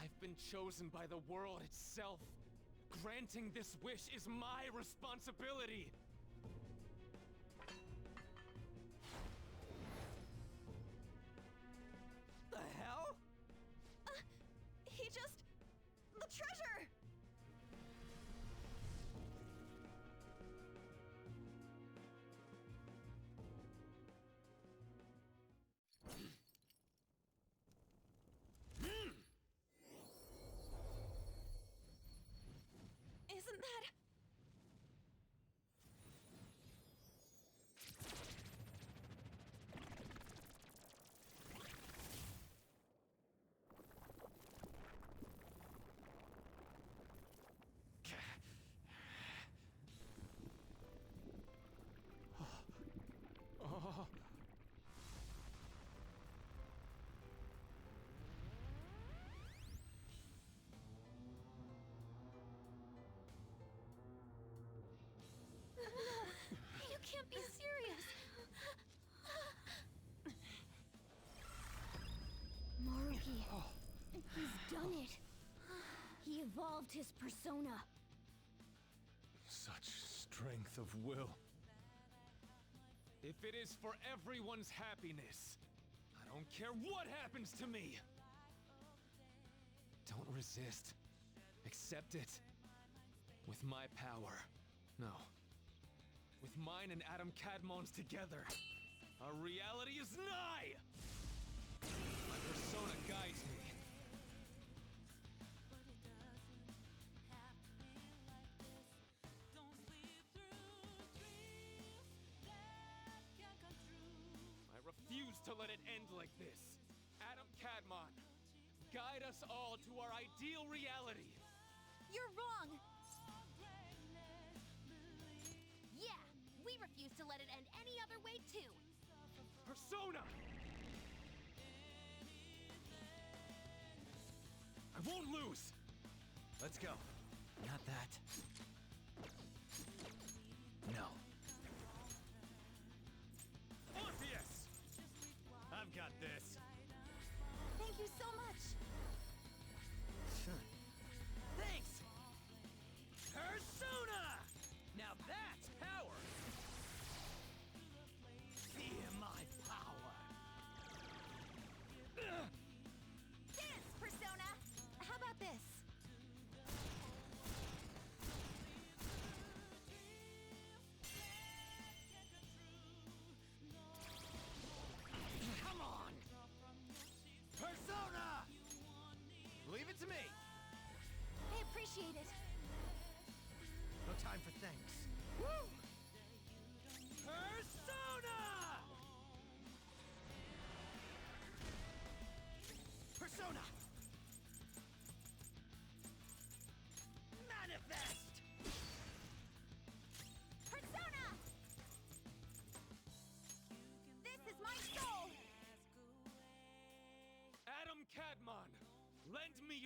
Speaker 13: I've been chosen by the world itself. Granting this wish is my responsibility.
Speaker 4: The hell?
Speaker 10: He just... the treasure! Isn't that...
Speaker 6: Oh.
Speaker 16: You can't be serious! Maruki, he's done it. He evolved his persona.
Speaker 13: Such strength of will.
Speaker 6: If it is for everyone's happiness, I don't care what happens to me! Don't resist. Accept it. With my power. No. With mine and Adam Cadmon's together, our reality is nigh! My persona guides me. I refuse to let it end like this. Adam Cadmon, guide us all to our ideal reality.
Speaker 16: You're wrong! Yeah, we refuse to let it end any other way, too!
Speaker 6: Persona! I won't lose!
Speaker 4: Let's go. Not that. No.
Speaker 18: Orpheus! I've got this.
Speaker 16: Thank you so much!
Speaker 4: Thanks! Persona! Now that's power! Feel my power!
Speaker 16: Dance, Persona! How about this?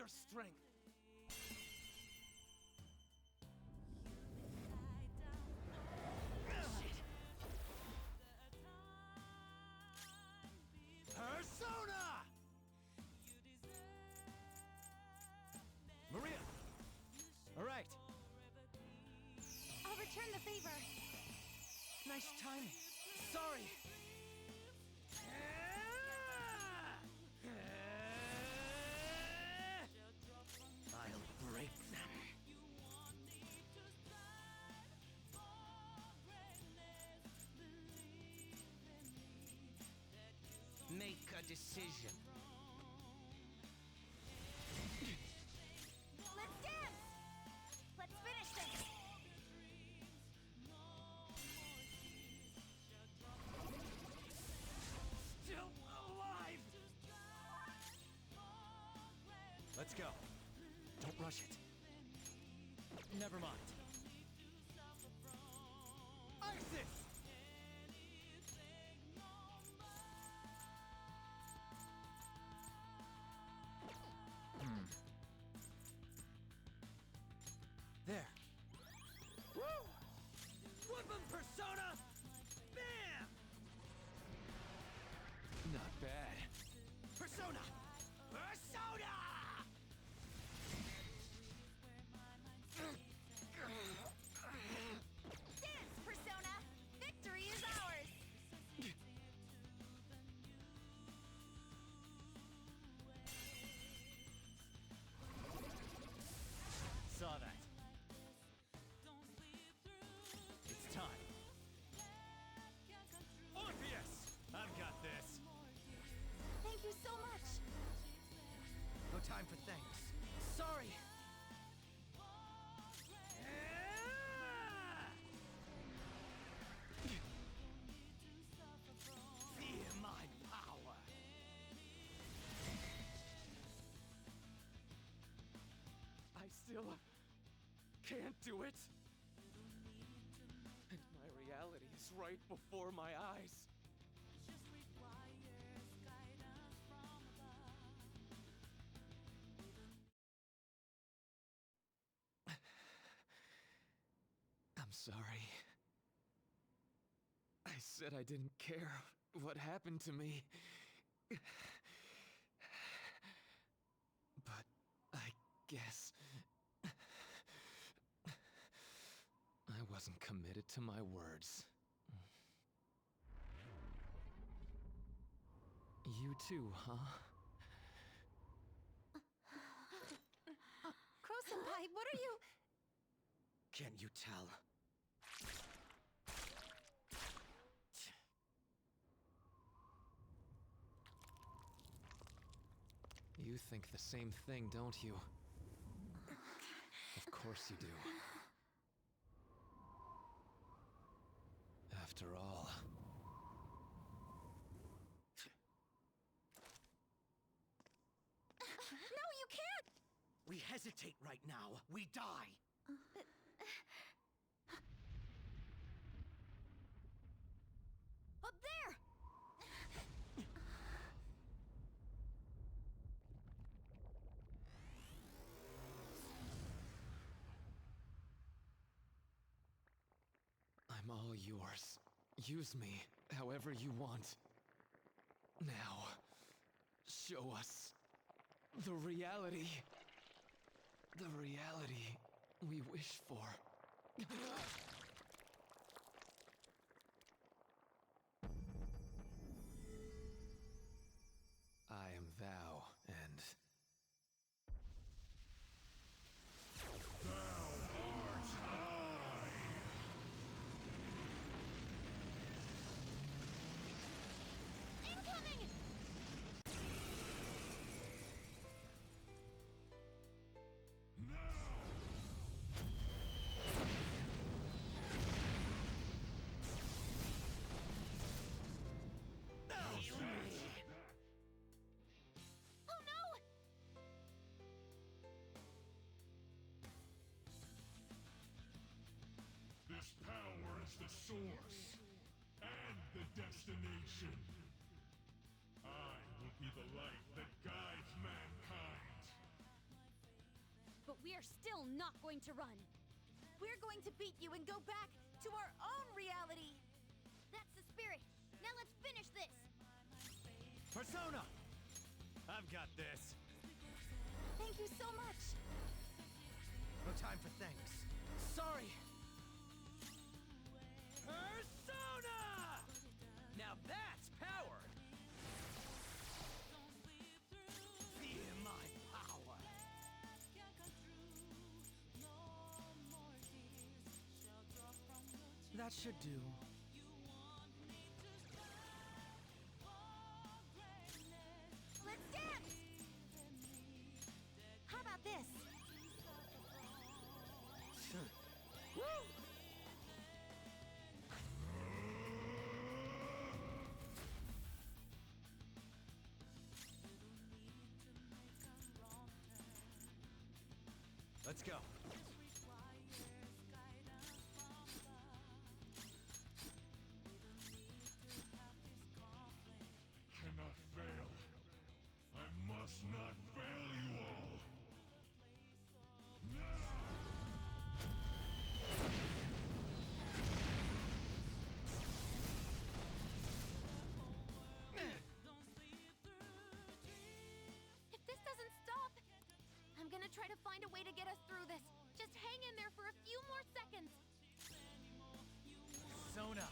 Speaker 13: your strength.
Speaker 18: Persona! Maria! Alright.
Speaker 16: I'll return the favor.
Speaker 1: Nice timing. Sorry. I'll break them. Make a decision.
Speaker 16: Let's dance! Let's finish this!
Speaker 18: Still alive! Let's go. Don't rush it. Never mind. Isis! There. Woo! Woodland Persona! Bam!
Speaker 13: Not bad.
Speaker 18: Persona! Persona!
Speaker 16: Dance, Persona! Victory is ours!
Speaker 18: Saw that. It's time. Orpheus! I've got this.
Speaker 16: Thank you so much!
Speaker 1: No time for thanks. Sorry.
Speaker 18: Feel my power.
Speaker 13: I still can't do it. And my reality is right before my eyes.
Speaker 6: I'm sorry. I said I didn't care what happened to me. But I guess I wasn't committed to my words. You too, huh?
Speaker 16: Crow-senpai, what are you...
Speaker 1: Can't you tell?
Speaker 6: You think the same thing, don't you? Of course you do. After all...
Speaker 16: No, you can't!
Speaker 1: We hesitate right now. We die.
Speaker 16: Up there!
Speaker 6: I'm all yours. Use me however you want. Now, show us the reality. The reality we wish for. I am thou, and...
Speaker 16: Incoming! Oh no!
Speaker 5: This power is the source and the destination. I will be the light that guides mankind.
Speaker 3: we are still not going to run.
Speaker 2: We're going to beat you and go back to our own reality.
Speaker 16: That's the spirit. Now let's finish this.
Speaker 18: Persona! I've got this.
Speaker 2: Thank you so much.
Speaker 17: No time for thanks.
Speaker 4: Sorry. Persona! Now that's power! Feel my power!
Speaker 1: That should do.
Speaker 2: Let's dance! How about this?
Speaker 1: Woo!
Speaker 18: Let's go.
Speaker 5: Cannot fail. I must not fail you all.
Speaker 16: If this doesn't stop, I'm gonna try to find a way to get us through this. Just hang in there for a few more seconds.
Speaker 18: Persona,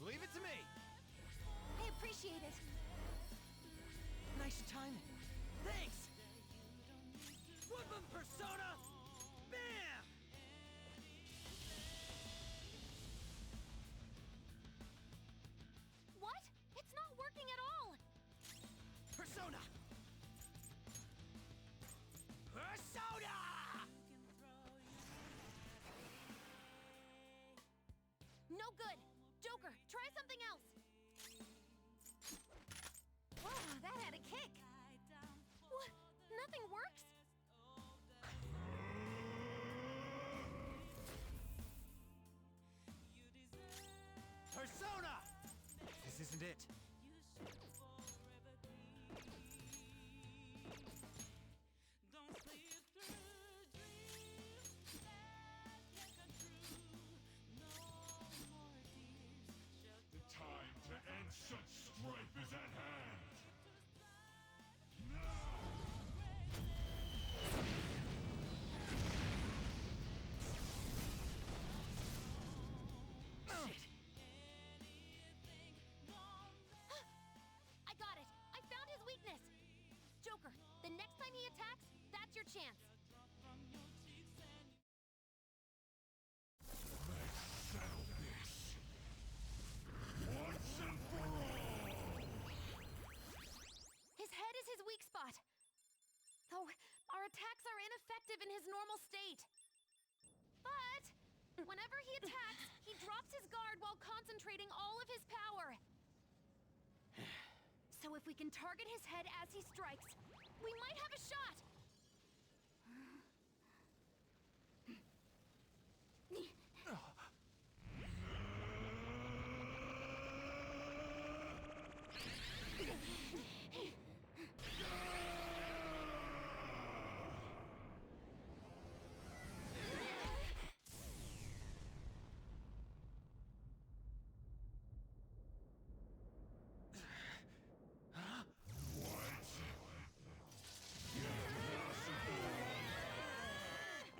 Speaker 18: leave it to me.
Speaker 2: I appreciate it.
Speaker 1: Nice timing.
Speaker 4: Thanks! Whoop 'em, Persona! Bam!
Speaker 16: What? It's not working at all.
Speaker 4: Persona! Persona!
Speaker 16: No good. Joker, try something else.
Speaker 2: Whoa, that had a kick.
Speaker 16: What? Nothing works?
Speaker 18: Persona! This isn't it.
Speaker 5: The time to end such strife is at hand. Now!
Speaker 16: I got it. I found his weakness. Joker, the next time he attacks, that's your chance.
Speaker 5: Let's settle this. Once and for all.
Speaker 16: His head is his weak spot. Though our attacks are ineffective in his normal state. But whenever he attacks, he drops his guard while concentrating all of his power. So if we can target his head as he strikes, we might have a shot.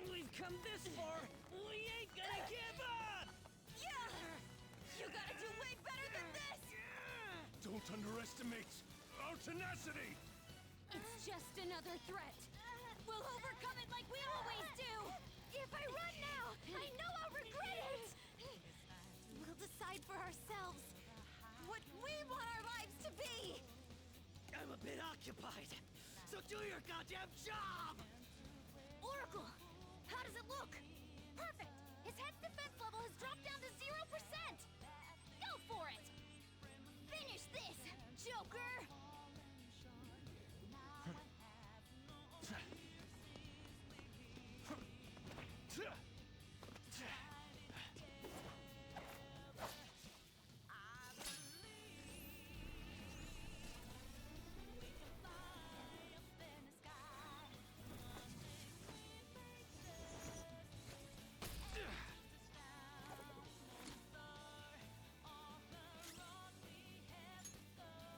Speaker 18: We've come this far. We ain't gonna give up!
Speaker 2: Yeah! You gotta do way better than this!
Speaker 5: Don't underestimate our tenacity!
Speaker 16: It's just another threat.
Speaker 2: We'll overcome it like we always do! If I run now, I know I'll regret it! We'll decide for ourselves what we want our lives to be!
Speaker 18: I'm a bit occupied, so do your goddamn job!
Speaker 16: Oracle, how does it look? Perfect! His head's defense level has dropped down to 0%! Go for it! Finish this, Joker!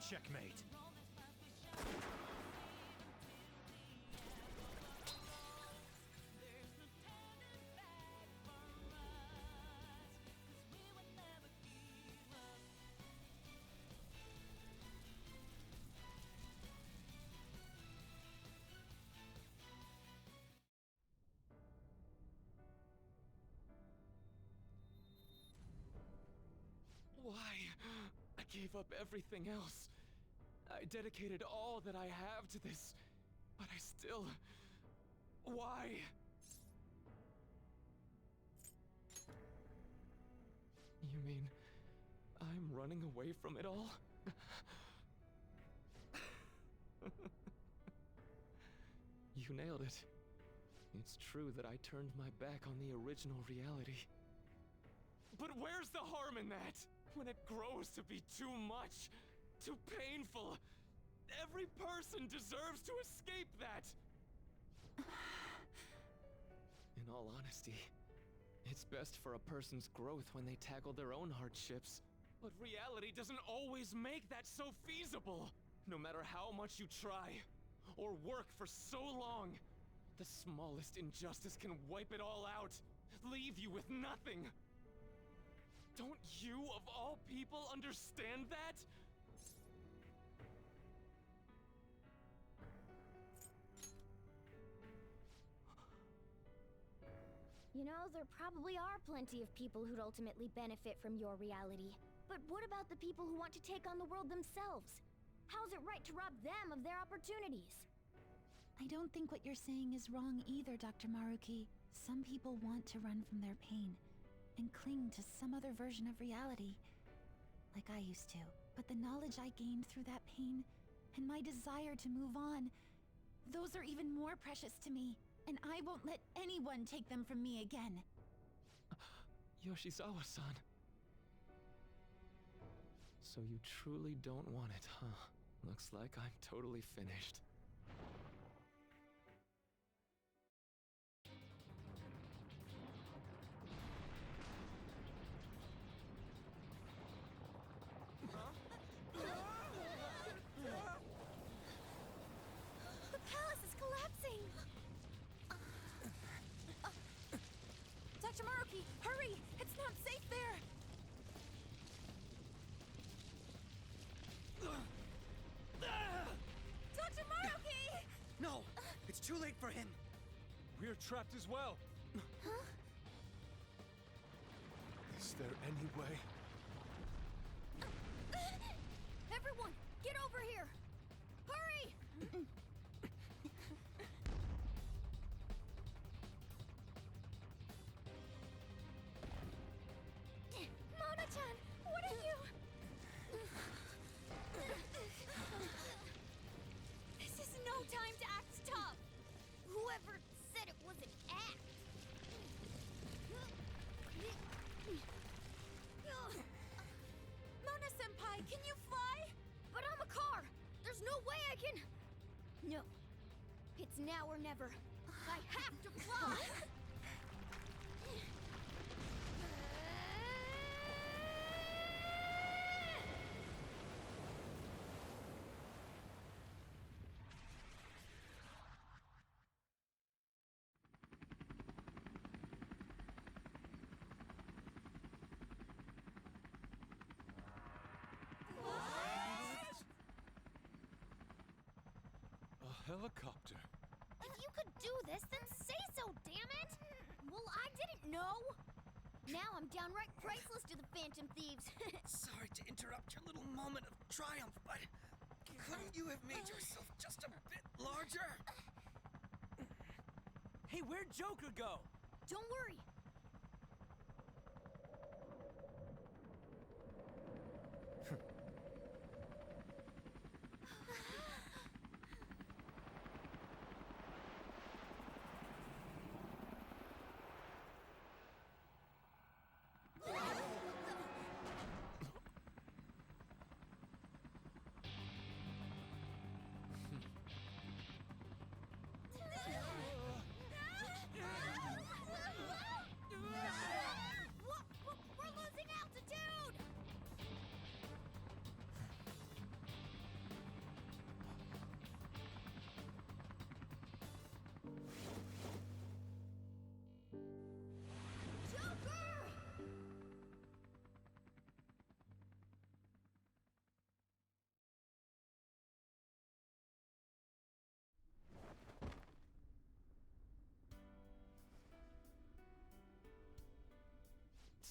Speaker 17: Checkmate.
Speaker 13: Why? I gave up everything else. I dedicated all that I have to this, but I still... Why? You mean I'm running away from it all? You nailed it. It's true that I turned my back on the original reality. But where's the harm in that? When it grows to be too much, too painful, every person deserves to escape that! In all honesty, it's best for a person's growth when they tackle their own hardships. But reality doesn't always make that so feasible! No matter how much you try, or work for so long, the smallest injustice can wipe it all out, leave you with nothing! Don't you, of all people, understand that?
Speaker 16: You know, there probably are plenty of people who'd ultimately benefit from your reality. But what about the people who want to take on the world themselves? How's it right to rob them of their opportunities?
Speaker 2: I don't think what you're saying is wrong either, Dr. Maruki. Some people want to run from their pain and cling to some other version of reality, like I used to. But the knowledge I gained through that pain and my desire to move on, those are even more precious to me, and I won't let anyone take them from me again.
Speaker 13: Yoshizawa-san. So you truly don't want it, huh? Looks like I'm totally finished.
Speaker 16: The palace is collapsing!
Speaker 2: Dr. Maruki, hurry! It's not safe there! Dr. Maruki!
Speaker 18: No! It's too late for him!
Speaker 13: We're trapped as well!
Speaker 7: Is there any way?
Speaker 16: Everyone, get over here! Hurry! Mona-chan, what are you? This is no time to act tough. Whoever said it was an act?
Speaker 2: Mona-senpai, can you fly?
Speaker 16: But I'm a car. There's no way I can... No. It's now or never. I have to fly!
Speaker 7: A helicopter.
Speaker 16: If you could do this, then say so, damn it! Well, I didn't know! Now I'm downright priceless to the Phantom Thieves.
Speaker 18: Sorry to interrupt your little moment of triumph, but couldn't you have made yourself just a bit larger? Hey, where'd Joker go?
Speaker 16: Don't worry.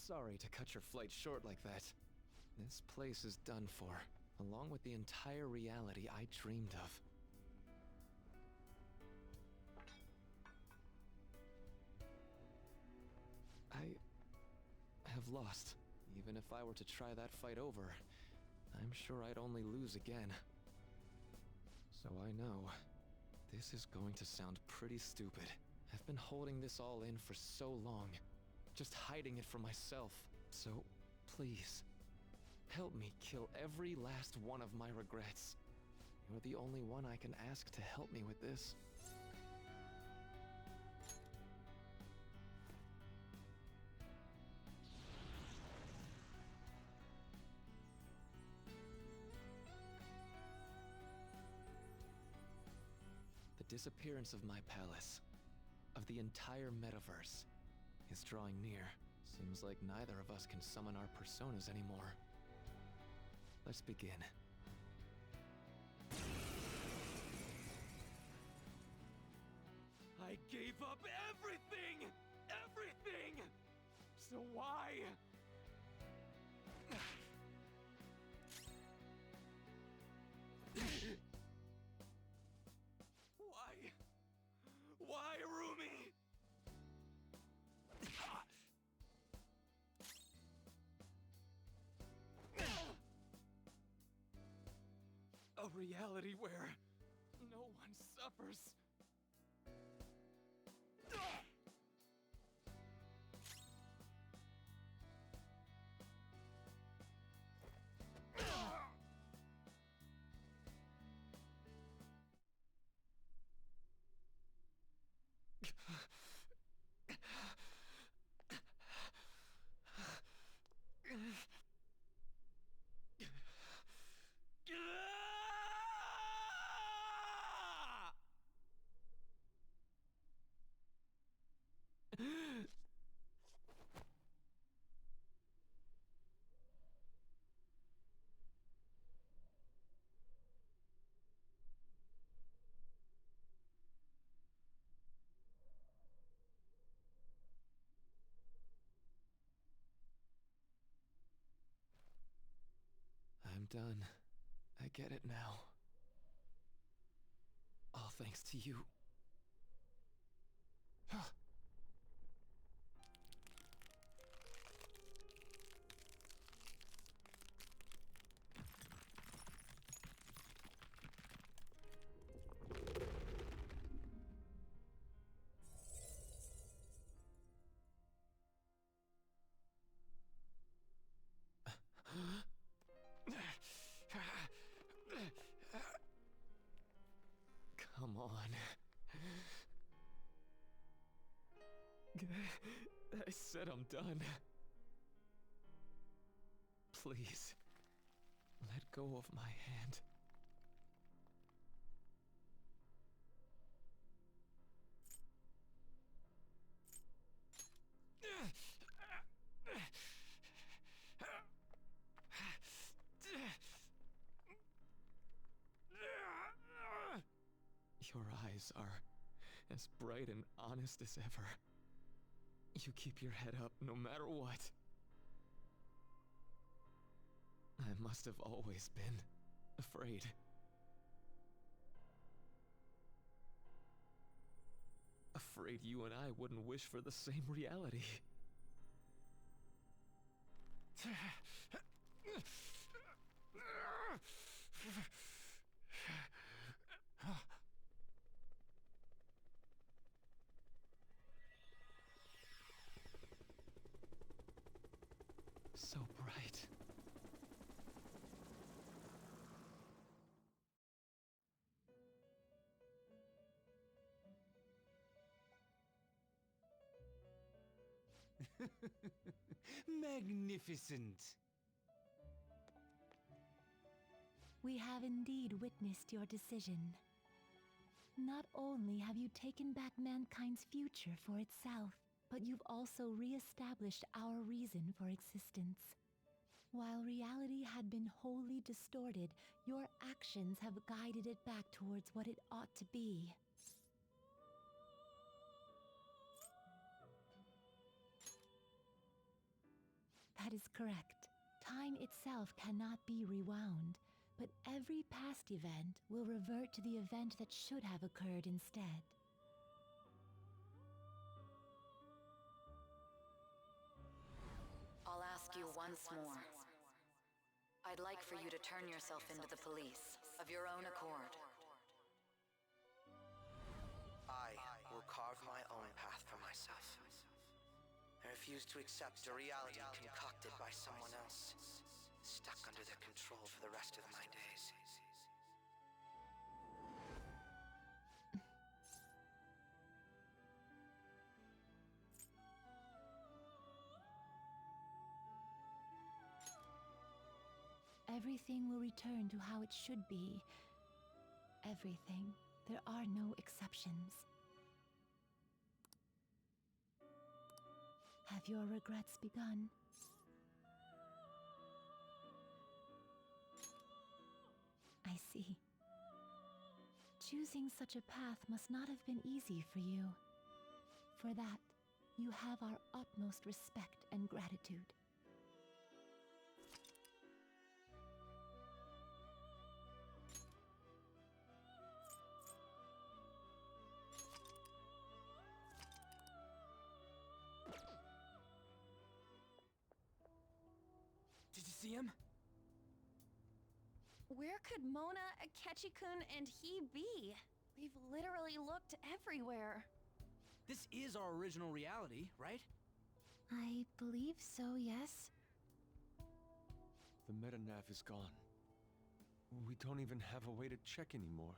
Speaker 6: sorry to cut your flight short like that. This place is done for, along with the entire reality I dreamed of. I have lost. Even if I were to try that fight over, I'm sure I'd only lose again. So I know, this is going to sound pretty stupid. I've been holding this all in for so long, just hiding it from myself. So, please, help me kill every last one of my regrets. You're the only one I can ask to help me with this. The disappearance of my palace, of the entire metaverse, is drawing near. Seems like neither of us can summon our personas anymore. Let's begin.
Speaker 13: I gave up everything! Everything! So why? Why, Rumi? A reality where no one suffers.
Speaker 6: I'm done. I get it now. All thanks to you. Come on. I said I'm done. Please, let go of my hand. Your eyes are as bright and honest as ever. You keep your head up no matter what. I must have always been afraid. Afraid you and I wouldn't wish for the same reality. So bright.
Speaker 19: Magnificent.
Speaker 10: We have indeed witnessed your decision. Not only have you taken back mankind's future for itself, but you've also re-established our reason for existence. While reality had been wholly distorted, your actions have guided it back towards what it ought to be. That is correct. Time itself cannot be rewound, but every past event will revert to the event that should have occurred instead.
Speaker 19: I'll ask you once more. I'd like for you to turn yourself into the police, of your own accord.
Speaker 1: I will carve my own path for myself. I refuse to accept a reality concocted by someone else, stuck under their control for the rest of my days.
Speaker 10: Everything will return to how it should be. Everything. There are no exceptions. Have your regrets begun? I see. Choosing such a path must not have been easy for you. For that, you have our utmost respect and gratitude.
Speaker 4: Did you see him?
Speaker 3: Where could Mona, Akechi-kun, and he be? We've literally looked everywhere.
Speaker 4: This is our original reality, right?
Speaker 2: I believe so, yes.
Speaker 13: The metanav is gone. We don't even have a way to check anymore.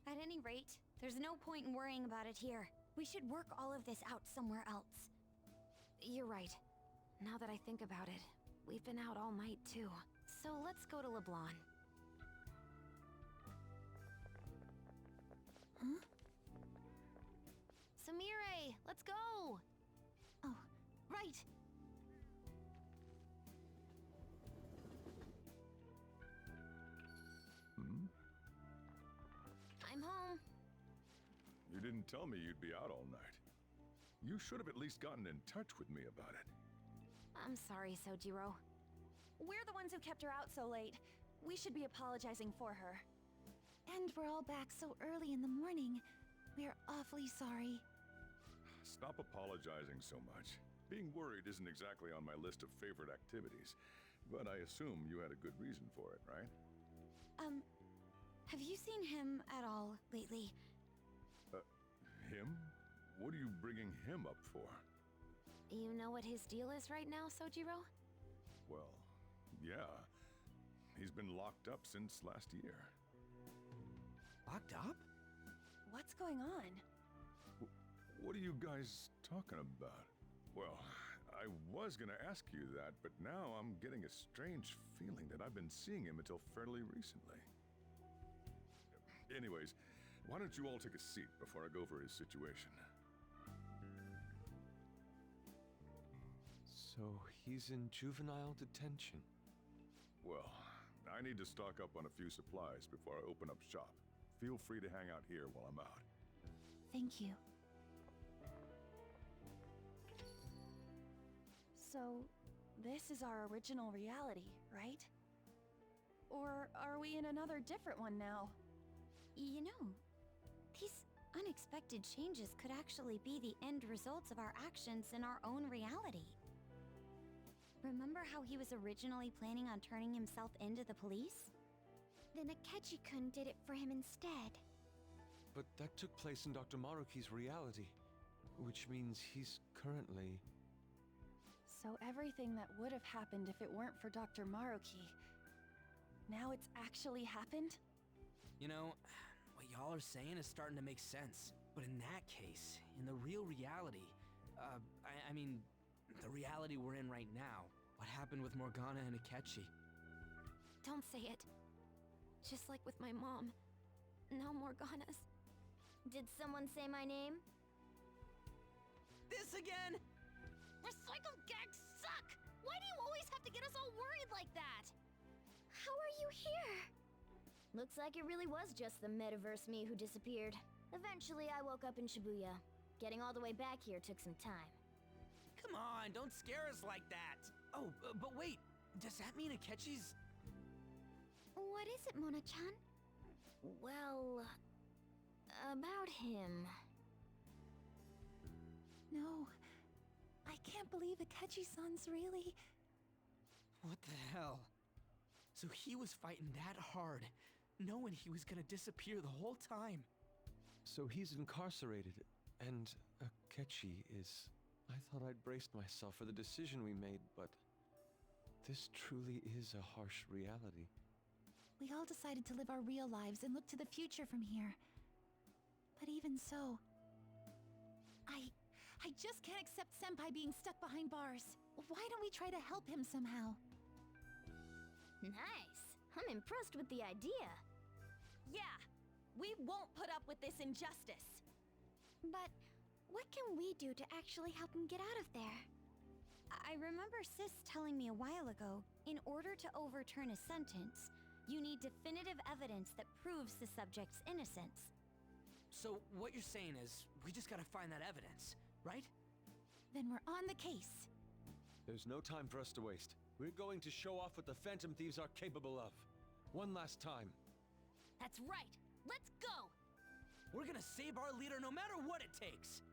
Speaker 16: At any rate, there's no point in worrying about it here. We should work all of this out somewhere else. You're right. Now that I think about it, we've been out all night too. So let's go to Leblon.
Speaker 2: Huh?
Speaker 16: Samire, let's go!
Speaker 2: Oh, right!
Speaker 16: I'm home.
Speaker 15: You didn't tell me you'd be out all night. You should have at least gotten in touch with me about it.
Speaker 16: I'm sorry, Sojiro.
Speaker 3: We're the ones who kept her out so late. We should be apologizing for her.
Speaker 2: And we're all back so early in the morning. We're awfully sorry.
Speaker 15: Stop apologizing so much. Being worried isn't exactly on my list of favorite activities, but I assume you had a good reason for it, right?
Speaker 16: Have you seen him at all lately?
Speaker 15: Him? What are you bringing him up for?
Speaker 16: You know what his deal is right now, Sojiro?
Speaker 15: Well, yeah. He's been locked up since last year.
Speaker 4: Locked up?
Speaker 3: What's going on?
Speaker 15: What are you guys talking about? Well, I was gonna ask you that, but now I'm getting a strange feeling that I've been seeing him until fairly recently. Anyways, why don't you all take a seat before I go over his situation?
Speaker 13: So he's in juvenile detention.
Speaker 15: Well, I need to stock up on a few supplies before I open up shop. Feel free to hang out here while I'm out.
Speaker 2: Thank you.
Speaker 3: So, this is our original reality, right? Or are we in another different one now?
Speaker 16: You know, these unexpected changes could actually be the end results of our actions in our own reality. Remember how he was originally planning on turning himself into the police? Then Akechi-kun did it for him instead.
Speaker 13: But that took place in Dr. Maruki's reality, which means he's currently...
Speaker 3: So everything that would have happened if it weren't for Dr. Maruki, now it's actually happened?
Speaker 4: You know, what y'all are saying is starting to make sense. But in that case, in the real reality, I mean, the reality we're in right now, what happened with Morgana and Akechi?
Speaker 16: Don't say it. Just like with my mom. Now Morgana's. Did someone say my name?
Speaker 4: This again?
Speaker 16: Recycle gags suck! Why do you always have to get us all worried like that? How are you here? Looks like it really was just the metaverse me who disappeared. Eventually, I woke up in Shibuya. Getting all the way back here took some time.
Speaker 4: Come Come on, don't scare us like that. Oh, but wait, does that mean Akechi's...
Speaker 16: What is it, Mona-chan?
Speaker 12: Well, about him.
Speaker 2: No. I can't believe Akechi-san's really...
Speaker 4: What the hell? So he was fighting that hard, knowing he was gonna disappear the whole time.
Speaker 6: So he's incarcerated, and Akechi is... I thought I'd braced myself for the decision we made, but... this truly is a harsh reality.
Speaker 2: We all decided to live our real lives and look to the future from here. But even so... I just can't accept Senpai being stuck behind bars. Why don't we try to help him somehow?
Speaker 16: Nice. I'm impressed with the idea.
Speaker 3: Yeah, we won't put up with this injustice.
Speaker 16: But what can we do to actually help him get out of there? I remember Sis telling me a while ago, in order to overturn a sentence, you need definitive evidence that proves the subject's innocence.
Speaker 4: So what you're saying is, we just gotta find that evidence, right?
Speaker 2: Then we're on the case.
Speaker 6: There's no time for us to waste. We're going to show off what the Phantom Thieves are capable of. One last time.
Speaker 3: That's right. Let's go!
Speaker 4: We're gonna save our leader no matter what it takes.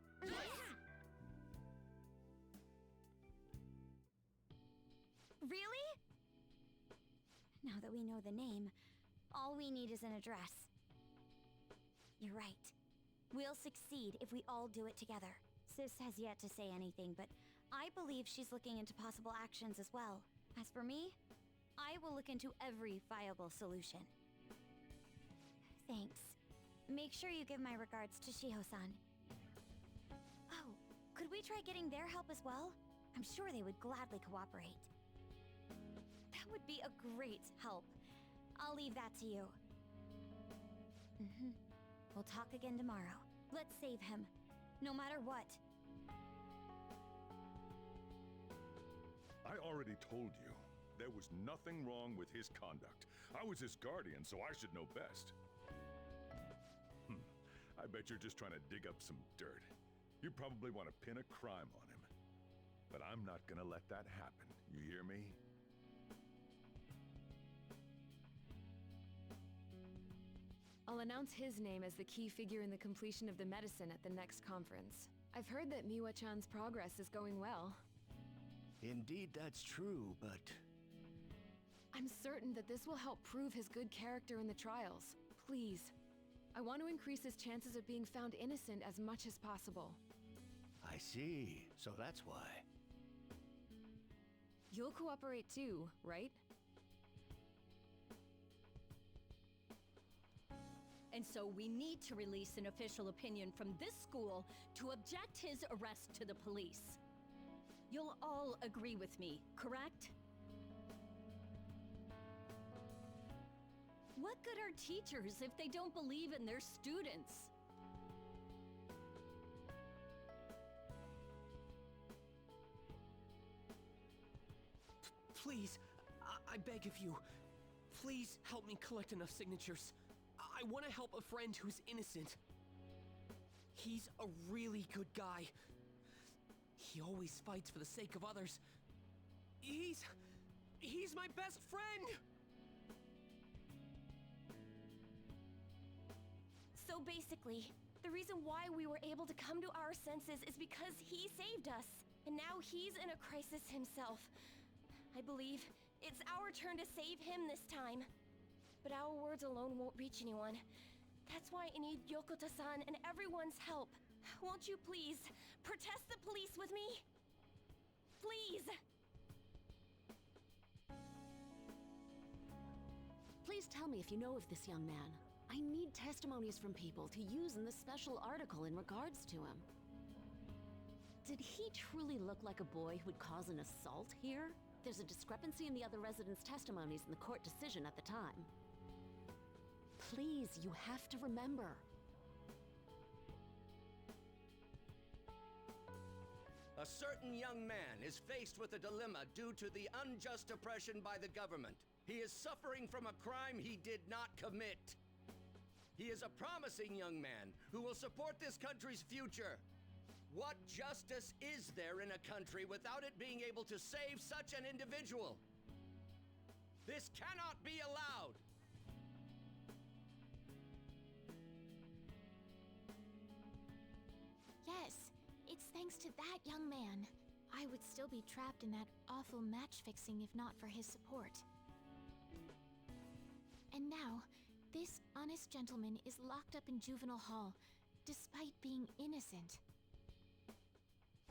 Speaker 16: Really? Now that we know the name, all we need is an address. You're right. We'll succeed if we all do it together. Sis has yet to say anything, but I believe she's looking into possible actions as well. As for me, I will look into every viable solution. Thanks. Make sure you give my regards to Shiho-san. Oh, could we try getting their help as well? I'm sure they would gladly cooperate. That would be a great help. I'll leave that to you. We'll talk again tomorrow. Let's save him, no matter what.
Speaker 15: I already told you, there was nothing wrong with his conduct. I was his guardian, so I should know best. I bet you're just trying to dig up some dirt. You probably want to pin a crime on him. But I'm not gonna let that happen, you hear me?
Speaker 10: I'll announce his name as the key figure in the completion of the medicine at the next conference. I've heard that Miwa-chan's progress is going well.
Speaker 18: Indeed, that's true, but...
Speaker 10: I'm certain that this will help prove his good character in the trials. Please. I want to increase his chances of being found innocent as much as possible.
Speaker 18: I see. So that's why.
Speaker 10: You'll cooperate too, right?
Speaker 3: And so we need to release an official opinion from this school to object his arrest to the police. You'll all agree with me, correct? What good are teachers if they don't believe in their students?
Speaker 13: Please, I beg of you, please help me collect enough signatures. I want to help a friend who's innocent. He's a really good guy. He always fights for the sake of others. He's my best friend!
Speaker 3: So basically, the reason why we were able to come to our senses is because he saved us. And now he's in a crisis himself. I believe it's our turn to save him this time. But our words alone won't reach anyone. That's why I need Yokota-san and everyone's help. Won't you please protest the police with me? Please!
Speaker 20: Please tell me if you know of this young man. I need testimonies from people to use in the special article in regards to him. Did he truly look like a boy who'd cause an assault here? There's a discrepancy in the other residents' testimonies in the court decision at the time. Please, you have to remember.
Speaker 21: A certain young man is faced with a dilemma due to the unjust oppression by the government. He is suffering from a crime he did not commit. He is a promising young man who will support this country's future. What justice is there in a country without it being able to save such an individual? This cannot be allowed!
Speaker 2: Yes, it's thanks to that young man. I would still be trapped in that awful match fixing if not for his support. And now, this honest gentleman is locked up in juvenile hall, despite being innocent.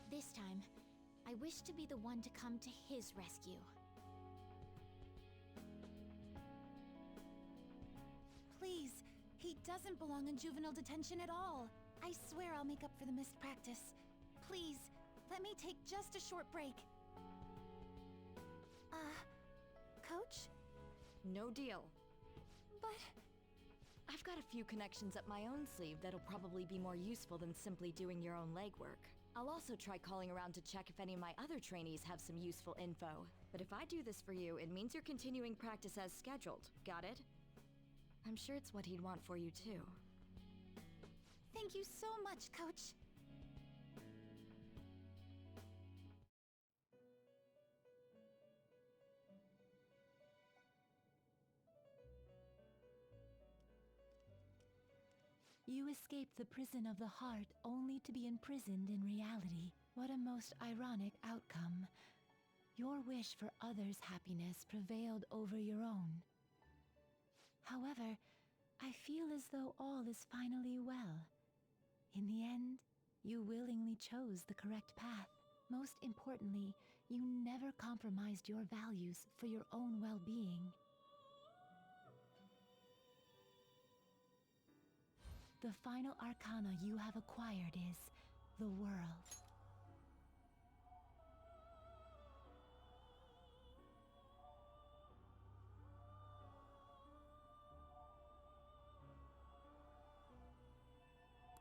Speaker 2: This time, I wish to be the one to come to his rescue. Please, he doesn't belong in juvenile detention at all. I swear I'll make up for the missed practice. Please, let me take just a short break. Coach?
Speaker 9: No deal.
Speaker 2: But...
Speaker 9: I've got a few connections up my own sleeve that'll probably be more useful than simply doing your own legwork. I'll also try calling around to check if any of my other trainees have some useful info. But if I do this for you, it means you're continuing practice as scheduled. Got it? I'm sure it's what he'd want for you too.
Speaker 2: Thank you so much, Coach.
Speaker 10: You escaped the prison of the heart only to be imprisoned in reality. What a most ironic outcome. Your wish for others' happiness prevailed over your own. However, I feel as though all is finally well. In the end, you willingly chose the correct path. Most importantly, you never compromised your values for your own well-being. The final arcana you have acquired is the world.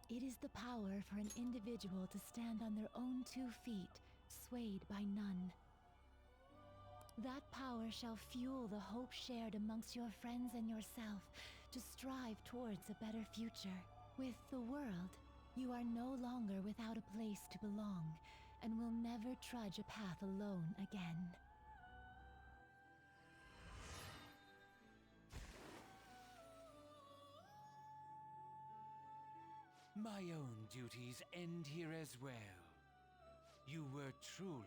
Speaker 10: It is the power for an individual to stand on their own 2 feet, swayed by none. That power shall fuel the hope shared amongst your friends and yourself to strive towards a better future. With the world, you are no longer without a place to belong, and will never trudge a path alone again.
Speaker 22: My own duties end here as well. You were truly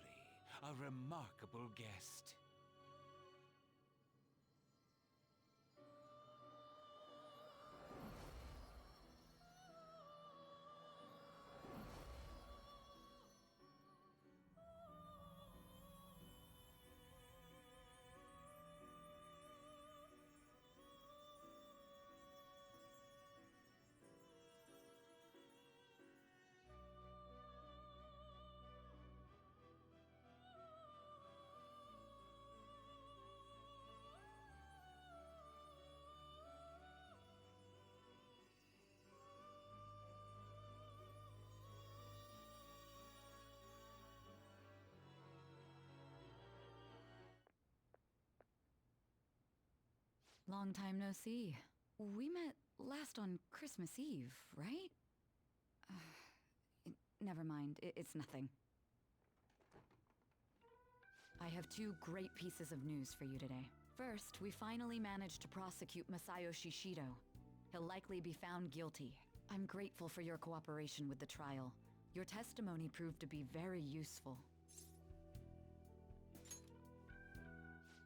Speaker 22: a remarkable guest.
Speaker 9: Long time no see. We met last on Christmas Eve, right? Never mind, it's nothing. I have 2 great pieces of news for you today. First, we finally managed to prosecute Masayoshi Shido. He'll likely be found guilty. I'm grateful for your cooperation with the trial. Your testimony proved to be very useful.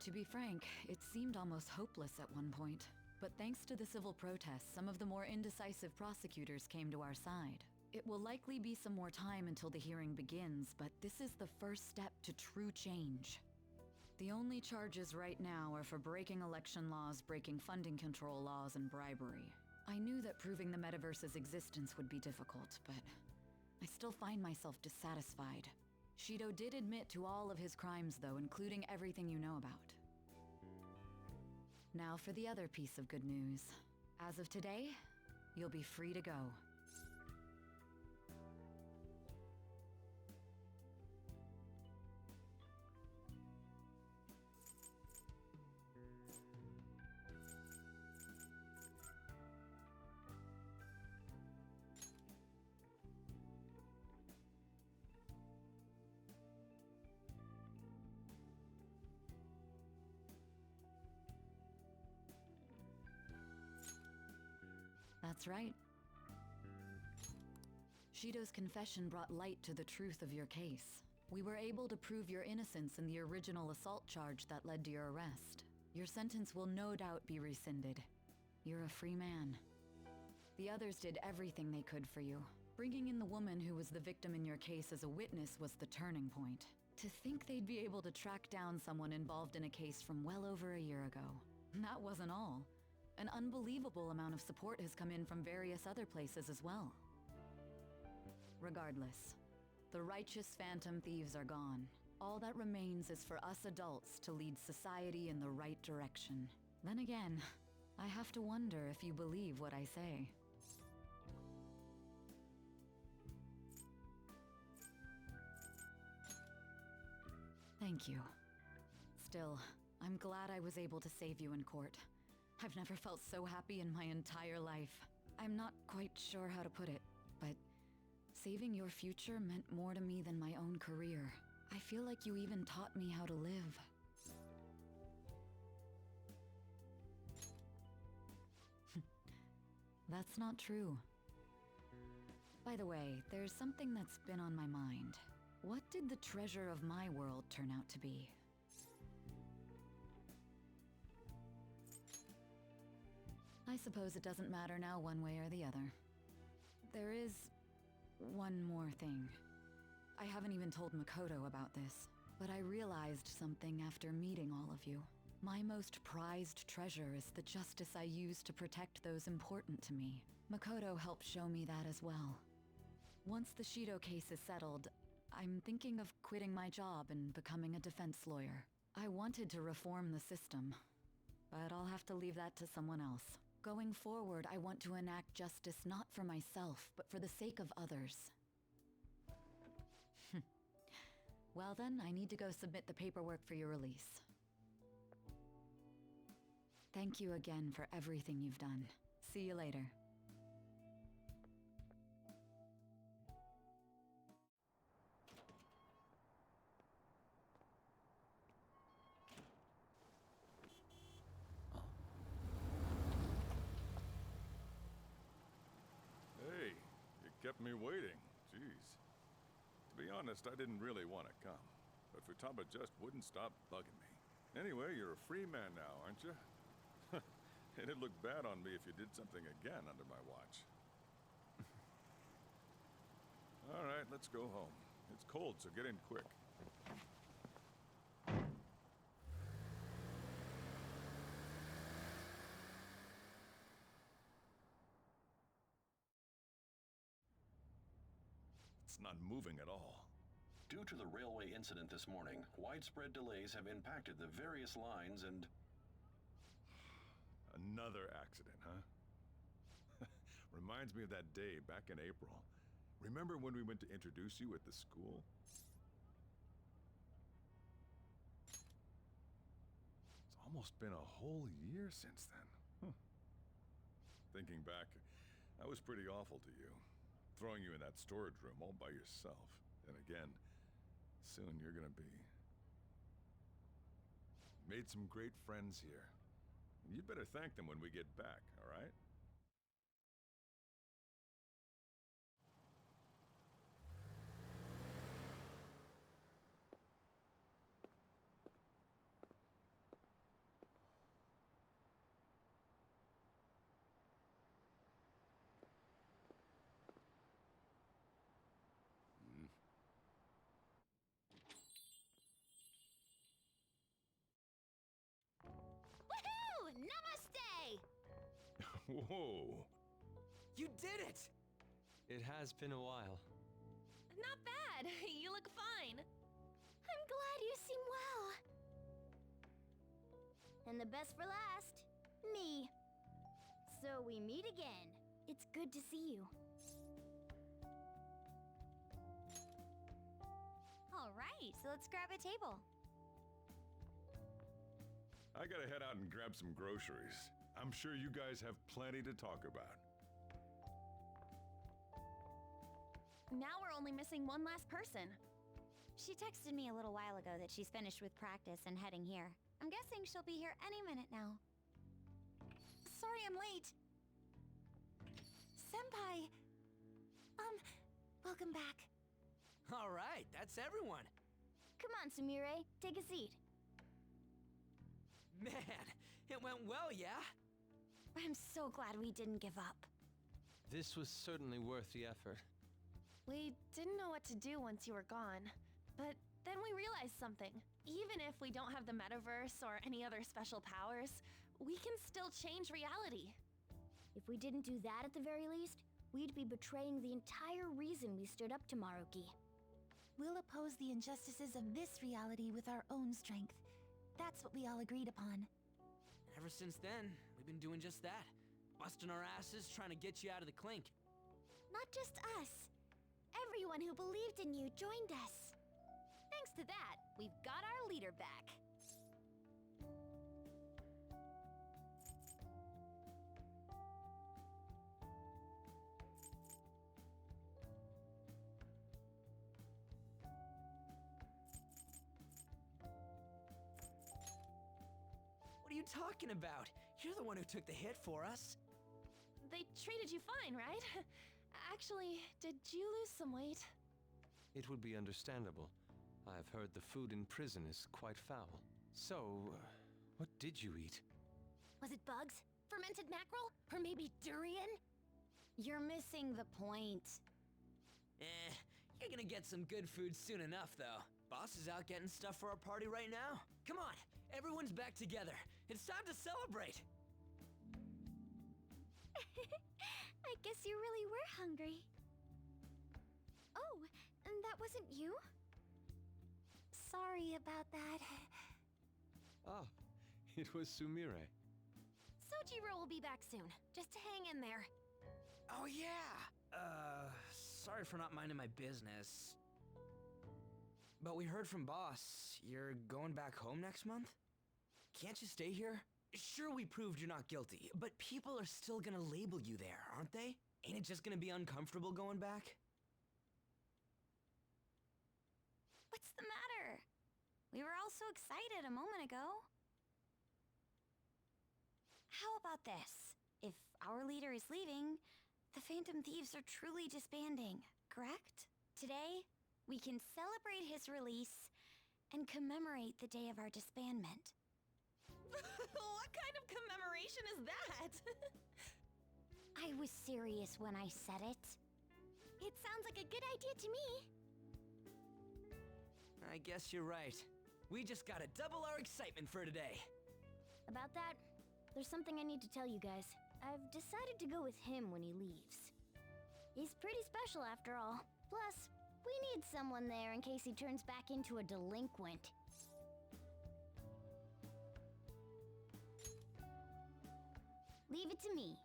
Speaker 9: To be frank, it seemed almost hopeless at one point. But thanks to the civil protests, some of the more indecisive prosecutors came to our side. It will likely be some more time until the hearing begins, but this is the first step to true change. The only charges right now are for breaking election laws, breaking funding control laws, and bribery. I knew that proving the metaverse's existence would be difficult, but I still find myself dissatisfied. Shido did admit to all of his crimes, though, including everything you know about. Now for the other piece of good news. As of today, you'll be free to go. That's right. Shido's confession brought light to the truth of your case. We were able to prove your innocence in the original assault charge that led to your arrest. Your sentence will no doubt be rescinded. You're a free man. The others did everything they could for you. Bringing in the woman who was the victim in your case as a witness was the turning point. To think they'd be able to track down someone involved in a case from well over a year ago. That wasn't all. An unbelievable amount of support has come in from various other places as well. Regardless, the righteous phantom thieves are gone. All that remains is for us adults to lead society in the right direction. Then again, I have to wonder if you believe what I say. Thank you. Still, I'm glad I was able to save you in court. I've never felt so happy in my entire life. I'm not quite sure how to put it, but saving your future meant more to me than my own career. I feel like you even taught me how to live. That's not true. By the way, there's something that's been on my mind. What did the treasure of my world turn out to be? I suppose it doesn't matter now one way or the other. There is one more thing. I haven't even told Makoto about this, but I realized something after meeting all of you. My most prized treasure is the justice I use to protect those important to me. Makoto helped show me that as well. Once the Shido case is settled, I'm thinking of quitting my job and becoming a defense lawyer. I wanted to reform the system, but I'll have to leave that to someone else. Going forward, I want to enact justice not for myself, but for the sake of others. Well then, I need to go submit the paperwork for your release. Thank you again for everything you've done. See you later.
Speaker 15: Hey, you kept me waiting. Jeez. To be honest, I didn't really want to come, but Futaba just wouldn't stop bugging me. Anyway, you're a free man now, aren't you? It'd look bad on me if you did something again under my watch. All right, let's go home. It's cold, so get in quick. It's not moving at all.
Speaker 8: Due to the railway incident this morning, widespread delays have impacted the various lines and...
Speaker 15: Another accident, huh? Reminds me of that day back in April. Remember when we went to introduce you at the school? It's almost been a whole year since then. Thinking back, I was pretty awful to you. Throwing you in that storage room all by yourself. And again, soon you're gonna be. Made some great friends here. You'd better thank them when we get back, all right? Whoa!
Speaker 4: You did it!
Speaker 6: It has been a while.
Speaker 3: Not bad. You look fine.
Speaker 16: I'm glad you seem well. And the best for last, me. So we meet again. It's good to see you.
Speaker 10: All right, so let's grab a table.
Speaker 15: I gotta head out and grab some groceries. I'm sure you guys have plenty to talk about.
Speaker 10: Now we're only missing one last person. She texted me a little while ago that she's finished with practice and heading here. I'm guessing she'll be here any minute now. Sorry I'm late.
Speaker 2: Senpai! Welcome back.
Speaker 4: All right, that's everyone.
Speaker 12: Come on, Sumire, take a seat.
Speaker 4: Man, it went well, yeah?
Speaker 16: I'm so glad we didn't give up.
Speaker 11: This was certainly worth the effort.
Speaker 10: We didn't know what to do once you were gone, but then we realized something. Even if we don't have the metaverse or any other special powers, we can still change reality.
Speaker 12: If we didn't do that at the very least, we'd be betraying the entire reason we stood up to Maruki.
Speaker 2: We'll oppose the injustices of this reality with our own strength. That's what we all agreed upon.
Speaker 4: Ever since then, we've been doing just that. Busting our asses, trying to get you out of the clink.
Speaker 16: Not just us. Everyone who believed in you joined us.
Speaker 10: Thanks to that, we've got our leader back.
Speaker 4: What are you talking about? You're the one who took the hit for us.
Speaker 10: They treated you fine, right? Actually, did you lose some weight?
Speaker 11: It would be understandable. I've heard the food in prison is quite foul. So, what did you eat?
Speaker 16: Was it bugs? Fermented mackerel? Or maybe durian?
Speaker 12: You're missing the point.
Speaker 4: You're gonna get some good food soon enough, though. Boss is out getting stuff for our party right now. Come on, everyone's back together. It's time to celebrate.
Speaker 16: I guess you really were hungry. Oh, and that wasn't you? Sorry about that.
Speaker 11: Ah, it was Sumire.
Speaker 16: Sojiro will be back soon. Just hang in there.
Speaker 4: Oh, yeah. Sorry for not minding my business. But we heard from Boss. You're going back home next month? Can't you stay here? Sure, we proved you're not guilty, but people are still gonna label you there, aren't they? Ain't it just gonna be uncomfortable going back?
Speaker 16: What's the matter? We were all so excited a moment ago. How about this? If our leader is leaving, the Phantom Thieves are truly disbanding, correct? Today, we can celebrate his release and commemorate the day of our disbandment.
Speaker 10: What kind of commemoration is that?
Speaker 16: I was serious when I said it. It sounds like a good idea to me.
Speaker 4: I guess you're right. We just gotta double our excitement for today.
Speaker 12: About that, there's something I need to tell you guys. I've decided to go with him when he leaves. He's pretty special after all. Plus, we need someone there in case he turns back into a delinquent. Leave it to me.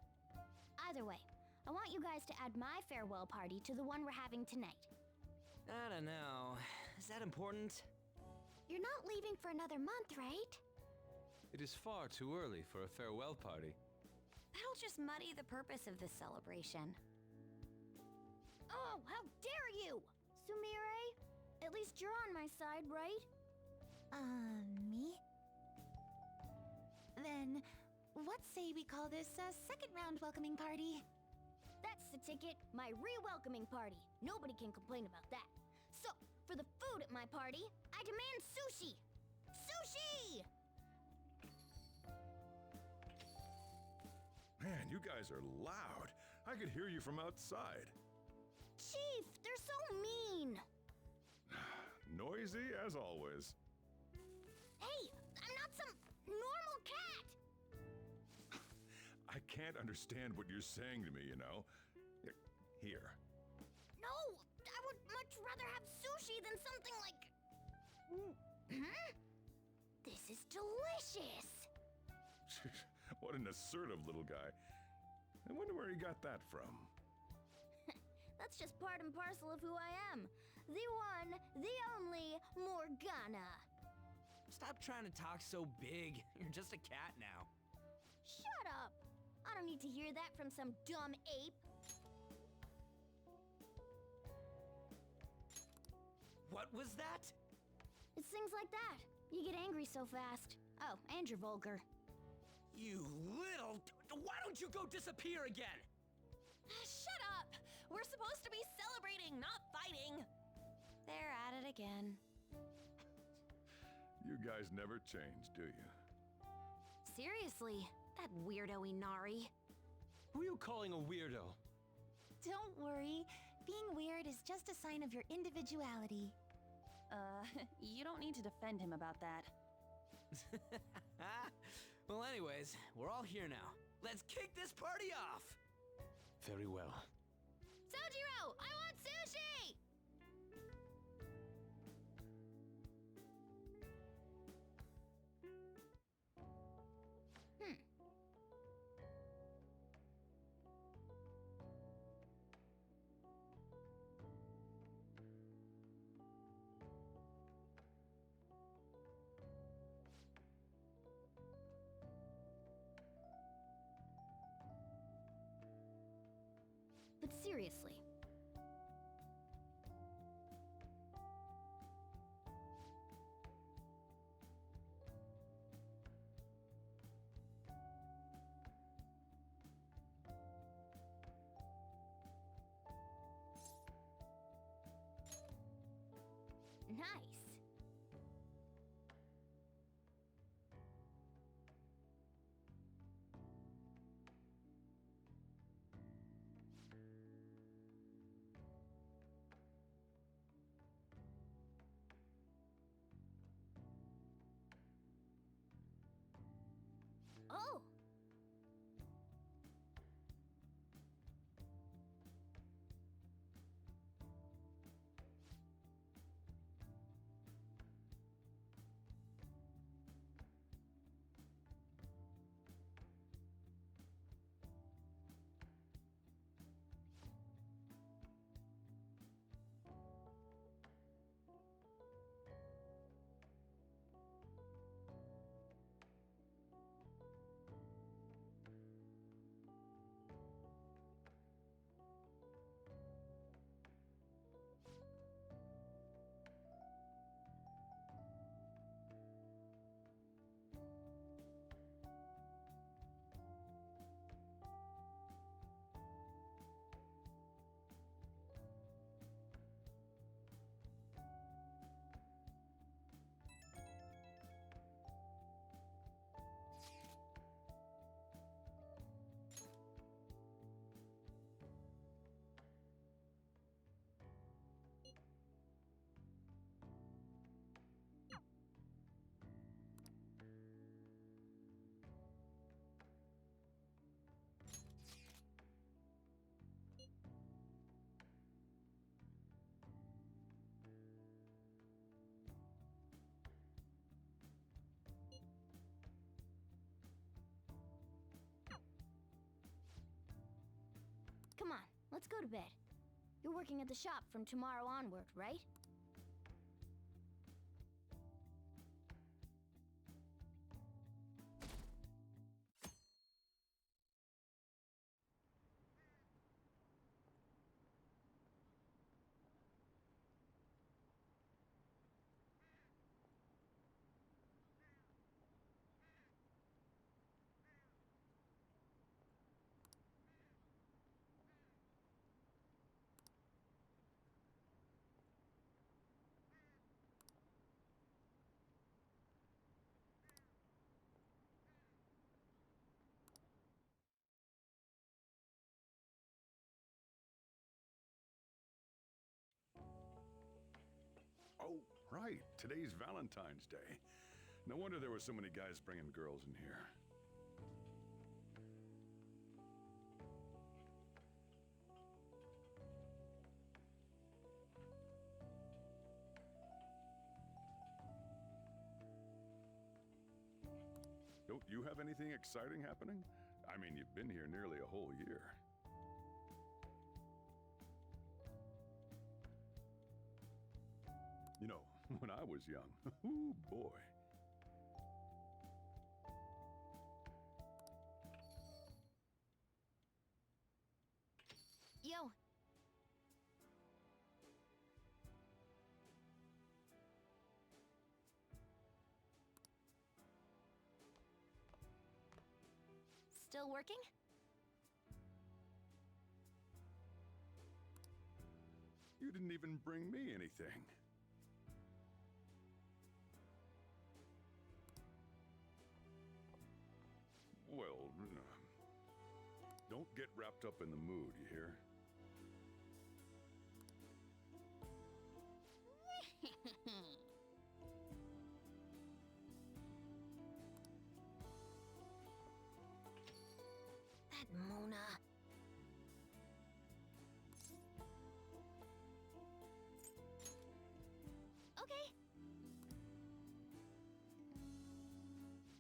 Speaker 12: Either way, I want you guys to add my farewell party to the one we're having tonight.
Speaker 4: I don't know. Is that important?
Speaker 16: You're not leaving for another month, right?
Speaker 11: It is far too early for a farewell party.
Speaker 16: That'll just muddy the purpose of this celebration. Oh, how dare you!
Speaker 12: Sumire, at least you're on my side, right?
Speaker 2: Me? Then, what say we call this a second round welcoming party?
Speaker 12: That's the ticket, my re-welcoming party. Nobody can complain about that. So, for the food at my party, I demand sushi! Sushi!
Speaker 15: Man, you guys are loud. I could hear you from outside.
Speaker 12: Chief, they're so mean!
Speaker 15: Noisy as always.
Speaker 12: Hey, I'm not some normal cat!
Speaker 15: I can't understand what you're saying to me, you know. Here.
Speaker 12: No, I would much rather have sushi than something like... This is delicious!
Speaker 15: What an assertive little guy. I wonder where he got that from.
Speaker 12: That's just part and parcel of who I am. The one, the only, Morgana.
Speaker 4: Stop trying to talk so big. You're just a cat now.
Speaker 12: Shut up! I don't need to hear that from some dumb ape.
Speaker 4: What was that?
Speaker 12: It's things like that. You get angry so fast. Oh, and you're vulgar.
Speaker 4: You little... Why don't you go disappear again?
Speaker 16: Shut We're supposed to be celebrating, not fighting! They're at it again.
Speaker 15: You guys never change, do you?
Speaker 12: Seriously, that weirdo Inari.
Speaker 11: Who are you calling a weirdo?
Speaker 2: Don't worry. Being weird is just a sign of your individuality.
Speaker 16: You don't need to defend him about that.
Speaker 4: Well, anyways, we're all here now. Let's kick this party off!
Speaker 11: Very well.
Speaker 12: Sojiro, I want sushi! But seriously. Nice. Oh! Come on, let's go to bed. You're working at the shop from tomorrow onward, right?
Speaker 15: Oh, right. Today's Valentine's Day. No wonder there were so many guys bringing girls in here. Don't you have anything exciting happening? I mean, you've been here nearly a whole year. You know, when I was young, ooh boy.
Speaker 12: Yo. Still working?
Speaker 15: You didn't even bring me anything. Well, don't get wrapped up in the mood, you hear?
Speaker 16: That Mona. Okay.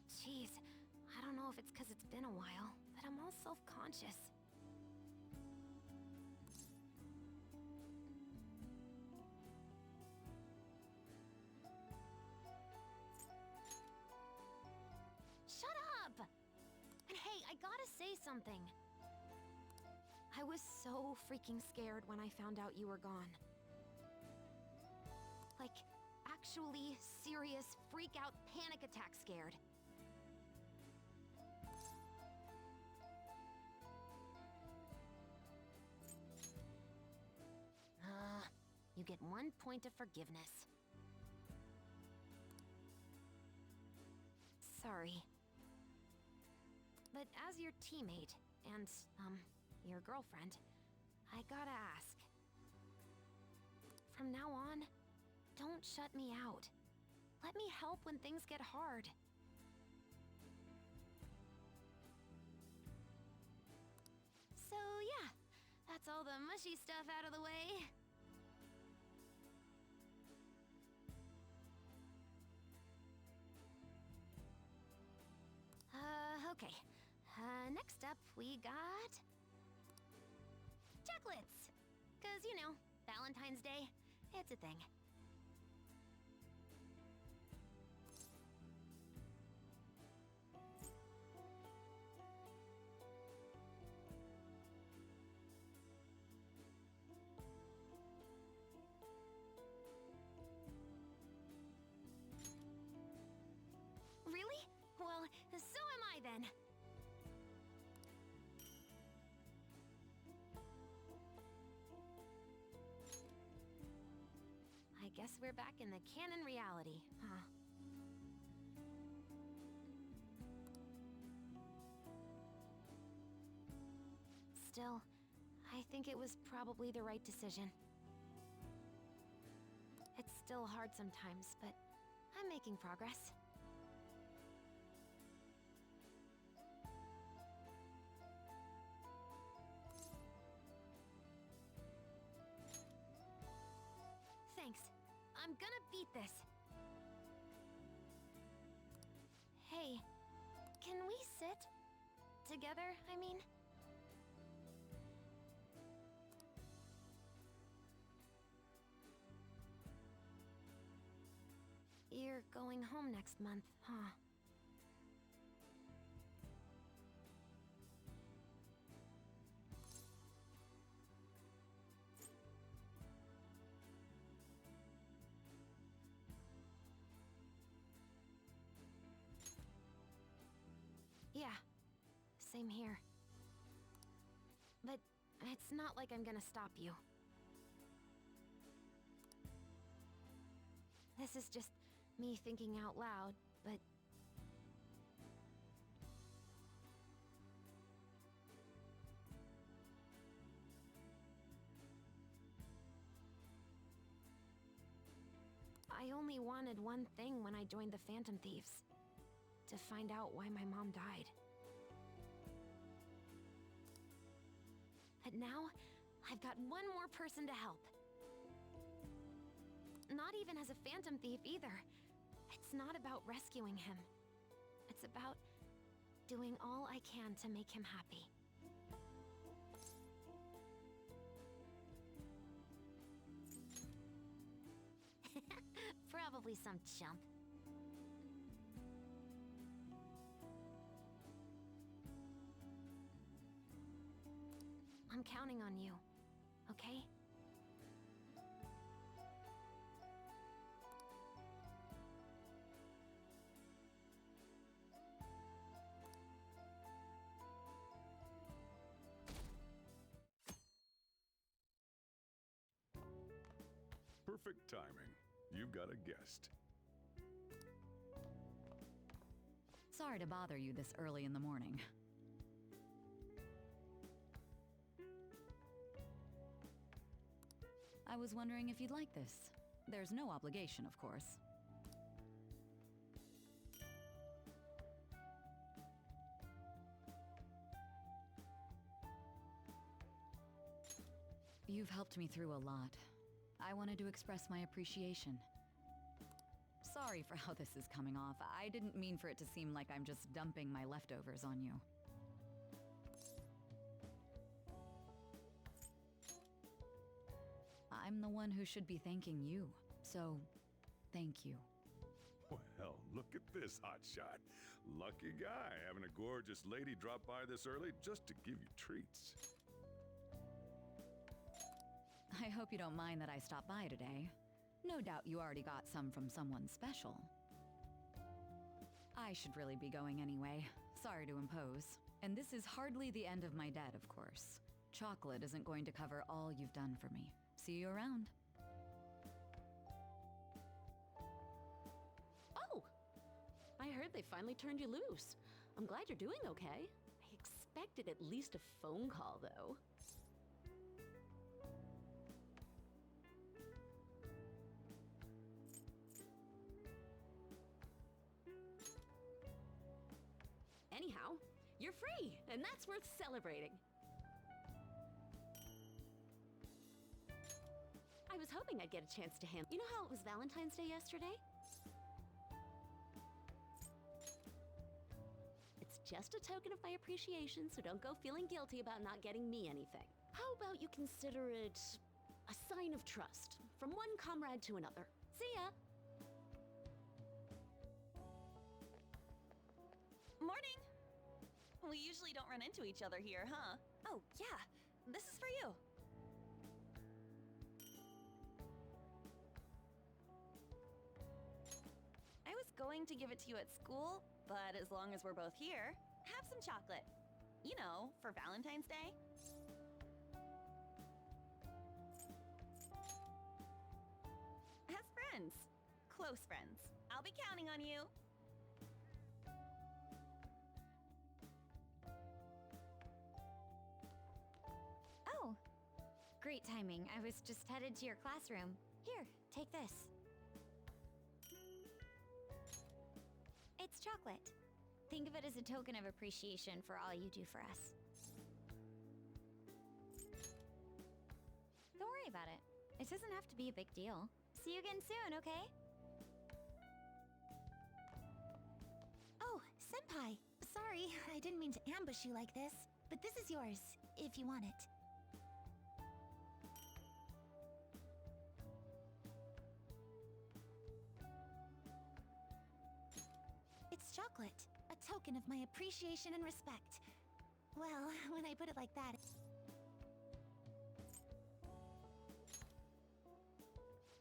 Speaker 16: Jeez, I don't know if it's because it's been a while, but I'm all self-conscious. Shut up! And hey, I gotta say something. I was so freaking scared when I found out you were gone. Like, actually serious freak-out panic attack scared. You get 1 point of forgiveness. Sorry. But as your teammate, and, your girlfriend, I gotta ask. From now on, don't shut me out. Let me help when things get hard. So yeah, that's all the mushy stuff out of the way. Okay. Next up, we got... chocolates! 'Cause, you know, Valentine's Day, it's a thing. Really? Well, so am I then. I guess we're back in the canon reality, huh? Still, I think it was probably the right decision. It's still hard sometimes, but I'm making progress. Thanks. I'm gonna beat this. Hey, can we sit? Together, I mean? You're going home next month, huh? Yeah, same here. But it's not like I'm gonna stop you. This is just me thinking out loud, but... I only wanted one thing when I joined the Phantom Thieves. To find out why my mom died. But now, I've got one more person to help. Not even as a Phantom Thief either. It's not about rescuing him. It's about doing all I can to make him happy. Probably some chump. I'm counting on you, okay?
Speaker 15: Perfect timing. You've got a guest.
Speaker 9: Sorry to bother you this early in the morning. I was wondering if you'd like this. There's no obligation, of course. You've helped me through a lot. I wanted to express my appreciation. Sorry for how this is coming off. I didn't mean for it to seem like I'm just dumping my leftovers on you. I'm the one who should be thanking you, so thank you.
Speaker 15: Well, look at this hotshot. Lucky guy having a gorgeous lady drop by this early just to give you treats.
Speaker 9: I hope you don't mind that I stopped by today. No doubt you already got some from someone special. I should really be going anyway. Sorry to impose. And this is hardly the end of my debt, of course. Chocolate isn't going to cover all you've done for me. See you around.
Speaker 20: Oh! I heard they finally turned you loose. I'm glad you're doing okay. I expected at least a phone call, though. Anyhow, you're free, and that's worth celebrating. I was hoping I'd get a chance to hand. You know how it was Valentine's Day yesterday? It's just a token of my appreciation, so don't go feeling guilty about not getting me anything. How about you consider it a sign of trust from one comrade to another? See ya!
Speaker 5: Morning! We usually don't run into each other here, huh? Oh, yeah. This is for you. I was going to give it to you at school, but as long as we're both here, have some chocolate. You know, for Valentine's Day. As friends. Close friends. I'll be counting on you.
Speaker 16: Oh, great timing. I was just headed to your classroom. Here, take this. It's chocolate. Think of it as a token of appreciation for all you do for us. Don't worry about it. It doesn't have to be a big deal. See you again soon, okay? Oh, Senpai. Sorry, I didn't mean to ambush you like this. But this is yours, if you want it. It's chocolate. A token of my appreciation and respect. Well, when I put it like that...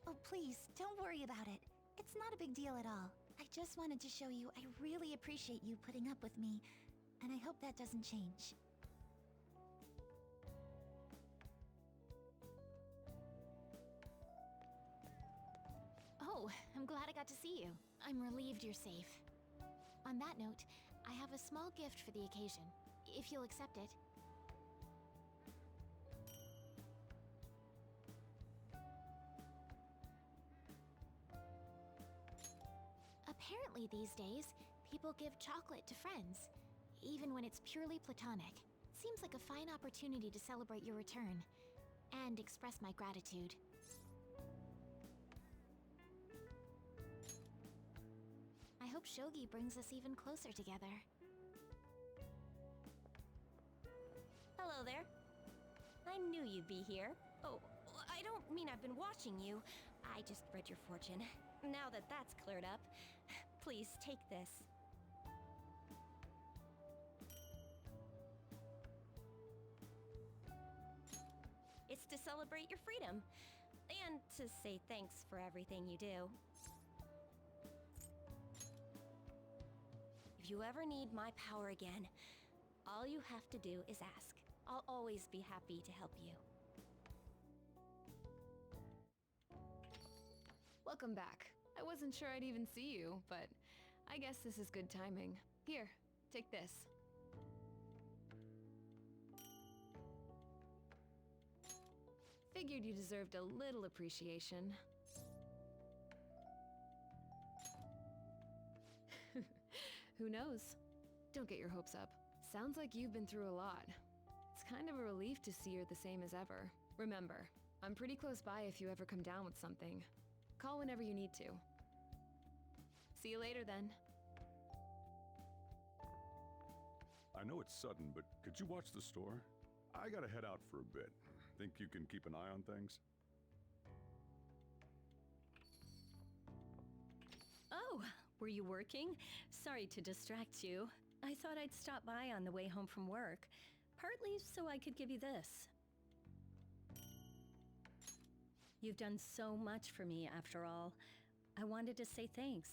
Speaker 16: Oh, please, don't worry about it. It's not a big deal at all. I just wanted to show you I really appreciate you putting up with me, and I hope that doesn't change. Oh, I'm glad I got to see you. I'm relieved you're safe. On that note, I have a small gift for the occasion, if you'll accept it. Apparently these days, people give chocolate to friends, even when it's purely platonic. Seems like a fine opportunity to celebrate your return, and express my gratitude. I hope Shogi brings us even closer together.
Speaker 5: Hello there. I knew you'd be here. Oh, I don't mean I've been watching you. I just read your fortune. Now that that's cleared up, please take this. It's to celebrate your freedom, and to say thanks for everything you do. If you ever need my power again, all you have to do is ask. I'll always be happy to help you.
Speaker 14: Welcome back. I wasn't sure I'd even see you, but I guess this is good timing. Here, take this. Figured you deserved a little appreciation. Who knows? Don't get your hopes up. Sounds like you've been through a lot. It's kind of a relief to see you're the same as ever. Remember, I'm pretty close by if you ever come down with something. Call whenever you need to. See you later then.
Speaker 15: I know it's sudden, but could you watch the store? I gotta head out for a bit. Think you can keep an eye on things?
Speaker 3: Oh, were you working? Sorry to distract you. I thought I'd stop by on the way home from work, partly so I could give you this. You've done so much for me, after all. I wanted to say thanks.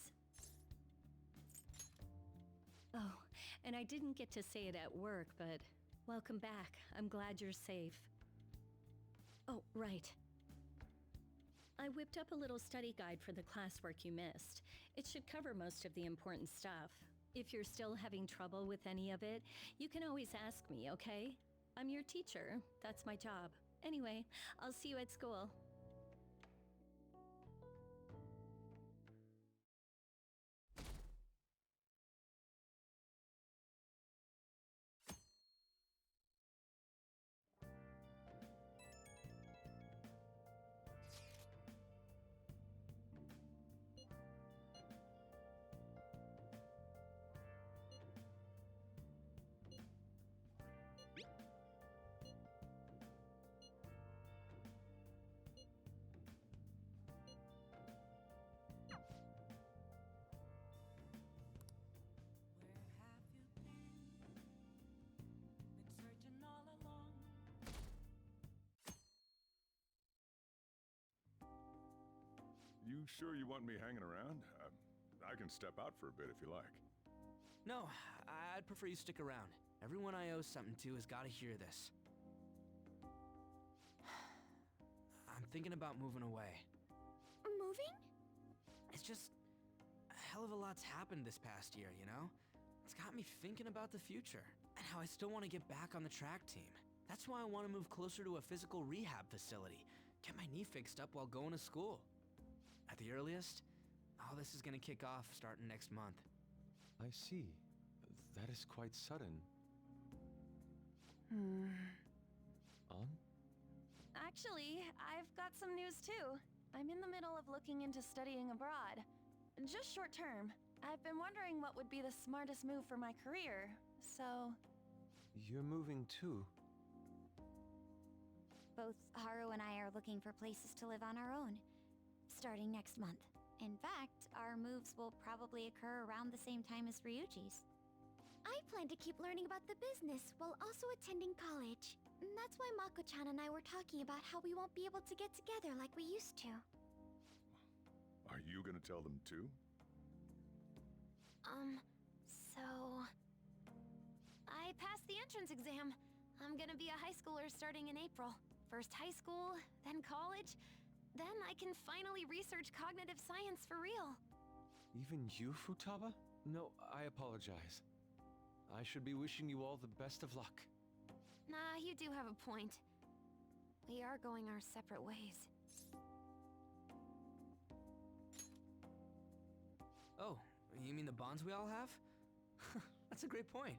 Speaker 3: Oh, and I didn't get to say it at work, but welcome back. I'm glad you're safe. Oh, right. I whipped up a little study guide for the classwork you missed. It should cover most of the important stuff. If you're still having trouble with any of it, you can always ask me, okay? I'm your teacher. That's my job. Anyway, I'll see you at school.
Speaker 15: You sure you want me hanging around? I can step out for a bit if you like.
Speaker 4: No, I'd prefer you stick around. Everyone I owe something to has got to hear this. I'm thinking about moving away.
Speaker 16: Moving?
Speaker 4: It's just a hell of a lot's happened this past year, you know? It's got me thinking about the future and how I still want to get back on the track team. That's why I want to move closer to a physical rehab facility, get my knee fixed up while going to school. At the earliest, all this is gonna kick off starting next month.
Speaker 11: I see. That is quite sudden.
Speaker 2: Actually, I've got some news too. I'm in the middle of looking into studying abroad. Just short term. I've been wondering what would be the smartest move for my career, so...
Speaker 11: You're moving too.
Speaker 16: Both Haru and I are looking for places to live on our own, starting next month. In fact, our moves will probably occur around the same time as Ryuji's. I plan to keep learning about the business while also attending college. That's why Mako-chan and I were talking about how we won't be able to get together like we used to.
Speaker 15: Are you gonna tell them too?
Speaker 2: So... I passed the entrance exam. I'm gonna be a high schooler starting in April. First high school, then college. Then I can finally research cognitive science for real.
Speaker 11: Even you, Futaba? No, I apologize. I should be wishing you all the best of luck.
Speaker 2: Nah, you do have a point. We are going our separate ways.
Speaker 4: Oh, you mean the bonds we all have? That's a great point.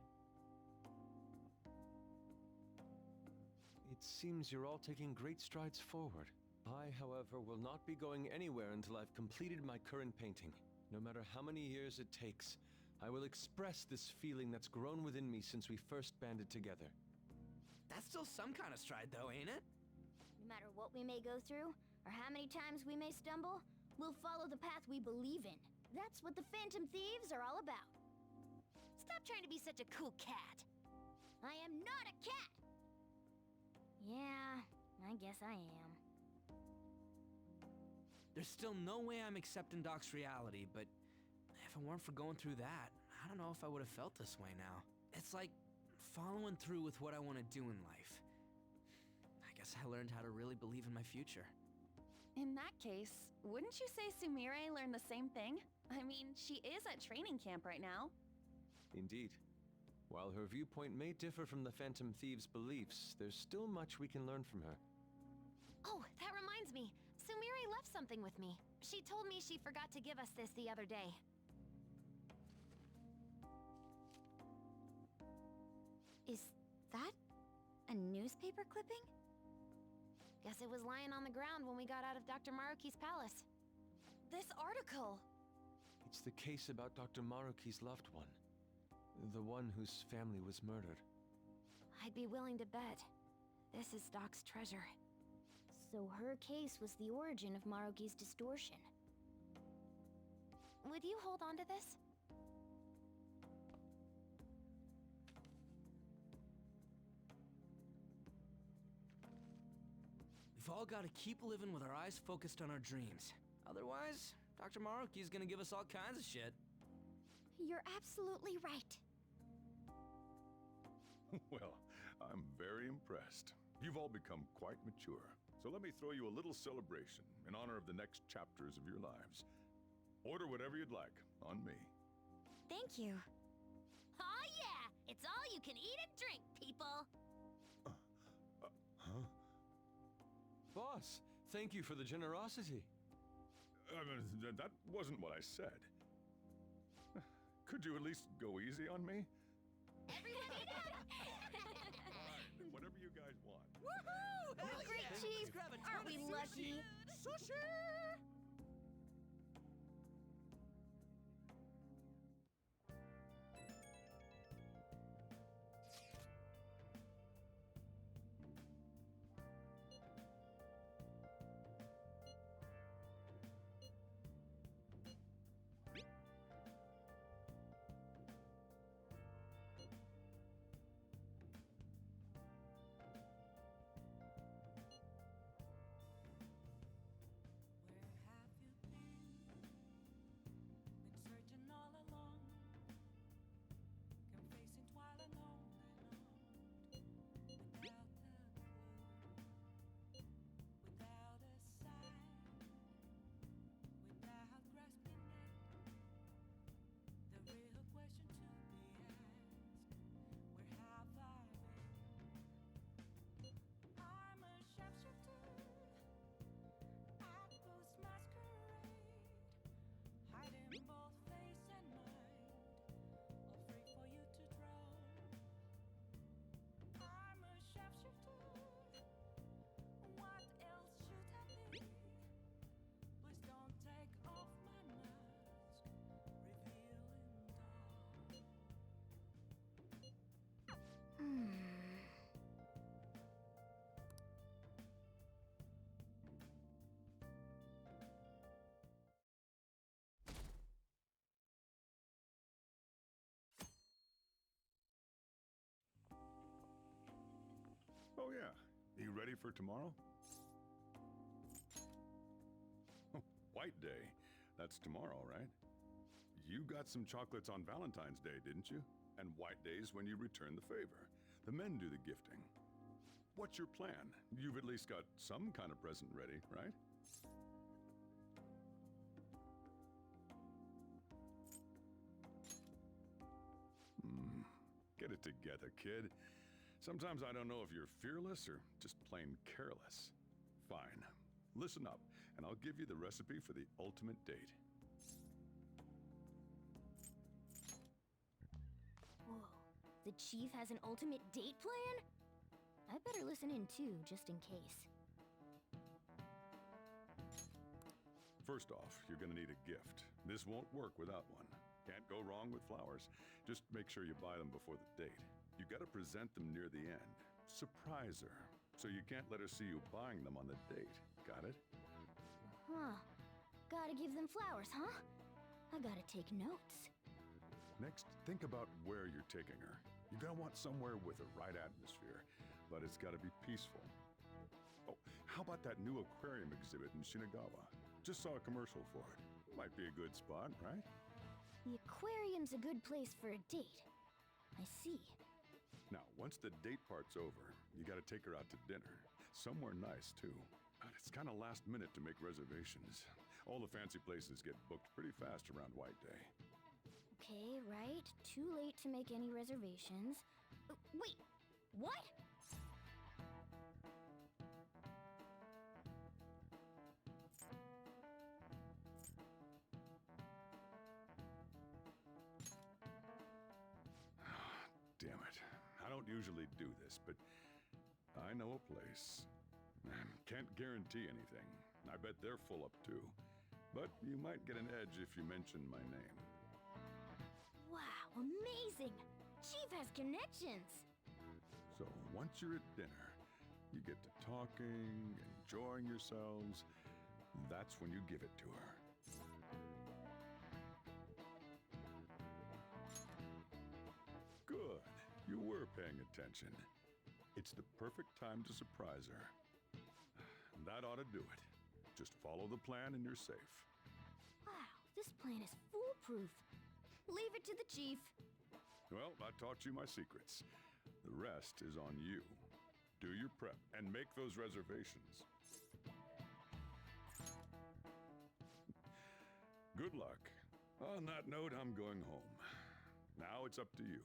Speaker 11: It seems you're all taking great strides forward. I, however, will not be going anywhere until I've completed my current painting. No matter how many years it takes, I will express this feeling that's grown within me since we first banded together.
Speaker 4: That's still some kind of stride, though, ain't it?
Speaker 12: No matter what we may go through, or how many times we may stumble, we'll follow the path we believe in. That's what the Phantom Thieves are all about. Stop trying to be such a cool cat. I am not a cat! Yeah, I guess I am.
Speaker 4: There's still no way I'm accepting Doc's reality, but if it weren't for going through that, I don't know if I would have felt this way now. It's like following through with what I want to do in life. I guess I learned how to really believe in my future.
Speaker 7: In that case, wouldn't you say Sumire learned the same thing? I mean, she is at training camp right now.
Speaker 11: Indeed. While her viewpoint may differ from the Phantom Thief's beliefs, there's still much we can learn from her.
Speaker 16: Oh, that reminds me. Sumire left something with me. She told me she forgot to give us this the other day. Is that a newspaper clipping? Guess it was lying on the ground when we got out of Dr. Maruki's palace.
Speaker 7: This article!
Speaker 11: It's the case about Dr. Maruki's loved one. The one whose family was murdered.
Speaker 16: I'd be willing to bet this is Doc's treasure. So her case was the origin of Maruki's distortion. Would you hold on to this?
Speaker 4: We've all got to keep living with our eyes focused on our dreams. Otherwise, Dr. Maruki's gonna give us all kinds of shit.
Speaker 16: You're absolutely right.
Speaker 15: Well, I'm very impressed. You've all become quite mature. So let me throw you a little celebration in honor of the next chapters of your lives. Order whatever you'd like, on me.
Speaker 16: Thank you. Oh yeah! It's all you can eat and drink, people!
Speaker 11: Huh? Boss, thank you for the generosity.
Speaker 15: That wasn't what I said. Could you at least go easy on me?
Speaker 16: Everyone eat up!
Speaker 15: Whatever you guys want.
Speaker 16: Woohoo!
Speaker 4: Hell
Speaker 16: Great,
Speaker 4: yeah.
Speaker 16: Chief!
Speaker 4: Let's grab a ton
Speaker 16: Aren't
Speaker 4: of
Speaker 16: we
Speaker 4: sushi.
Speaker 16: lucky?
Speaker 4: Sushi!
Speaker 17: Searching all along, confessing while alone and on, without a clue, without a sign, without grasping at the real question to be asked: where have I been? I'm a sharpshooter at post masquerade, hiding both face and mind, all free for you to draw. I'm a sharpshooter. What else should I be? Please don't take off my mask, revealing
Speaker 15: Oh yeah. You ready for tomorrow? White Day. That's tomorrow, right? You got some chocolates on Valentine's Day, didn't you? And White Day's when you return the favor. The men do the gifting. What's your plan? You've at least got some kind of present ready, right? Get it together, kid. Sometimes I don't know if you're fearless or just plain careless. Fine. Listen up, and I'll give you the recipe for the ultimate date.
Speaker 16: Whoa. The Chief has an ultimate date plan? I better listen in too, just in case.
Speaker 15: First off, you're gonna need a gift. This won't work without one. Can't go wrong with flowers. Just make sure you buy them before the date. You gotta present them near the end. Surprise her. So you can't let her see you buying them on the date. Got it?
Speaker 16: Huh. Gotta give them flowers, huh? I gotta take notes.
Speaker 15: Next, think about where you're taking her. You're gonna want somewhere with the right atmosphere, but it's gotta be peaceful. Oh, how about that new aquarium exhibit in Shinagawa? Just saw a commercial for it. Might be a good spot, right?
Speaker 16: The aquarium's a good place for a date. I see.
Speaker 15: Now, once the date part's over, you gotta take her out to dinner. Somewhere nice, too. God, it's kind of last minute to make reservations. All the fancy places get booked pretty fast around White Day.
Speaker 12: Okay, right. Too late to make any reservations. Wait, what?
Speaker 15: Damn it. I don't usually do this, but I know a place. Can't guarantee anything. I bet they're full up too. But you might get an edge if you mention my name.
Speaker 12: Wow, amazing! Chief has connections!
Speaker 15: So once you're at dinner, you get to talking, enjoying yourselves. That's when you give it to her. Good. You were paying attention. It's the perfect time to surprise her. That ought to do it. Just follow the plan and you're safe.
Speaker 12: Wow, this plan is foolproof. Leave it to the chief.
Speaker 15: Well, I taught you my secrets. The rest is on you. Do your prep and make those reservations. Good luck. On that note, I'm going home. Now it's up to you.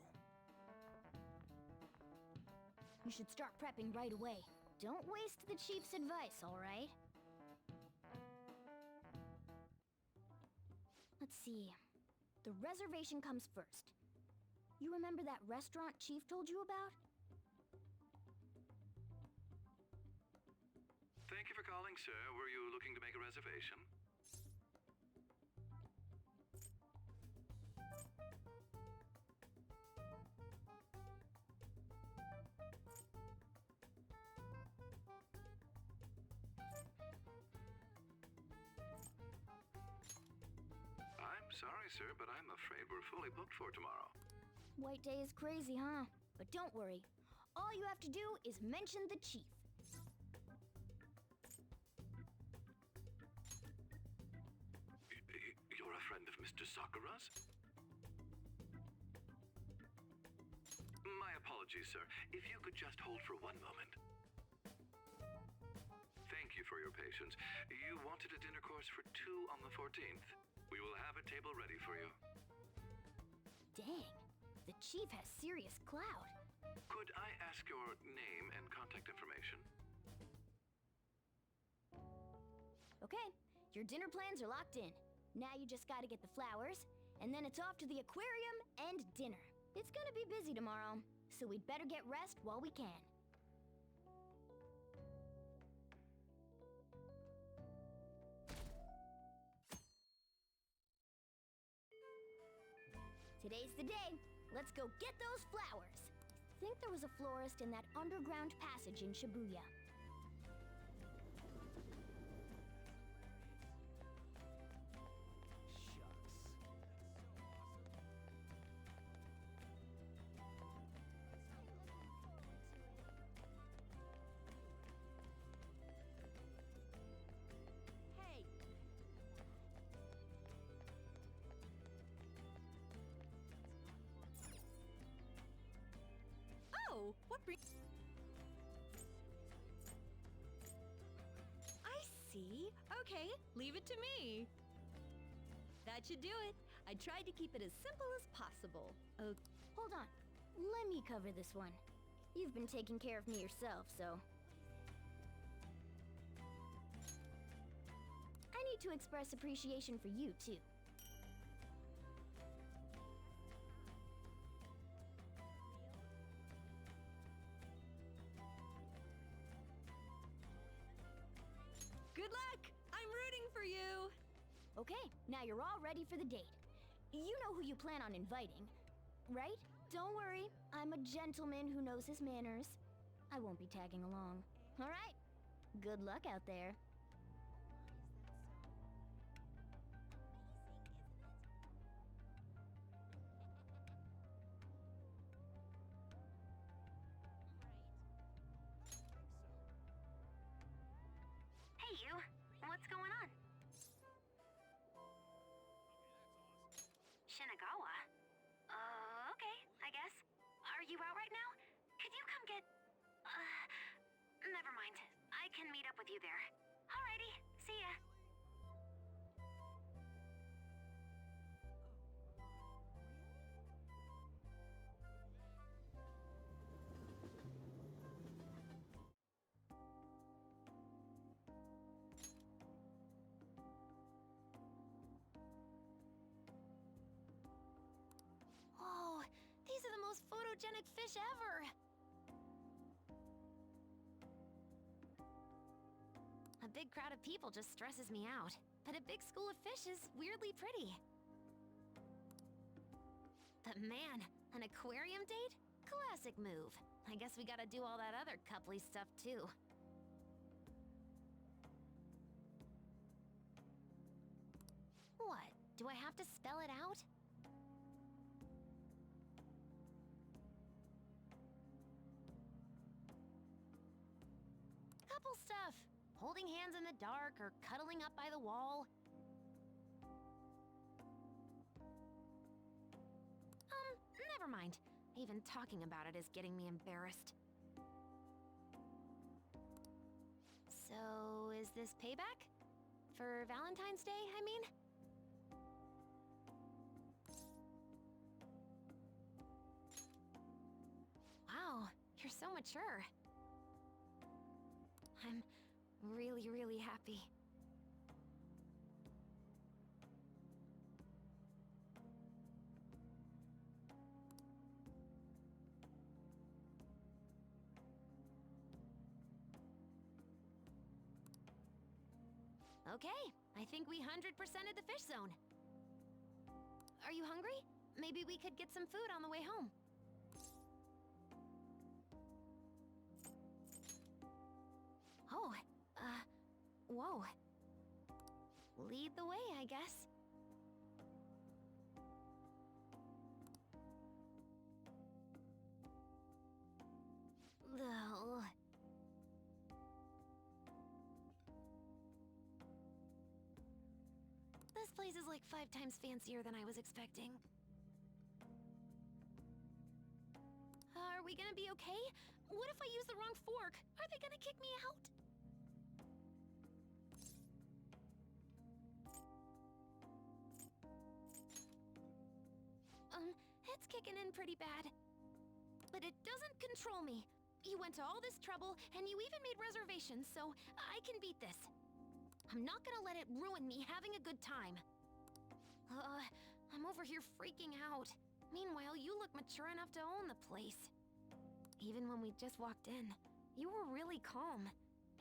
Speaker 12: You should start prepping right away. Don't waste the chief's advice, all right? Let's see. The reservation comes first. You remember that restaurant Chief told you about?
Speaker 1: Thank you for calling, sir. Were you looking to make a reservation? I'm sorry, sir, but I'm afraid we're fully booked for tomorrow.
Speaker 12: White Day is crazy, huh? But don't worry. All you have to do is mention the chief.
Speaker 1: You're a friend of Mr. Sakura's? My apologies, sir. If you could just hold for one moment. Thank you for your patience. You wanted a dinner course for 2 on the 14th. We will have a table ready for you.
Speaker 12: Dang, the chief has serious clout.
Speaker 1: Could I ask your name and contact information?
Speaker 12: Okay, your dinner plans are locked in. Now you just gotta get the flowers, and then it's off to the aquarium and dinner. It's gonna be busy tomorrow, so we'd better get rest while we can. Today's the day. Let's go get those flowers. Think there was a florist in that underground passage in Shibuya.
Speaker 3: Hey! Oh, what I see. Okay, leave it to me. That should do it. I tried to keep it as simple as possible. Oh,
Speaker 12: Hold on. Let me cover this one. You've been taking care of me yourself, so... I need to express appreciation for you, too.
Speaker 3: good luck! I'm rooting for you!
Speaker 12: Okay, now you're all ready for the date. You know who you plan on inviting, right? Don't worry, I'm a gentleman who knows his manners. I won't be tagging along. All right? Good luck out there.
Speaker 16: Hey, you. What's going on? Shinagawa? Okay, I guess. Are you out right now? Could you come get... never mind. I can meet up with you there. Alrighty, see ya. Whoa, these are the most photogenic fish ever! A big crowd of people just stresses me out, but a big school of fish is weirdly pretty. But man, an aquarium date? Classic move. I guess we gotta do all that other coupley stuff too. What? Do I have to spell it out? Couple stuff. Holding hands in the dark or cuddling up by the wall. Never mind. Even talking about it is getting me embarrassed. So, is this payback? For Valentine's Day, I mean? Wow, you're so mature. I'm really, really happy. Okay, I think we 100%ed the fish zone. Are you hungry? Maybe we could get some food on the way home. Oh, whoa. Lead the way, I guess. Ugh. This place is like 5 times fancier than I was expecting. Are we gonna be okay? What if I use the wrong fork? Are they gonna kick me out? It's kicking in pretty bad. But it doesn't control me. You went to all this trouble, and you even made reservations, so I can beat this. I'm not gonna let it ruin me having a good time. I'm over here freaking out. Meanwhile, you look mature enough to own the place. Even when we just walked in, you were really calm.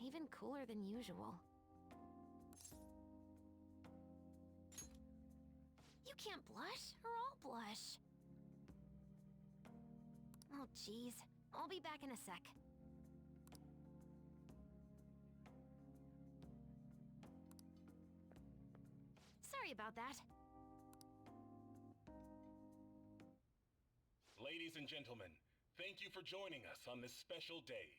Speaker 16: Even cooler than usual. You can't blush, or I'll blush. Oh, jeez. I'll be back in a sec. Sorry about that.
Speaker 18: Ladies and gentlemen, thank you for joining us on this special day.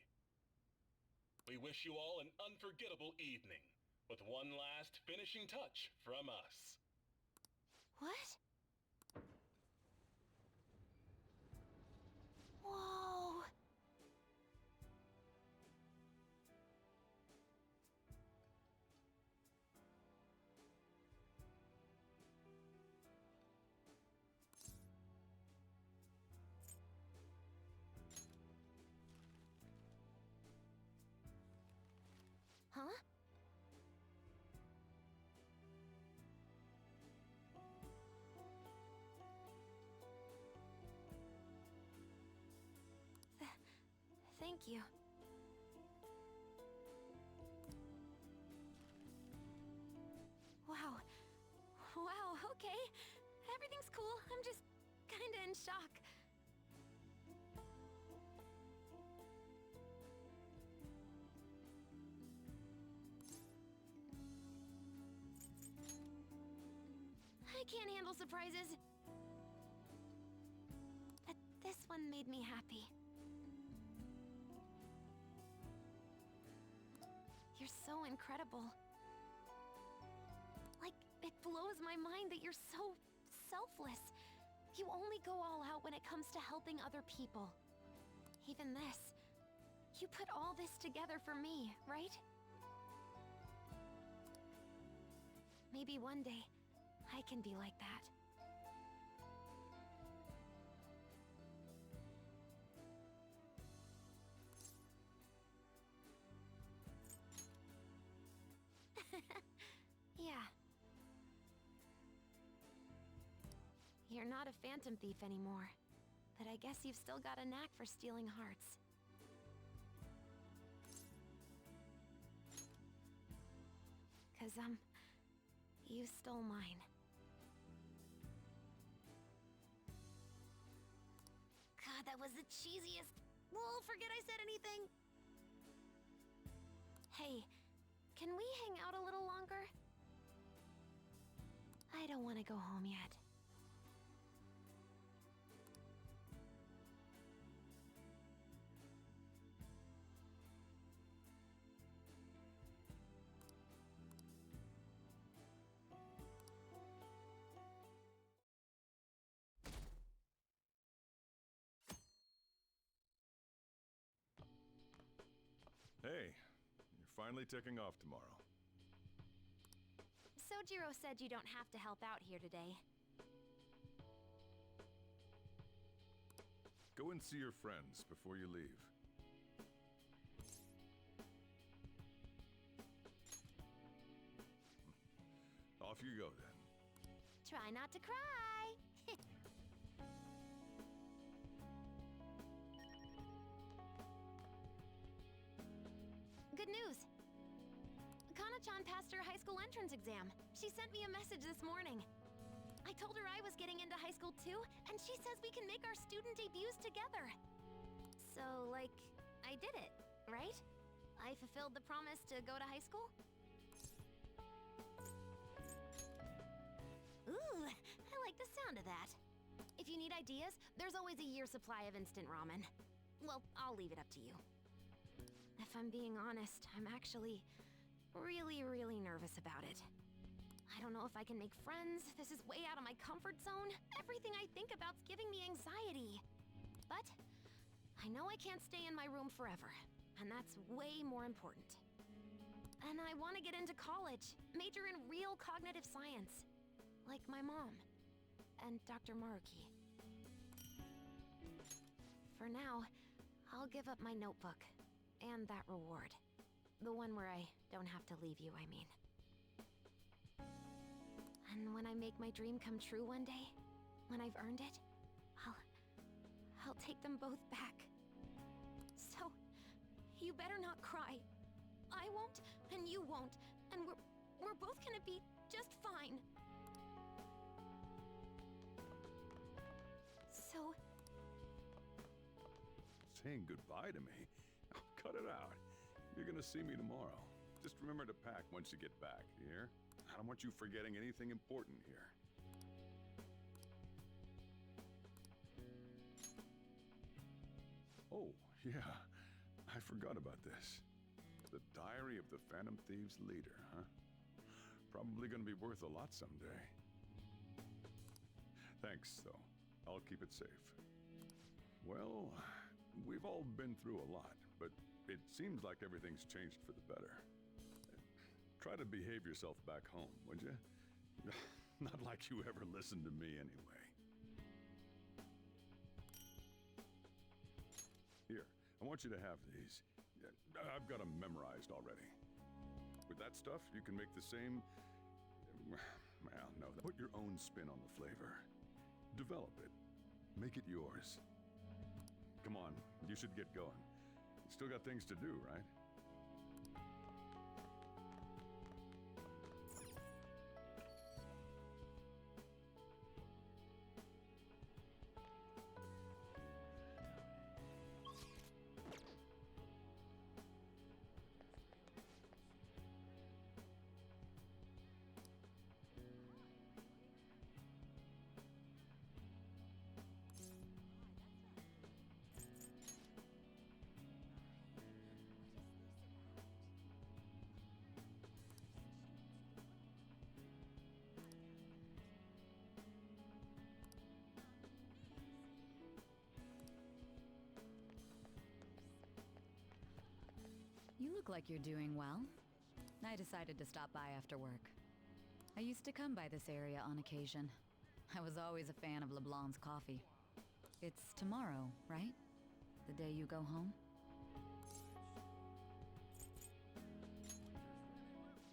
Speaker 18: We wish you all an unforgettable evening, with one last finishing touch from us.
Speaker 16: What? Whoa! Huh? Thank you. Wow. Wow, okay. Everything's cool. I'm just kinda in shock. I can't handle surprises. But this one made me happy. You're so incredible. Like, it blows my mind that you're so selfless. You only go all out when it comes to helping other people. Even this. You put all this together for me, right?
Speaker 2: Maybe one day, I can be like that. Yeah. You're not a phantom thief anymore, but I guess you've still got a knack for stealing hearts. Cause, you stole mine. God, that was the cheesiest... Well, forget I said anything! Hey, can we hang out a little longer? I don't want to go home yet.
Speaker 15: Hey, you're finally taking off tomorrow.
Speaker 2: Sojiro said you don't have to help out here today.
Speaker 15: Go and see your friends before you leave. Off you go then.
Speaker 2: Try not to cry! Good news! Kana-chan passed her high school entrance exam. She sent me a message this morning. I told her I was getting into high school too, and she says we can make our student debuts together. So, like, I did it, right? I fulfilled the promise to go to high school? Ooh, I like the sound of that. If you need ideas, there's always a year's supply of instant ramen. Well, I'll leave it up to you. If I'm being honest, I'm actually really nervous about it. I don't know if I can make friends. This is way out of my comfort zone. Everything I think about's giving me anxiety. But I know I can't stay in my room forever, and that's way more important. And I want to get into college, major in real cognitive science, like my mom and Dr. Maruki. For now, I'll give up my notebook. And that reward. The one where I don't have to leave you, I mean. And when I make my dream come true one day, when I've earned it, I'll take them both back. So, you better not cry. I won't, and you won't, and we're both gonna be just fine. So...
Speaker 15: Saying goodbye to me? Oh, cut it out. You're gonna see me tomorrow. Just remember to pack once you get back, you hear? I don't want you forgetting anything important here. Oh, yeah. I forgot about this. The Diary of the Phantom Thieves leader, huh? Probably gonna be worth a lot someday. Thanks, though. I'll keep it safe. Well, we've all been through a lot, but it seems like everything's changed for the better. Try to behave yourself back home, would you? Not like you ever listened to me anyway. Here, I want you to have these. I've got them memorized already. With that stuff, you can make the same... Well, no, put your own spin on the flavor. Develop it. Make it yours. Come on, you should get going. Still got things to do, right?
Speaker 9: You look like you're doing well. I decided to stop by after work. I used to come by this area on occasion. I was always a fan of LeBlanc's coffee. It's tomorrow, right? The day you go home?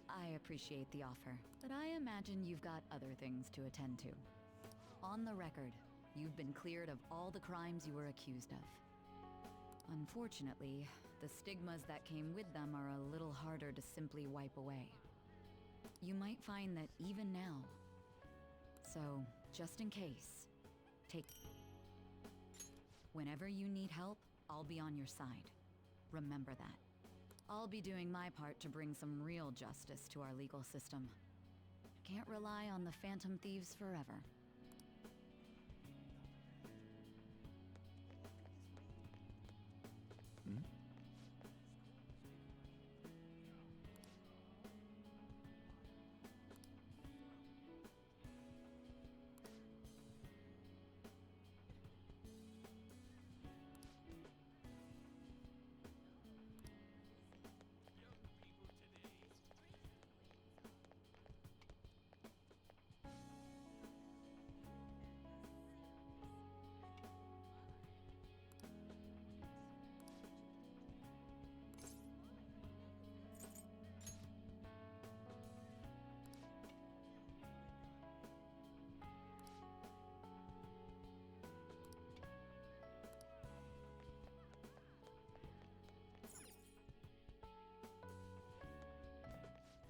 Speaker 9: I appreciate the offer, but I imagine you've got other things to attend to. On the record, you've been cleared of all the crimes you were accused of. Unfortunately, the stigmas that came with them are a little harder to simply wipe away. You might find that even now. So, just in case, take... Whenever you need help, I'll be on your side. Remember that. I'll be doing my part to bring some real justice to our legal system. Can't rely on the phantom thieves forever.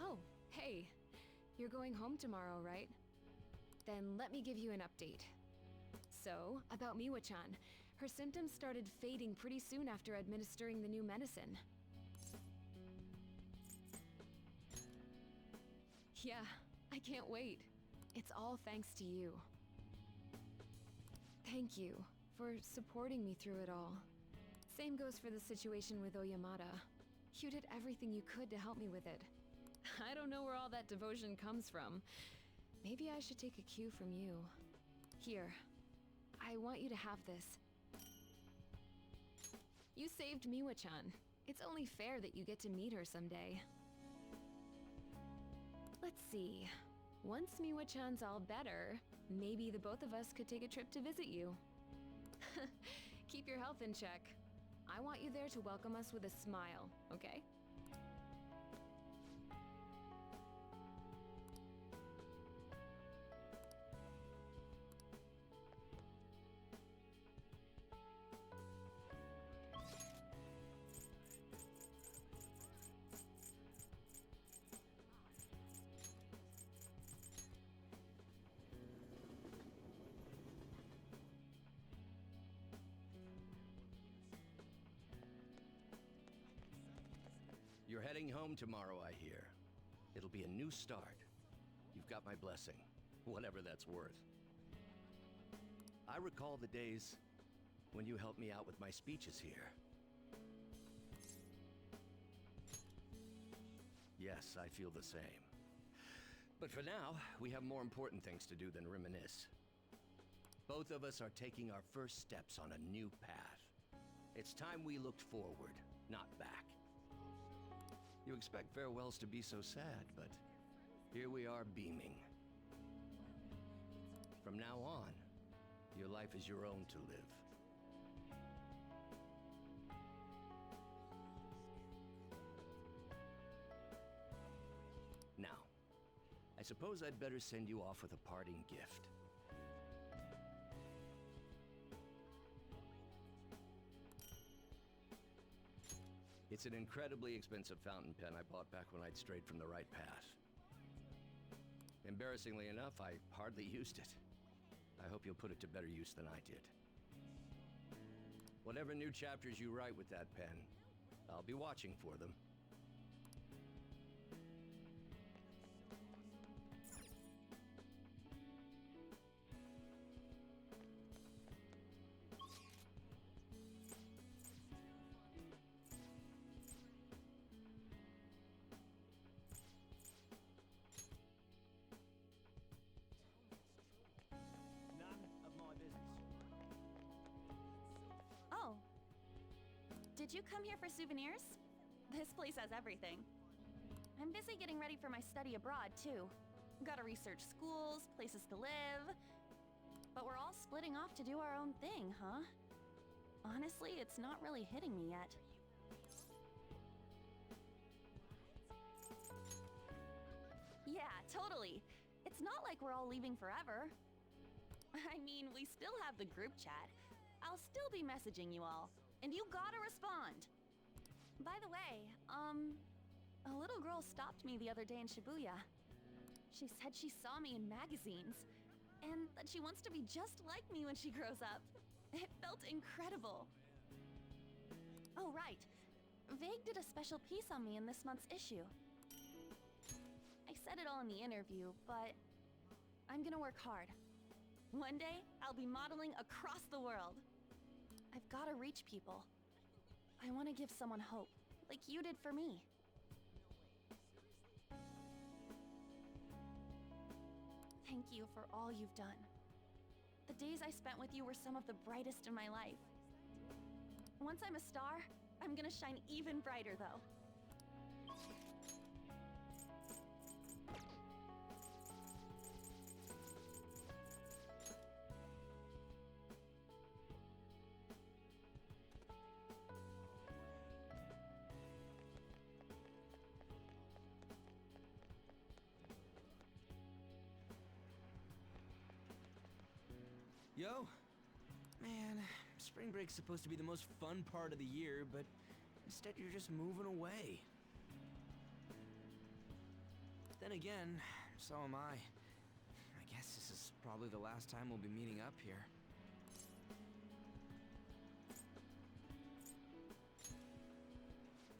Speaker 14: Oh, hey. You're going home tomorrow, right? Then let me give you an update. So, about Miwa-chan. Her symptoms started fading pretty soon after administering the new medicine. Yeah, I can't wait. It's all thanks to you. Thank you for supporting me through it all. Same goes for the situation with Oyamada. You did everything you could to help me with it. I don't know where all that devotion comes from. Maybe I should take a cue from you. Here, I want you to have this. You saved Miwa-chan. It's only fair that you get to meet her someday. Let's see. Once Miwa-chan's all better, maybe the both of us could take a trip to visit you. Keep your health in check. I want you there to welcome us with a smile, okay?
Speaker 21: You're heading home tomorrow, I hear. It'll be a new start. You've got my blessing, whatever that's worth. I recall the days when you helped me out with my speeches here. Yes, I feel the same. But for now, we have more important things to do than reminisce. Both of us are taking our first steps on a new path. It's time we looked forward, not back. You expect farewells to be so sad, but here we are beaming. From now on, your life is your own to live. Now, I suppose I'd better send you off with a parting gift. It's an incredibly expensive fountain pen I bought back when I'd strayed from the right path. Embarrassingly enough, I hardly used it. I hope you'll put it to better use than I did. Whatever new chapters you write with that pen, I'll be watching for them.
Speaker 7: Oh. Did you come here for souvenirs? This place has everything. I'm busy getting ready for my study abroad, too. Gotta research schools, places to live. But we're all splitting off to do our own thing, huh? Honestly, it's not really hitting me yet. Yeah, totally. It's not like we're all leaving forever. I mean, we still have the group chat. I'll still be messaging you all, and you gotta respond. By the way, a little girl stopped me the other day in Shibuya. She said she saw me in magazines, and that she wants to be just like me when she grows up. It felt incredible. Oh, right. Vague did a special piece on me in this month's issue. I said it all in the interview, but I'm gonna work hard. One day, I'll be modeling across the world. I've gotta reach people. I want to give someone hope, like you did for me. Thank you for all you've done. The days I spent with you were some of the brightest in my life. Once I'm a star, I'm gonna shine even brighter, though.
Speaker 4: Yo, man, spring break's supposed to be the most fun part of the year, but instead you're just moving away. Then again, so am I. I guess this is probably the last time we'll be meeting up here.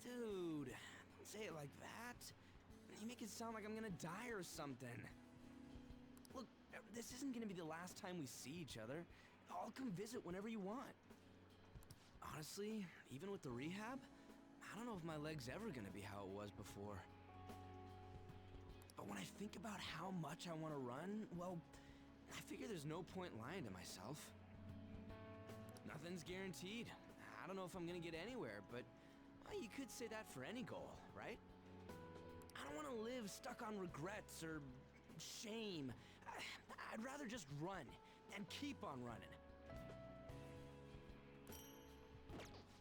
Speaker 4: Dude, don't say it like that. You make it sound like I'm gonna die or something. Look, this isn't gonna be the last time we see each other. I'll come visit whenever you want. Honestly, even with the rehab, I don't know if my leg's ever gonna be how it was before. But when I think about how much I want to run, well, I figure there's no point lying to myself. Nothing's guaranteed. I don't know if I'm gonna get anywhere, but well, you could say that for any goal, right? I don't want to live stuck on regrets or shame. I'd rather just run and keep on running.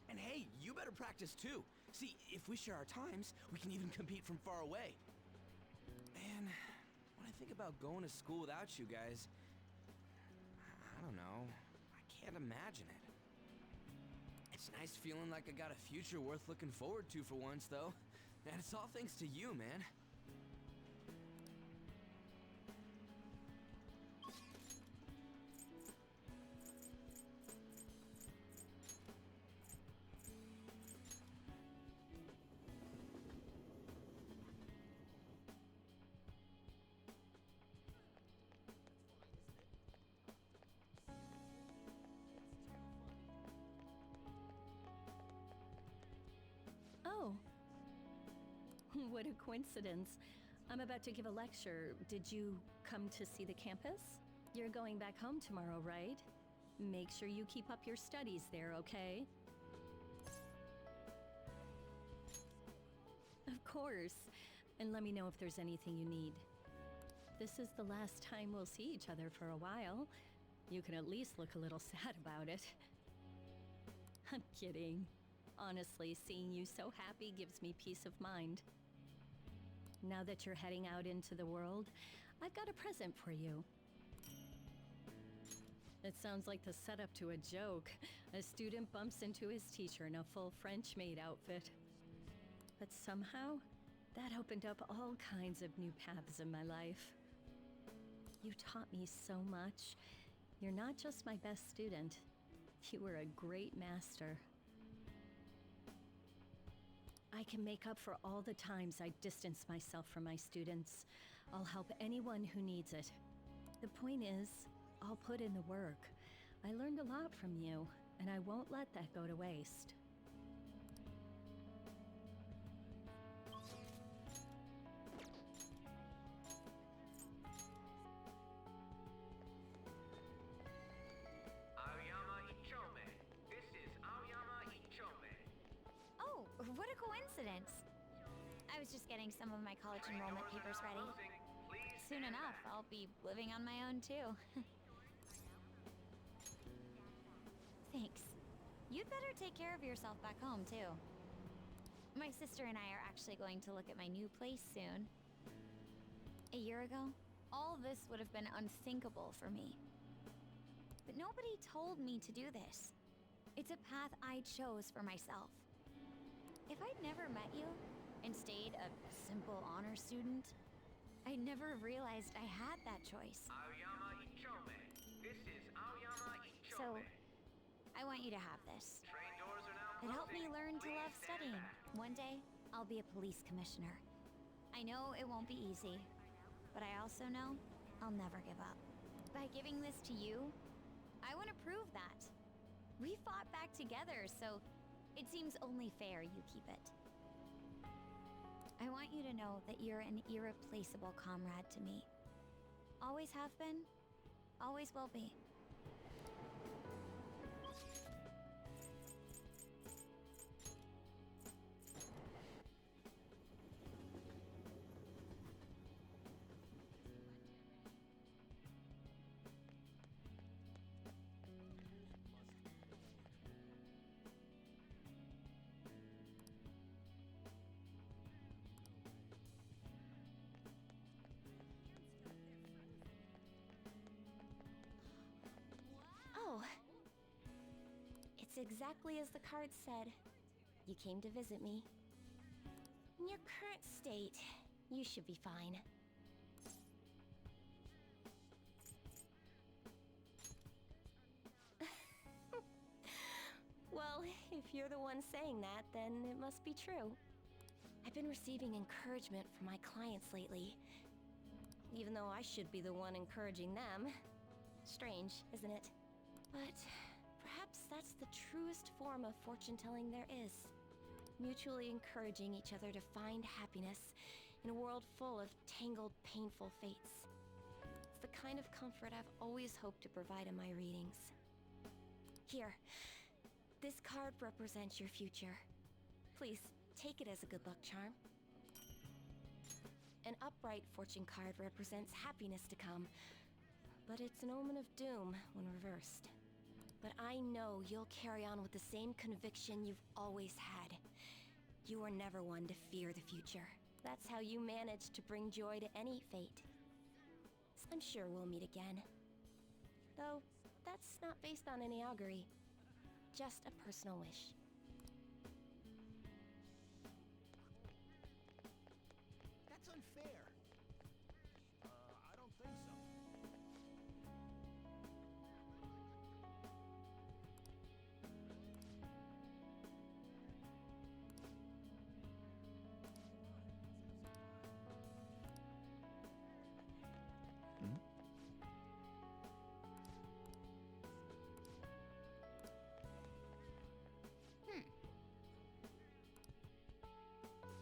Speaker 4: And hey, you better practice too. See, if we share our times, we can even compete from far away. And when I think about going to school without you guys, I don't know. I can't imagine it. It's nice feeling like I got a future worth looking forward to for once, though. And it's all thanks to you, man.
Speaker 3: Oh. What a coincidence. I'm about to give a lecture. Did you come to see the campus? You're going back home tomorrow, right? Make sure you keep up your studies there, okay? Of course. And let me know if there's anything you need. This is the last time we'll see each other for a while. You can at least look a little sad about it. I'm kidding. Honestly, seeing you so happy gives me peace of mind. Now that you're heading out into the world, I've got a present for you. It sounds like the setup to a joke. A student bumps into his teacher in a full French maid outfit. But somehow, that opened up all kinds of new paths in my life. You taught me so much. You're not just my best student. You were a great master. I can make up for all the times I distance myself from my students. I'll help anyone who needs it. The point is, I'll put in the work. I learned a lot from you, and I won't let that go to waste.
Speaker 16: Oh, what a coincidence. I was just getting some of my college enrollment papers ready.
Speaker 2: soon enough, I'll be living on my own too. Thanks. You'd better take care of yourself back home too. My sister and I are actually going to look at my new place soon. A year ago, all this would have been unthinkable for me. But nobody told me to do this. It's a path I chose for myself. If I'd never met you and stayed a simple honor student, I'd never realized I had that choice.
Speaker 4: Aoyama Ichome. This is Aoyama Ichome.
Speaker 2: So, I want you to have this.
Speaker 4: Train doors are now
Speaker 2: It helped me
Speaker 4: closing.
Speaker 2: learn to
Speaker 4: Please
Speaker 2: love
Speaker 4: stand
Speaker 2: studying.
Speaker 4: back.
Speaker 2: One day, I'll be a police commissioner. I know it won't be easy, but I also know I'll never give up. By giving this to you, I want to prove that. We fought back together, so it seems only fair you keep it. I want you to know that you're an irreplaceable comrade to me. Always have been, always will be.
Speaker 5: Oh. It's exactly as the card said. You came to visit me. In your current state, you should be fine. Well, if you're the one saying that, then it must be true. I've been receiving encouragement from my clients lately, even though I should be the one encouraging them. Strange, isn't it? But perhaps that's the truest form of fortune-telling there is. Mutually encouraging each other to find happiness in a world full of tangled, painful fates. It's the kind of comfort I've always hoped to provide in my readings. Here, this card represents your future. Please, take it as a good luck charm. An upright fortune card represents happiness to come, but it's an omen of doom when reversed. But I know you'll carry on with the same conviction you've always had. You are never one to fear the future. That's how you manage to bring joy to any fate. I'm sure we'll meet again. Though, that's not based on any augury. Just a personal wish.
Speaker 13: That's unfair. I don't think so.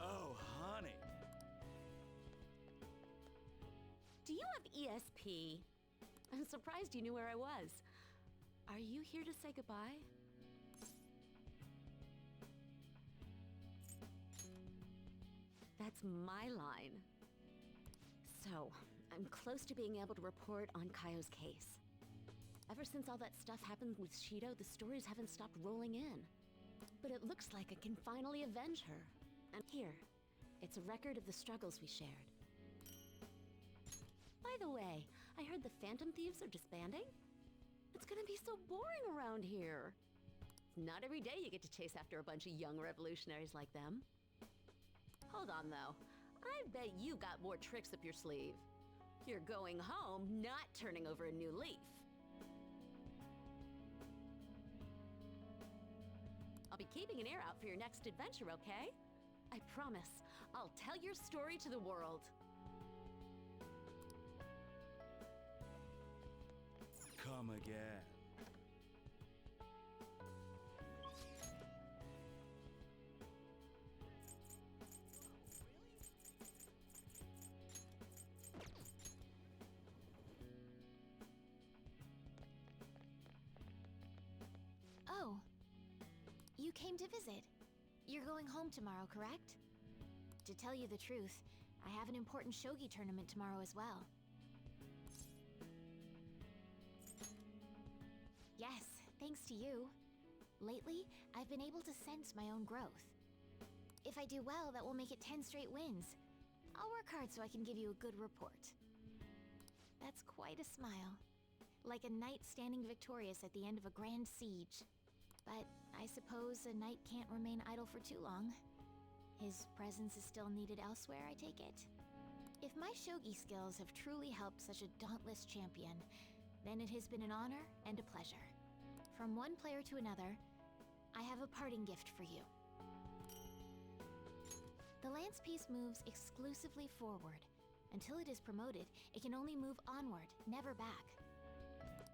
Speaker 22: Oh, honey.
Speaker 20: Do you have ESP? I'm surprised you knew where I was. Are you here to say goodbye? That's my line. So, I'm close to being able to report on Kaio's case. Ever since all that stuff happened with Shido, the stories haven't stopped rolling in. But it looks like I can finally avenge her. And here, it's a record of the struggles we shared. By the way, I heard the Phantom Thieves are disbanding? It's gonna be so boring around here. Not every day you get to chase after a bunch of young revolutionaries like them. Hold on, though. I bet you got more tricks up your sleeve. You're going home, not turning over a new leaf. I'll be keeping an ear out for your next adventure, okay? I promise, I'll tell your story to the world.
Speaker 22: Come again.
Speaker 2: Oh. You came to visit. You're going home tomorrow, correct? To tell you the truth, I have an important shogi tournament tomorrow as well. thanks to you. Lately, I've been able to sense my own growth. If I do well, that will make it 10 straight wins. I'll work hard so I can give you a good report. That's quite a smile. Like a knight standing victorious at the end of a grand siege. But I suppose a knight can't remain idle for too long. His presence is still needed elsewhere, I take it? If my shogi skills have truly helped such a dauntless champion, then it has been an honor and a pleasure. From one player to another, I have a parting gift for you. The lance piece moves exclusively forward. Until it is promoted, it can only move onward, never back.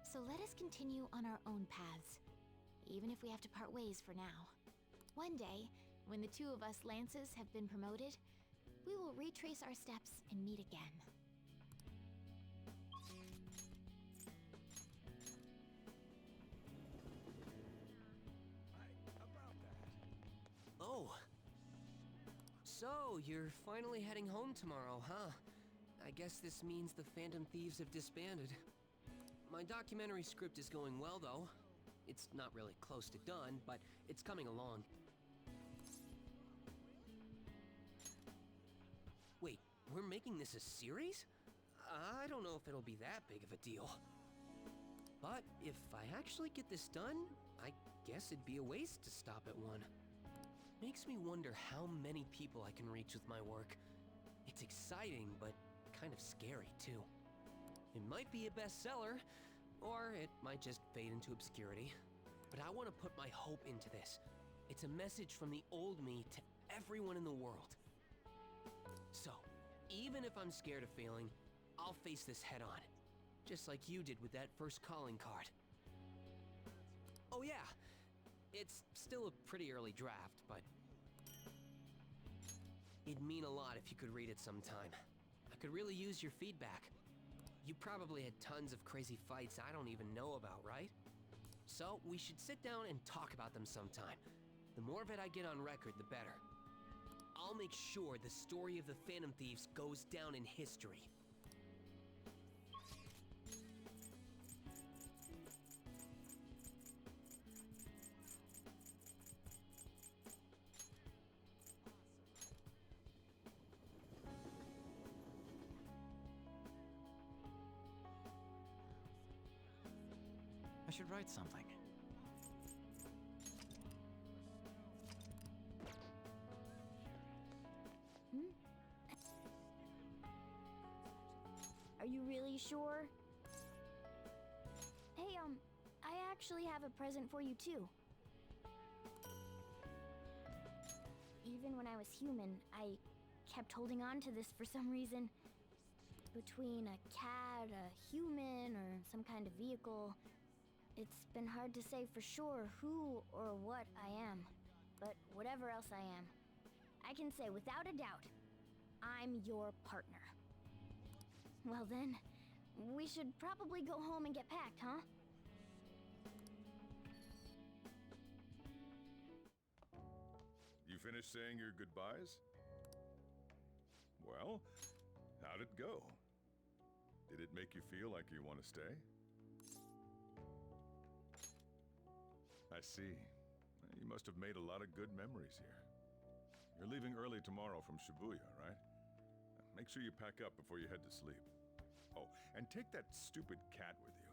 Speaker 2: So let us continue on our own paths, even if we have to part ways for now. One day, when the two of us lances have been promoted, we will retrace our steps and meet again.
Speaker 4: Oh. So, you're finally heading home tomorrow, huh? I guess this means the Phantom Thieves have disbanded. My documentary script is going well, though. It's not really close to done, but it's coming along. Wait, we're making this a series? I don't know if it'll be that big of a deal. But if I actually get this done, I guess it'd be a waste to stop at one. Makes me wonder how many people I can reach with my work. It's exciting, but kind of scary, too. It might be a bestseller, or it might just fade into obscurity. But I want to put my hope into this. It's a message from the old me to everyone in the world. So, even if I'm scared of failing, I'll face this head on. Just like you did with that first calling card. Oh yeah, it's still a pretty early draft, but it'd mean a lot if you could read it sometime. I could really use your feedback. You probably had tons of crazy fights I don't even know about, right? So, we should sit down and talk about them sometime. The more of it I get on record, the better. I'll make sure the story of the Phantom Thieves goes down in history.
Speaker 8: I should write something.
Speaker 12: Are you really sure? Hey, I actually have a present for you too. Even when I was human, I kept holding on to this for some reason. Between a cat, a human, or some kind of vehicle, it's been hard to say for sure who or what I am. But whatever else I am, I can say without a doubt, I'm your partner. Well then, we should probably go home and get packed, huh?
Speaker 15: You finished saying your goodbyes? Well, how'd it go? Did it make you feel like you want to stay? I see. You must have made a lot of good memories here. You're leaving early tomorrow from Shibuya, right? Make sure you pack up before you head to sleep. Oh, and take that stupid cat with you.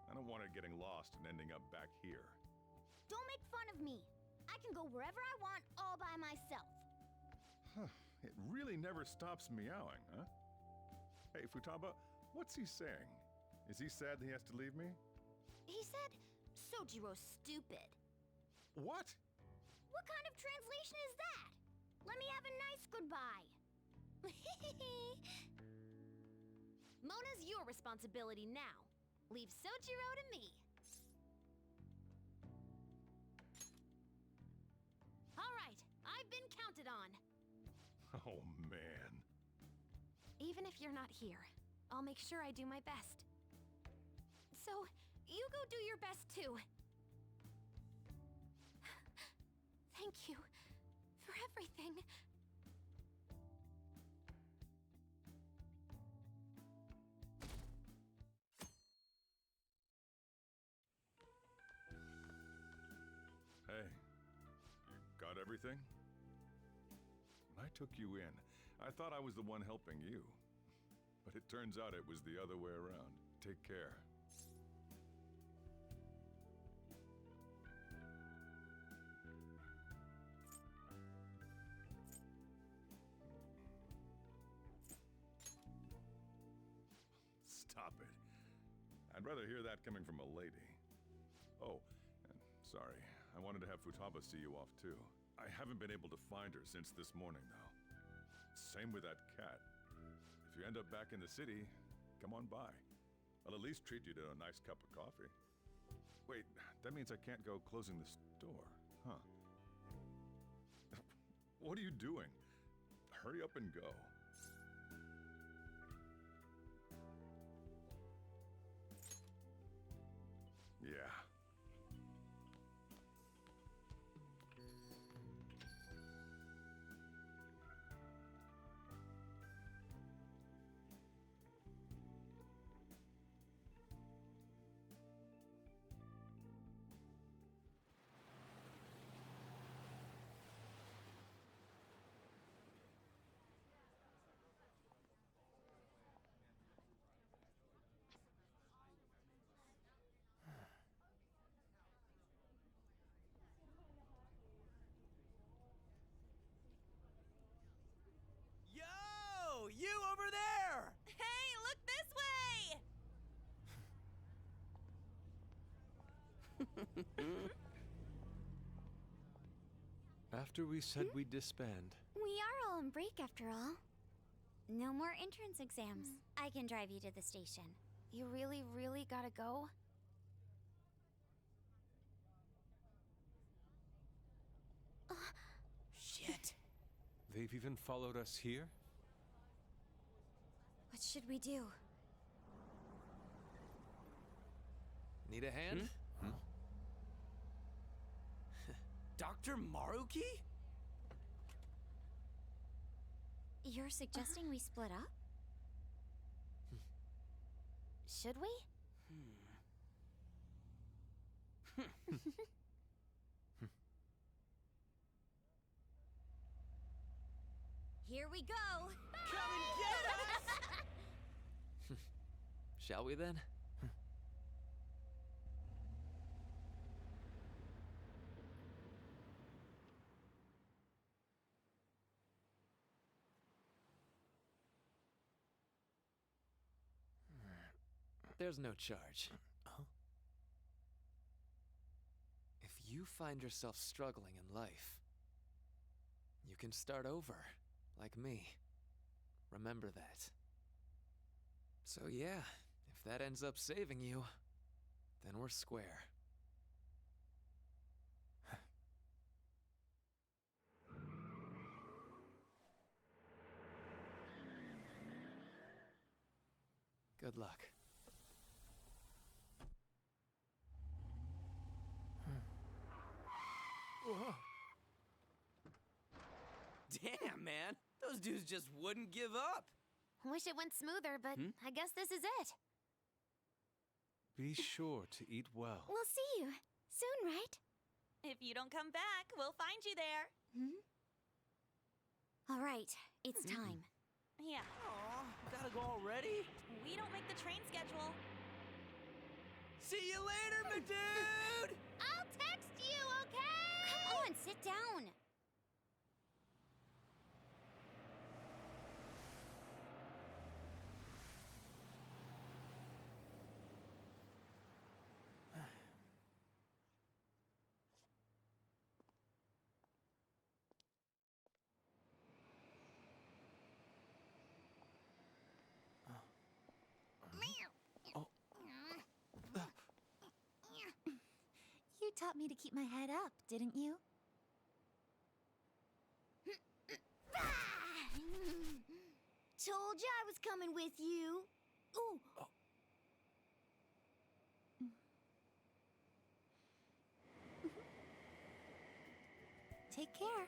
Speaker 15: I don't want it getting lost and ending up back here.
Speaker 12: Don't make fun of me. I can go wherever I want all by myself.
Speaker 15: Huh. It really never stops meowing, huh? Hey, Futaba, what's he saying? Is he sad that he has to leave me?
Speaker 12: He said, Sojiro's stupid.
Speaker 15: What?
Speaker 12: What kind of translation is that? Let me have a nice goodbye.
Speaker 5: Mona's your responsibility now. Leave Sojiro to me. All right, I've been counted on.
Speaker 15: Oh, man.
Speaker 3: Even if you're not here, I'll make sure I do my best. So, you go do your best too. Thank you for everything.
Speaker 15: everything? When I took you in, I thought I was the one helping you. But it turns out it was the other way around. Take care. Stop it. I'd rather hear that coming from a lady. Oh, and sorry. I wanted to have Futaba see you off too. I haven't been able to find her since this morning, though. Same with that cat. If you end up back in the city, come on by. I'll at least treat you to a nice cup of coffee. Wait, that means I can't go closing the store, huh? What are you doing? Hurry up and go. Yeah.
Speaker 4: Yo! You over there!
Speaker 7: Hey, look this way!
Speaker 11: After we said we'd disband,
Speaker 16: We are all on break after all. No more entrance exams. I can drive you to the station. You really, really gotta go?
Speaker 4: Shit.
Speaker 11: they've even followed us here?
Speaker 16: What should we do?
Speaker 4: Need a hand? Dr. Maruki?
Speaker 16: You're suggesting we split up? Should we?
Speaker 5: Here we go!
Speaker 4: Come and get us!
Speaker 6: Shall we then? There's no charge. If you find yourself struggling in life, you can start over, like me. Remember that. So yeah, if that ends up saving you, then we're square. Good luck.
Speaker 4: Whoa. Damn, man. Those dudes just wouldn't give up.
Speaker 16: Wish it went smoother, but I guess this is it.
Speaker 11: Be sure to eat well.
Speaker 16: We'll see you soon, right?
Speaker 7: If you don't come back, we'll find you there.
Speaker 16: All right, it's time.
Speaker 7: Yeah.
Speaker 4: Aw, gotta go already?
Speaker 7: We don't make the train schedule.
Speaker 4: See you later, my dude!
Speaker 16: I'll text you, okay? Come on, sit down.
Speaker 2: You taught me to keep my head up, didn't you?
Speaker 16: Told you I was coming with you. Ooh.
Speaker 2: Take care.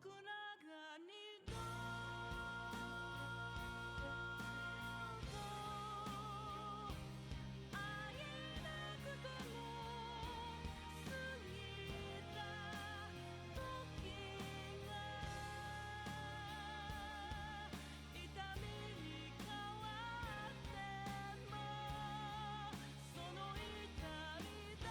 Speaker 17: 徳永にどうぞ会えなくても過ぎた時が痛みに変わってもその痛みで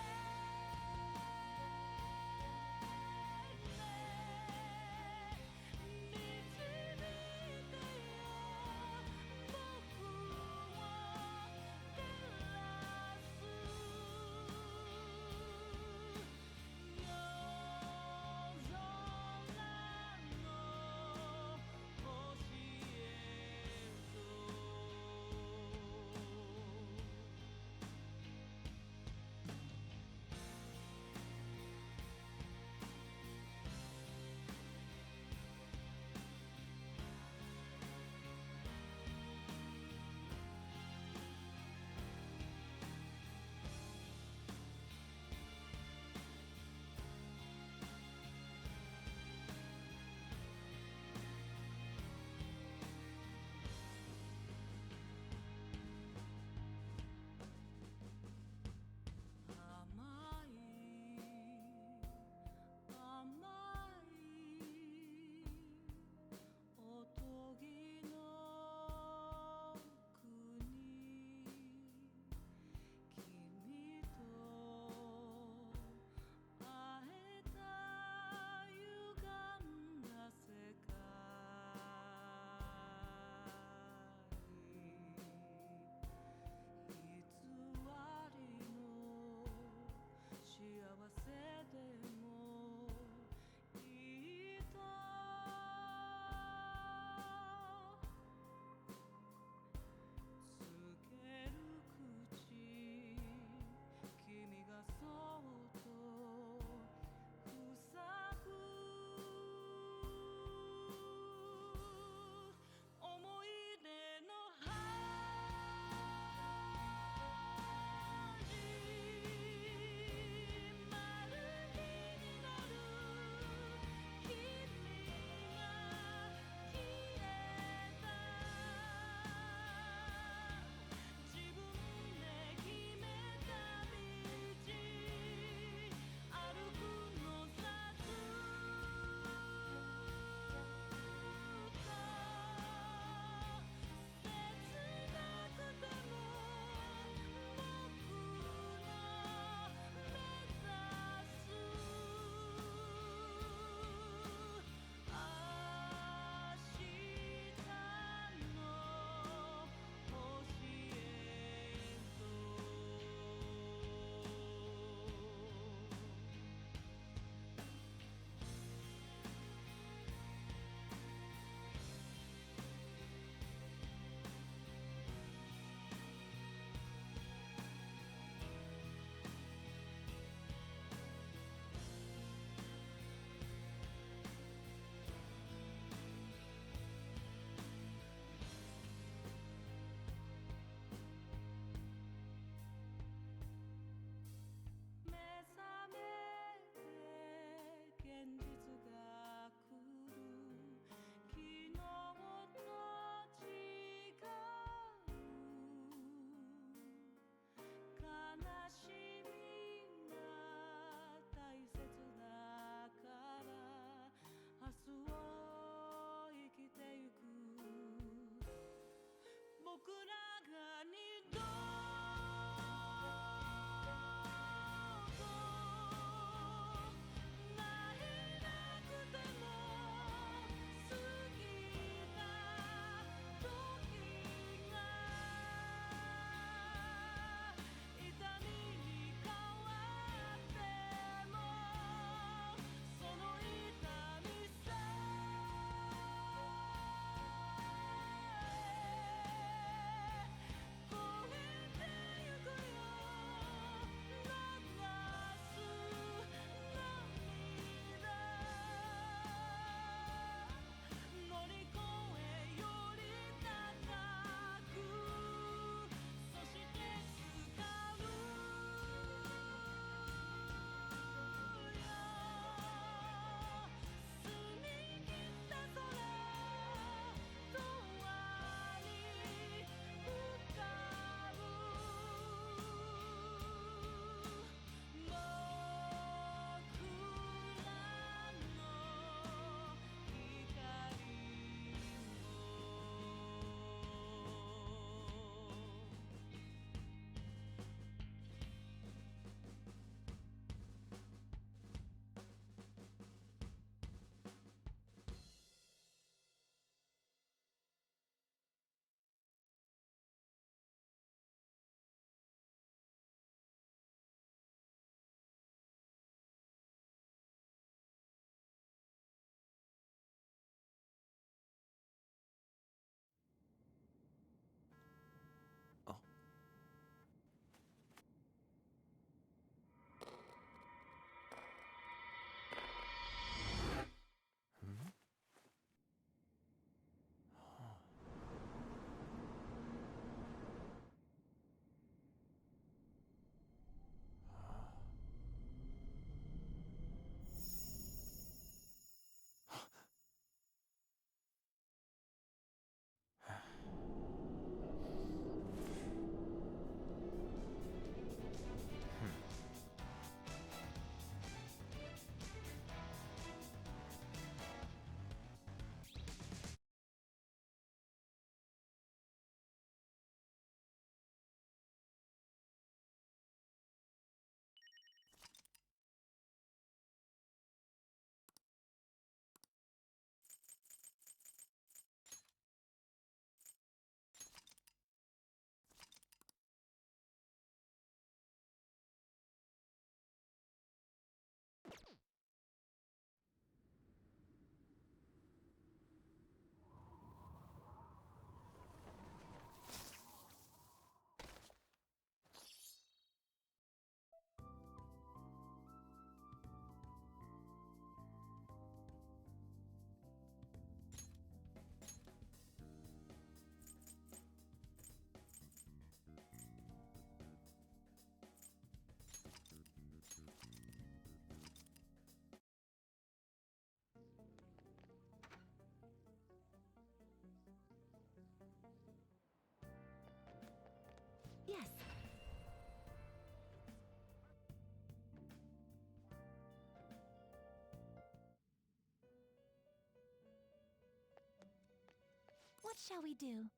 Speaker 2: What shall we do?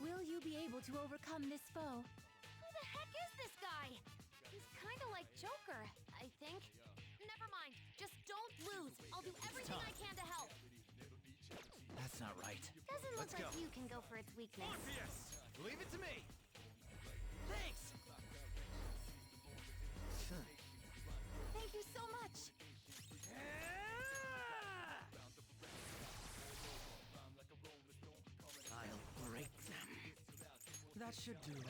Speaker 2: Will you be able to overcome this foe?
Speaker 12: Who the heck is this guy? He's kind of like Joker, I think. Never mind. Just don't lose. I'll do everything I can to help.
Speaker 8: That's not right.
Speaker 12: Doesn't look
Speaker 8: Let's
Speaker 12: like
Speaker 8: go.
Speaker 12: you can go for its weakness.
Speaker 8: Morpheus! Leave it to me! Thanks!
Speaker 2: Thank you so much.
Speaker 21: I'll break them.
Speaker 4: That should do it.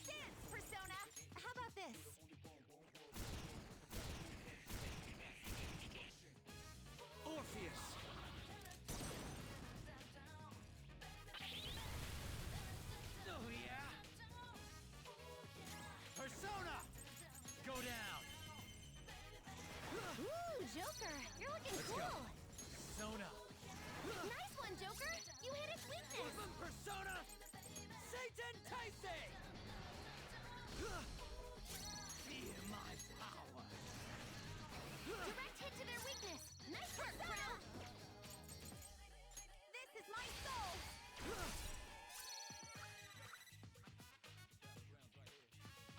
Speaker 2: Dance, Persona! How about this?
Speaker 4: Orpheus! Oh yeah! Persona! Go down!
Speaker 12: Ooh, Joker! You're looking
Speaker 4: Let's
Speaker 12: cool!
Speaker 4: go. Persona!
Speaker 12: Nice one, Joker! You hit its weakness!
Speaker 4: Orphan Persona! Satan Taise! Feel my power!
Speaker 12: Direct hit to their weakness! Nice work, Crown! This is my soul!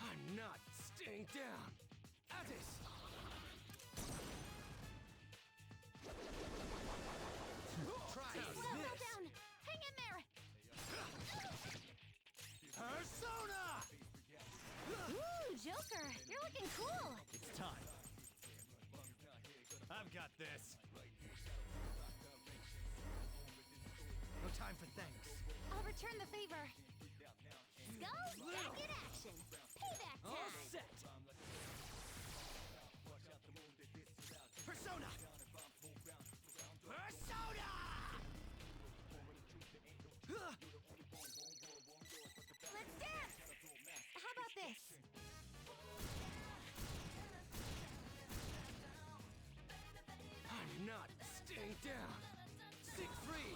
Speaker 4: I'm not staying down! Addis! Try
Speaker 12: Well
Speaker 4: this!
Speaker 12: down! Hang in there!
Speaker 4: Persona!
Speaker 12: Ooh, Joker! You're looking cool!
Speaker 8: It's time. I've got this.
Speaker 4: No time for thanks.
Speaker 12: I'll return the favor. Skull, back in action! Payback time!
Speaker 4: All set! Persona! Persona!
Speaker 12: Let's dance! How about this?
Speaker 4: I'm not staying down! Stick free!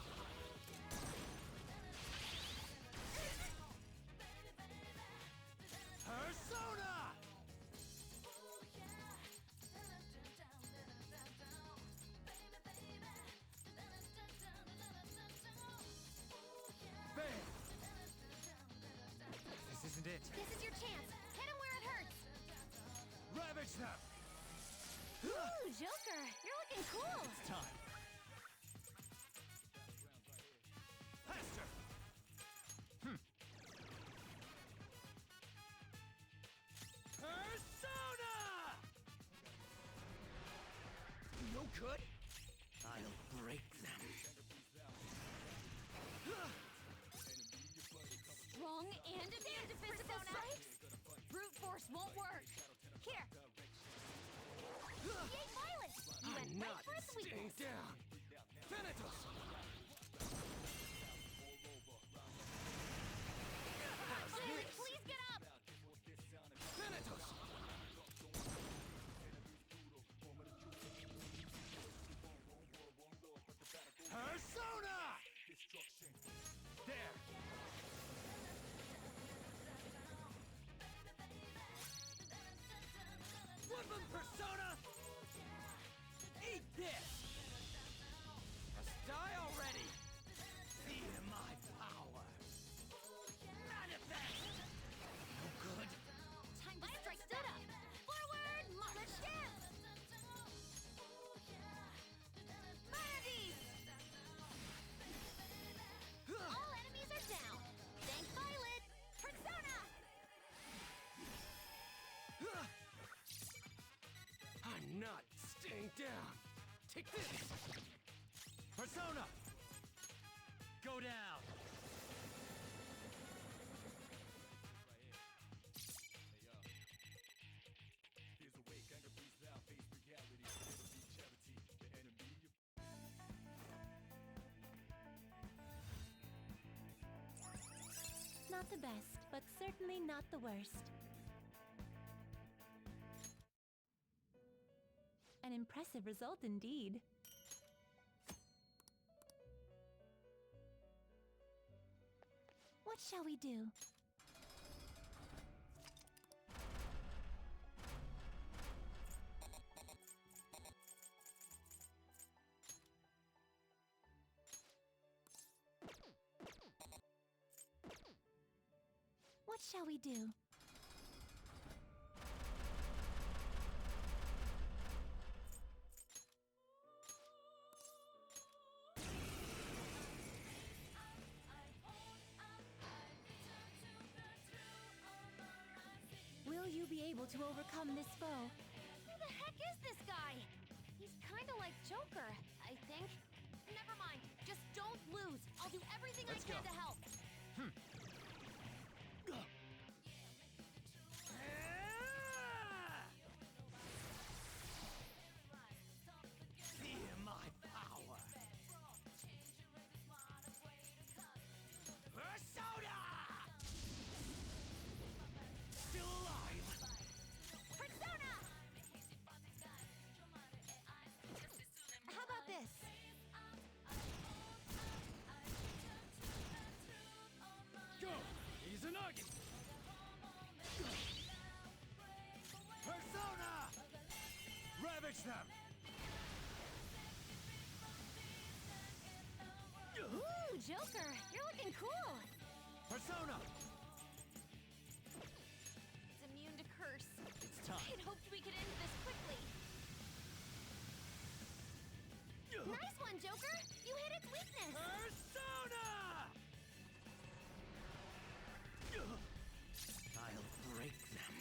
Speaker 4: Persona! Bam!
Speaker 8: This isn't it.
Speaker 12: This is your chance! Hit him where it hurts!
Speaker 8: Ravage them!
Speaker 12: Ooh, Joker! You're looking cool!
Speaker 8: It's time.
Speaker 4: Faster! Persona! No good?
Speaker 21: I'll break them.
Speaker 12: Strong and immune to physical strikes? Brute force won't work. Here. Yay, Violet! You went
Speaker 4: I'm
Speaker 12: right
Speaker 4: not
Speaker 12: for its
Speaker 4: staying
Speaker 12: weakness.
Speaker 4: down! Thanatos! How's
Speaker 12: Violet,
Speaker 4: this?
Speaker 12: please get up!
Speaker 4: Thanatos! Persona! There! Woodland Persona! Eat this! Just die already! Feel my power! Manifest! No good?
Speaker 12: Time to strike stood up! Forward! Let's dance! Fire these! All enemies are down! Thank Violet! Persona!
Speaker 4: I'm not staying down! Take this!
Speaker 8: Persona! Go down!
Speaker 2: Not the best, but certainly not the worst. An impressive result indeed. What shall we do? What shall we do? Will you be able to overcome this foe?
Speaker 16: Who the heck is this guy? He's kinda like Joker, I think. Never mind, just don't lose. I'll do everything I can to help.
Speaker 8: Feel my power. Persona! Still alive.
Speaker 16: Persona! How about this?
Speaker 8: Go! Izanagi! Persona! Ravage them!
Speaker 16: Ooh, Joker, you're looking cool.
Speaker 8: Persona!
Speaker 16: It's immune to curse.
Speaker 8: It's time.
Speaker 16: I'd hoped we could end this quickly. Nice one, Joker! You hit its weakness!
Speaker 8: Persona! I'll break them.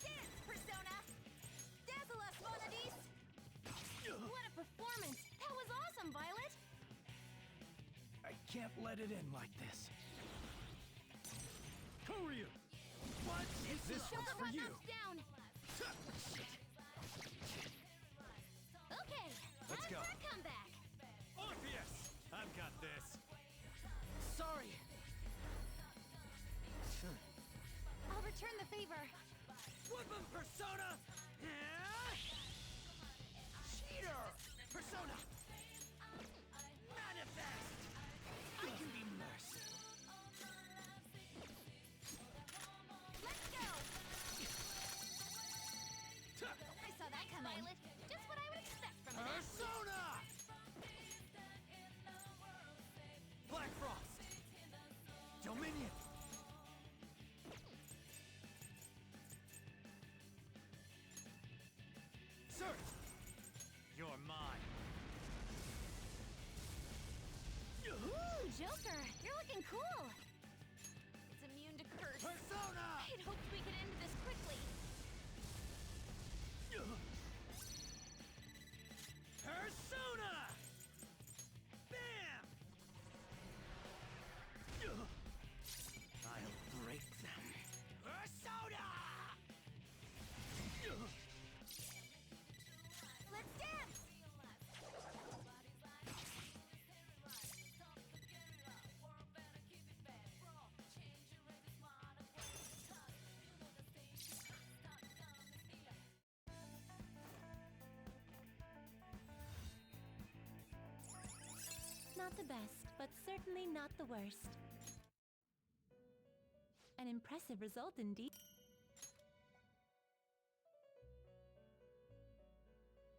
Speaker 16: Dance, Persona! Dazzle us, Vonadis! What a performance! That was awesome, Violet!
Speaker 8: I can't let it in like this. Koryu! What is this
Speaker 16: Joker
Speaker 8: one's for
Speaker 16: got
Speaker 8: you?
Speaker 16: knocked down! Okay,
Speaker 8: Let's
Speaker 16: time
Speaker 8: go.
Speaker 16: for a comeback!
Speaker 8: Orpheus! I've got this. Sorry.
Speaker 16: I'll return the favor.
Speaker 8: Whoop 'em, Persona! Cheater! Persona! Manifest! I can be mercy.
Speaker 16: Let's go! I saw that coming. Violet, just what I would expect from an
Speaker 8: Persona! Black Frost! Dominion! Search! You're mine.
Speaker 16: Ooh, Joker, you're looking cool. It's immune to curse.
Speaker 8: Persona!
Speaker 16: I'd hoped we could end this quickly.
Speaker 8: Persona! Bam! I'll break them. Persona!
Speaker 16: Let's dance!
Speaker 2: Not the best, but certainly not the worst. An impressive result indeed.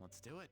Speaker 8: Let's do it.